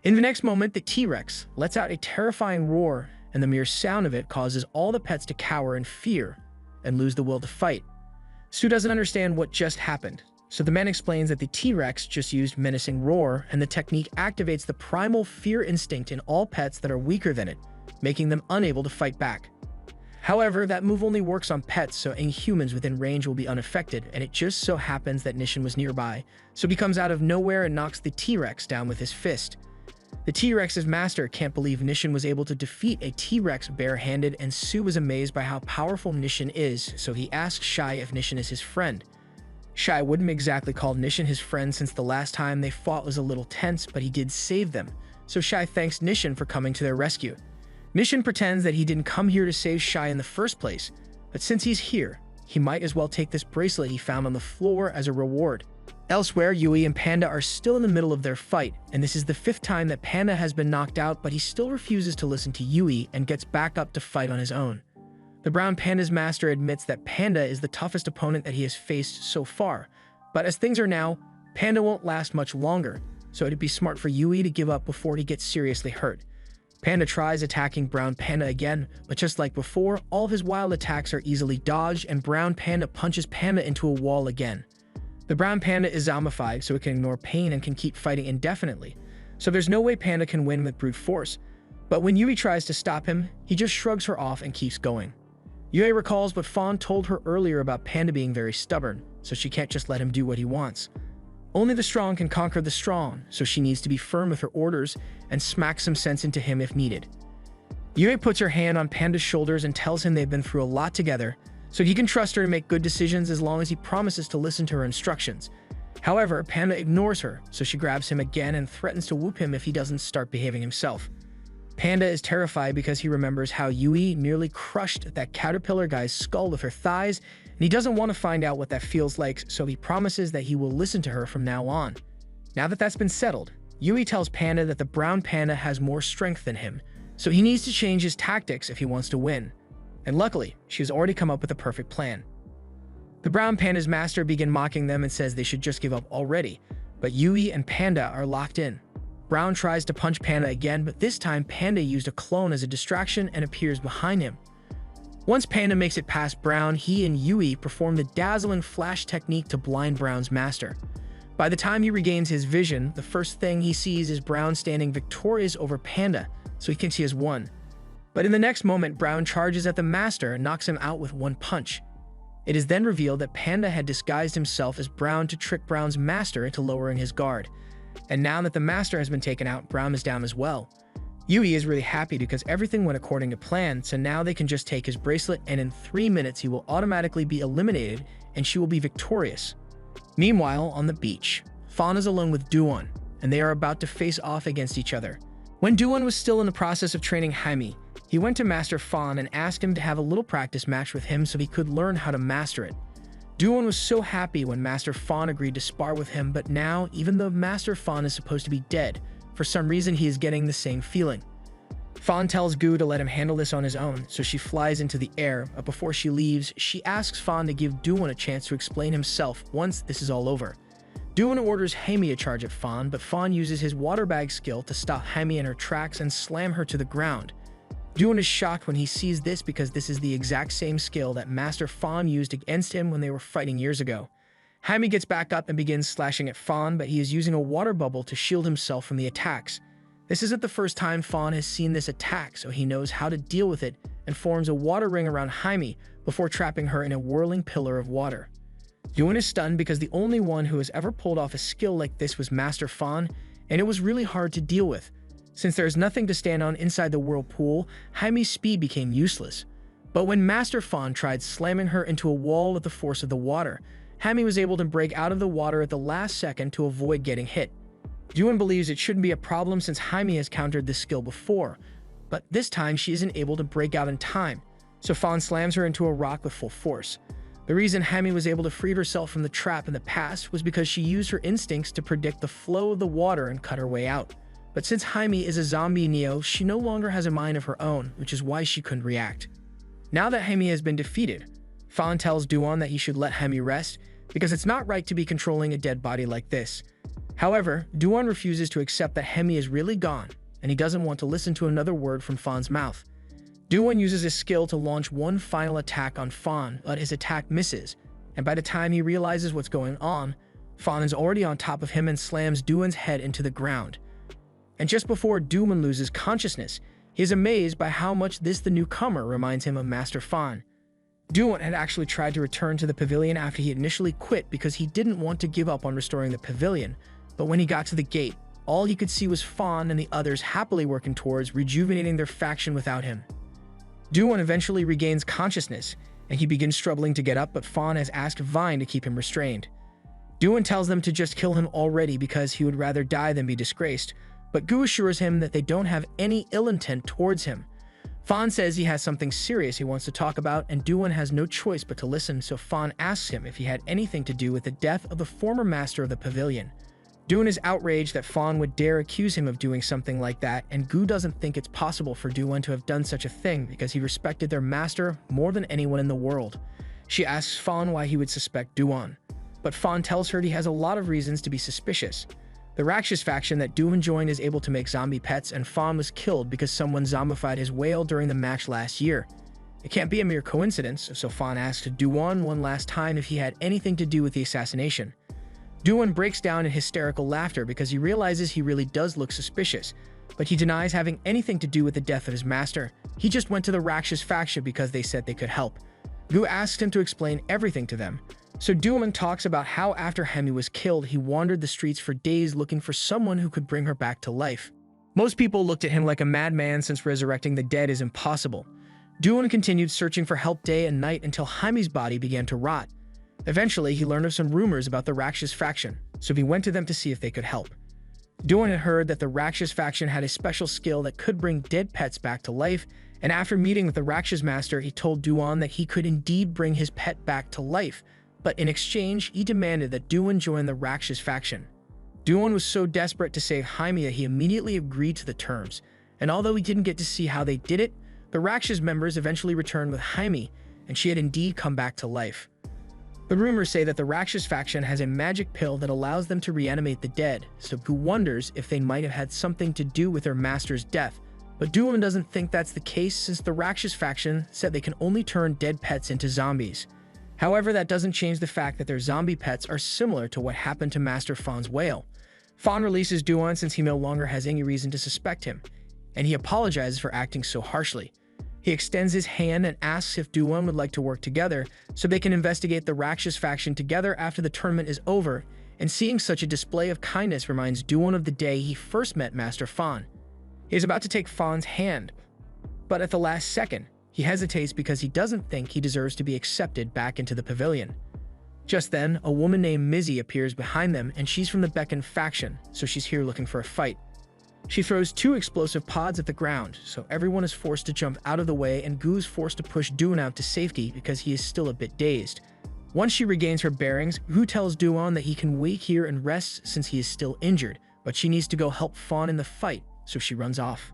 Speaker 1: In the next moment, the T-Rex lets out a terrifying roar, and the mere sound of it causes all the pets to cower in fear and lose the will to fight. Sue doesn't understand what just happened, so the man explains that the T-Rex just used menacing roar, and the technique activates the primal fear instinct in all pets that are weaker than it, making them unable to fight back. However, that move only works on pets, so any humans within range will be unaffected, and it just so happens that Nishin was nearby, so he comes out of nowhere and knocks the T-Rex down with his fist. The T-Rex's master can't believe Nishin was able to defeat a T-Rex barehanded, and Sue was amazed by how powerful Nishin is, so he asks Shai if Nishin is his friend. Shai wouldn't exactly call Nishin his friend since the last time they fought was a little tense, but he did save them, so Shai thanks Nishin for coming to their rescue. Nishin pretends that he didn't come here to save Shai in the first place, but since he's here, he might as well take this bracelet he found on the floor as a reward. Elsewhere, Yui and Panda are still in the middle of their fight, and this is the 5th time that Panda has been knocked out, but he still refuses to listen to Yui and gets back up to fight on his own. The brown panda's master admits that Panda is the toughest opponent that he has faced so far, but as things are now, Panda won't last much longer, so it'd be smart for Yui to give up before he gets seriously hurt. Panda tries attacking Brown Panda again, but just like before, all of his wild attacks are easily dodged and Brown Panda punches Panda into a wall again. The Brown Panda is zombified so it can ignore pain and can keep fighting indefinitely, so there's no way Panda can win with brute force. But when Yui tries to stop him, he just shrugs her off and keeps going. Yui recalls what Fawn told her earlier about Panda being very stubborn, so she can't just let him do what he wants. Only the strong can conquer the strong, so she needs to be firm with her orders and smack some sense into him if needed. Yui puts her hand on Panda's shoulders and tells him they've been through a lot together, so he can trust her to make good decisions as long as he promises to listen to her instructions. However, Panda ignores her, so she grabs him again and threatens to whoop him if he doesn't start behaving himself. Panda is terrified because he remembers how Yui nearly crushed that caterpillar guy's skull with her thighs, and he doesn't want to find out what that feels like, so he promises that he will listen to her from now on. Now that that's been settled, Yui tells Panda that the brown panda has more strength than him, so he needs to change his tactics if he wants to win. And luckily, she has already come up with a perfect plan. The brown panda's master begins mocking them and says they should just give up already, but Yui and Panda are locked in. Brown tries to punch Panda again, but this time Panda used a clone as a distraction and appears behind him. Once Panda makes it past Brown, he and Yui perform the dazzling flash technique to blind Brown's master. By the time he regains his vision, the first thing he sees is Brown standing victorious over Panda, so he thinks he has won. But in the next moment, Brown charges at the master and knocks him out with one punch. It is then revealed that Panda had disguised himself as Brown to trick Brown's master into lowering his guard. And now that the master has been taken out, Brown is down as well. Yui is really happy because everything went according to plan, so now they can just take his bracelet and in 3 minutes he will automatically be eliminated and she will be victorious. Meanwhile, on the beach, Fawn is alone with Duan, and they are about to face off against each other. When Duan was still in the process of training Jaime, he went to Master Fawn and asked him to have a little practice match with him so he could learn how to master it. Duan was so happy when Master Fawn agreed to spar with him, but now, even though Master Fawn is supposed to be dead, for some reason he is getting the same feeling. Fawn tells Gu to let him handle this on his own, so she flies into the air, but before she leaves, she asks Fawn to give Duan a chance to explain himself once this is all over. Duan orders Jaime a charge at Fawn, but Fawn uses his water bag skill to stop Jaime in her tracks and slam her to the ground. Duan is shocked when he sees this because this is the exact same skill that Master Fawn used against him when they were fighting years ago. Jaime gets back up and begins slashing at Fawn, but he is using a water bubble to shield himself from the attacks. This isn't the first time Fawn has seen this attack, so he knows how to deal with it and forms a water ring around Jaime before trapping her in a whirling pillar of water. Duan is stunned because the only one who has ever pulled off a skill like this was Master Fawn, and it was really hard to deal with. Since there is nothing to stand on inside the whirlpool, Jaime's speed became useless. But when Master Fawn tried slamming her into a wall with the force of the water, Jaime was able to break out of the water at the last second to avoid getting hit. Duan believes it shouldn't be a problem since Jaime has countered this skill before, but this time she isn't able to break out in time, so Fawn slams her into a rock with full force. The reason Jaime was able to free herself from the trap in the past was because she used her instincts to predict the flow of the water and cut her way out. But since Jaime is a zombie Neo, she no longer has a mind of her own, which is why she couldn't react. Now that Jaime has been defeated, Fawn tells Duan that he should let Jaime rest, because it's not right to be controlling a dead body like this. However, Duan refuses to accept that Jaime is really gone, and he doesn't want to listen to another word from Fawn's mouth. Duan uses his skill to launch one final attack on Fawn, but his attack misses, and by the time he realizes what's going on, Fawn is already on top of him and slams Duan's head into the ground. And just before Duan loses consciousness, he is amazed by how much the newcomer reminds him of Master Fawn. Duan had actually tried to return to the pavilion after he initially quit because he didn't want to give up on restoring the pavilion, but when he got to the gate, all he could see was Fawn and the others happily working towards rejuvenating their faction without him. Duan eventually regains consciousness, and he begins struggling to get up, but Fawn has asked Vine to keep him restrained. Duan tells them to just kill him already because he would rather die than be disgraced, but Gu assures him that they don't have any ill intent towards him. Fawn says he has something serious he wants to talk about, and Duan has no choice but to listen, so Fawn asks him if he had anything to do with the death of the former master of the pavilion. Duan is outraged that Fawn would dare accuse him of doing something like that, and Gu doesn't think it's possible for Duan to have done such a thing because he respected their master more than anyone in the world. She asks Fawn why he would suspect Duan, but Fawn tells her he has a lot of reasons to be suspicious. The Rakshas faction that Duan joined is able to make zombie pets, and Fawn was killed because someone zombified his whale during the match last year. It can't be a mere coincidence, so Fawn asks Duan one last time if he had anything to do with the assassination. Duan breaks down in hysterical laughter because he realizes he really does look suspicious, but he denies having anything to do with the death of his master. He just went to the Rakshas faction because they said they could help. Gu asks him to explain everything to them. So Duan talks about how after Jaime was killed, he wandered the streets for days looking for someone who could bring her back to life. Most people looked at him like a madman since resurrecting the dead is impossible. Duan continued searching for help day and night until Jaime's body began to rot. Eventually, he learned of some rumors about the Rakshas faction, so he went to them to see if they could help. Duan had heard that the Rakshas faction had a special skill that could bring dead pets back to life, and after meeting with the Rakshas master, he told Duan that he could indeed bring his pet back to life, but in exchange, he demanded that Duan join the Rakshas faction. Duan was so desperate to save Jaime that he immediately agreed to the terms, and although he didn't get to see how they did it, the Rakshas members eventually returned with Jaime, and she had indeed come back to life. The rumors say that the Rakshas faction has a magic pill that allows them to reanimate the dead, so Gu wonders if they might have had something to do with their master's death, but Duan doesn't think that's the case since the Rakshas faction said they can only turn dead pets into zombies. However, that doesn't change the fact that their zombie pets are similar to what happened to Master Fawn's whale. Fawn releases Duan since he no longer has any reason to suspect him, and he apologizes for acting so harshly. He extends his hand and asks if Duan would like to work together so they can investigate the Rakshas faction together after the tournament is over, and seeing such a display of kindness reminds Duan of the day he first met Master Fawn. He is about to take Fawn's hand, but at the last second, he hesitates because he doesn't think he deserves to be accepted back into the pavilion. Just then, a woman named Mizzy appears behind them, and she's from the Beacon faction, so she's here looking for a fight. She throws 2 explosive pods at the ground, so everyone is forced to jump out of the way, and Gu's forced to push Duan out to safety because he is still a bit dazed. Once she regains her bearings, Gu tells Duan that he can wait here and rest since he is still injured, but she needs to go help Fawn in the fight, so she runs off.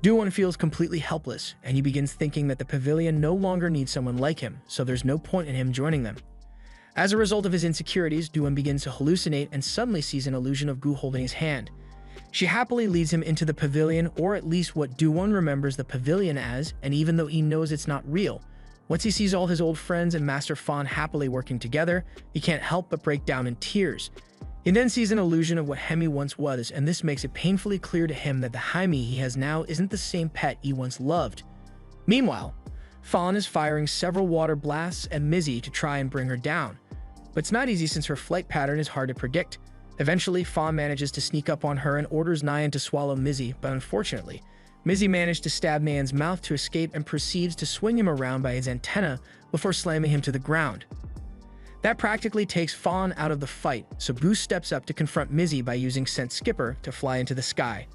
Speaker 1: Duan feels completely helpless, and he begins thinking that the pavilion no longer needs someone like him, so there's no point in him joining them. As a result of his insecurities, Duan begins to hallucinate and suddenly sees an illusion of Gu holding his hand. She happily leads him into the pavilion, or at least what Duan remembers the pavilion as, and even though he knows it's not real, once he sees all his old friends and Master Fawn happily working together, he can't help but break down in tears. He then sees an illusion of what Jaime once was, and this makes it painfully clear to him that the Jaime he has now isn't the same pet he once loved. Meanwhile, Fawn is firing several water blasts at Mizzy to try and bring her down, but it's not easy since her flight pattern is hard to predict. Eventually, Fawn manages to sneak up on her and orders Nyan to swallow Mizzy, but unfortunately, Mizzy managed to stab Nyan's mouth to escape and proceeds to swing him around by his antenna before slamming him to the ground. That practically takes Fawn out of the fight, so Goose steps up to confront Mizzy by using Scent Skipper to fly into the sky.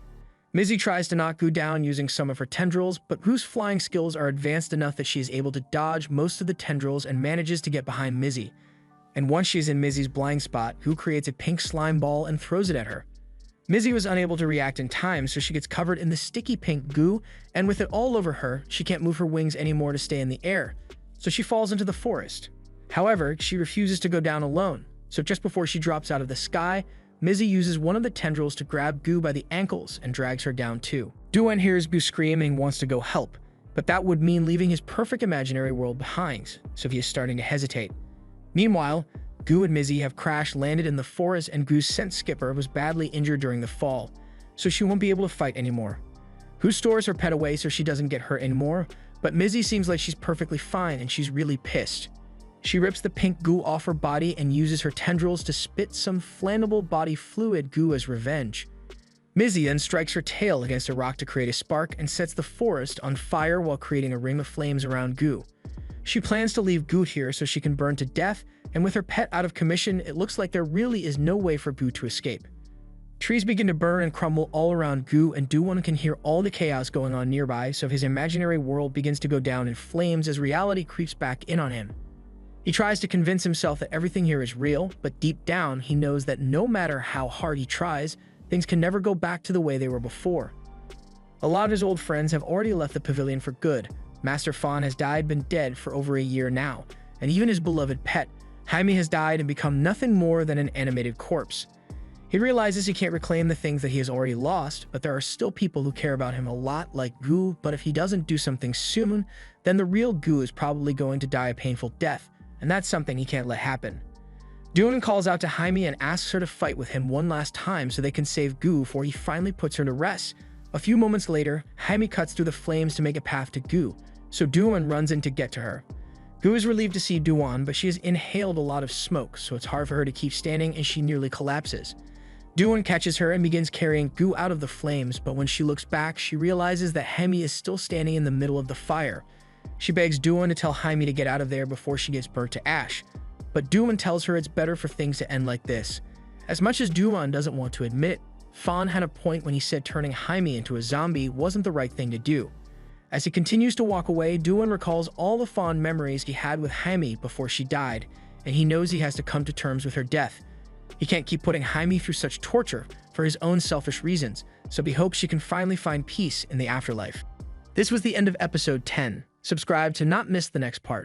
Speaker 1: Mizzy tries to knock Gu down using some of her tendrils, but Gu's flying skills are advanced enough that she is able to dodge most of the tendrils and manages to get behind Mizzy. And once she's in Mizzy's blind spot, Gu creates a pink slime ball and throws it at her. Mizzy was unable to react in time, so she gets covered in the sticky pink goo, and with it all over her, she can't move her wings anymore to stay in the air, so she falls into the forest. However, she refuses to go down alone, so just before she drops out of the sky, Mizzy uses one of the tendrils to grab Gu by the ankles and drags her down too. Duan hears Gu scream and wants to go help, but that would mean leaving his perfect imaginary world behind, so he is starting to hesitate. Meanwhile, Gu and Mizzy have crash-landed in the forest, and Gu's Scent Skipper was badly injured during the fall, so she won't be able to fight anymore. Gu stores her pet away so she doesn't get hurt anymore, but Mizzy seems like she's perfectly fine and she's really pissed. She rips the pink goo off her body and uses her tendrils to spit some flammable body fluid Gu as revenge. Mizzy then strikes her tail against a rock to create a spark and sets the forest on fire while creating a ring of flames around Gu. She plans to leave Gu here so she can burn to death, and with her pet out of commission, it looks like there really is no way for Gu to escape. Trees begin to burn and crumble all around Gu, and Duan can hear all the chaos going on nearby, so his imaginary world begins to go down in flames as reality creeps back in on him. He tries to convince himself that everything here is real, but deep down, he knows that no matter how hard he tries, things can never go back to the way they were before. A lot of his old friends have already left the pavilion for good. Master Fawn has been dead for over a year now, and even his beloved pet, Jaime, has died and become nothing more than an animated corpse. He realizes he can't reclaim the things that he has already lost, but there are still people who care about him a lot, like Gu, but if he doesn't do something soon, then the real Gu is probably going to die a painful death, and that's something he can't let happen. Duan calls out to Jaime and asks her to fight with him one last time so they can save Gu before he finally puts her to rest. A few moments later, Jaime cuts through the flames to make a path to Gu, so Duan runs in to get to her. Gu is relieved to see Duan, but she has inhaled a lot of smoke, so it's hard for her to keep standing and she nearly collapses. Duan catches her and begins carrying Gu out of the flames, but when she looks back, she realizes that Jaime is still standing in the middle of the fire. She begs Duan to tell Jaime to get out of there before she gets burnt to ash, but Duan tells her it's better for things to end like this. As much as Duan doesn't want to admit, Fawn had a point when he said turning Jaime into a zombie wasn't the right thing to do. As he continues to walk away, Duan recalls all the fond memories he had with Jaime before she died, and he knows he has to come to terms with her death. He can't keep putting Jaime through such torture for his own selfish reasons, so he hopes she can finally find peace in the afterlife. This was the end of episode 10. Subscribe to not miss the next part.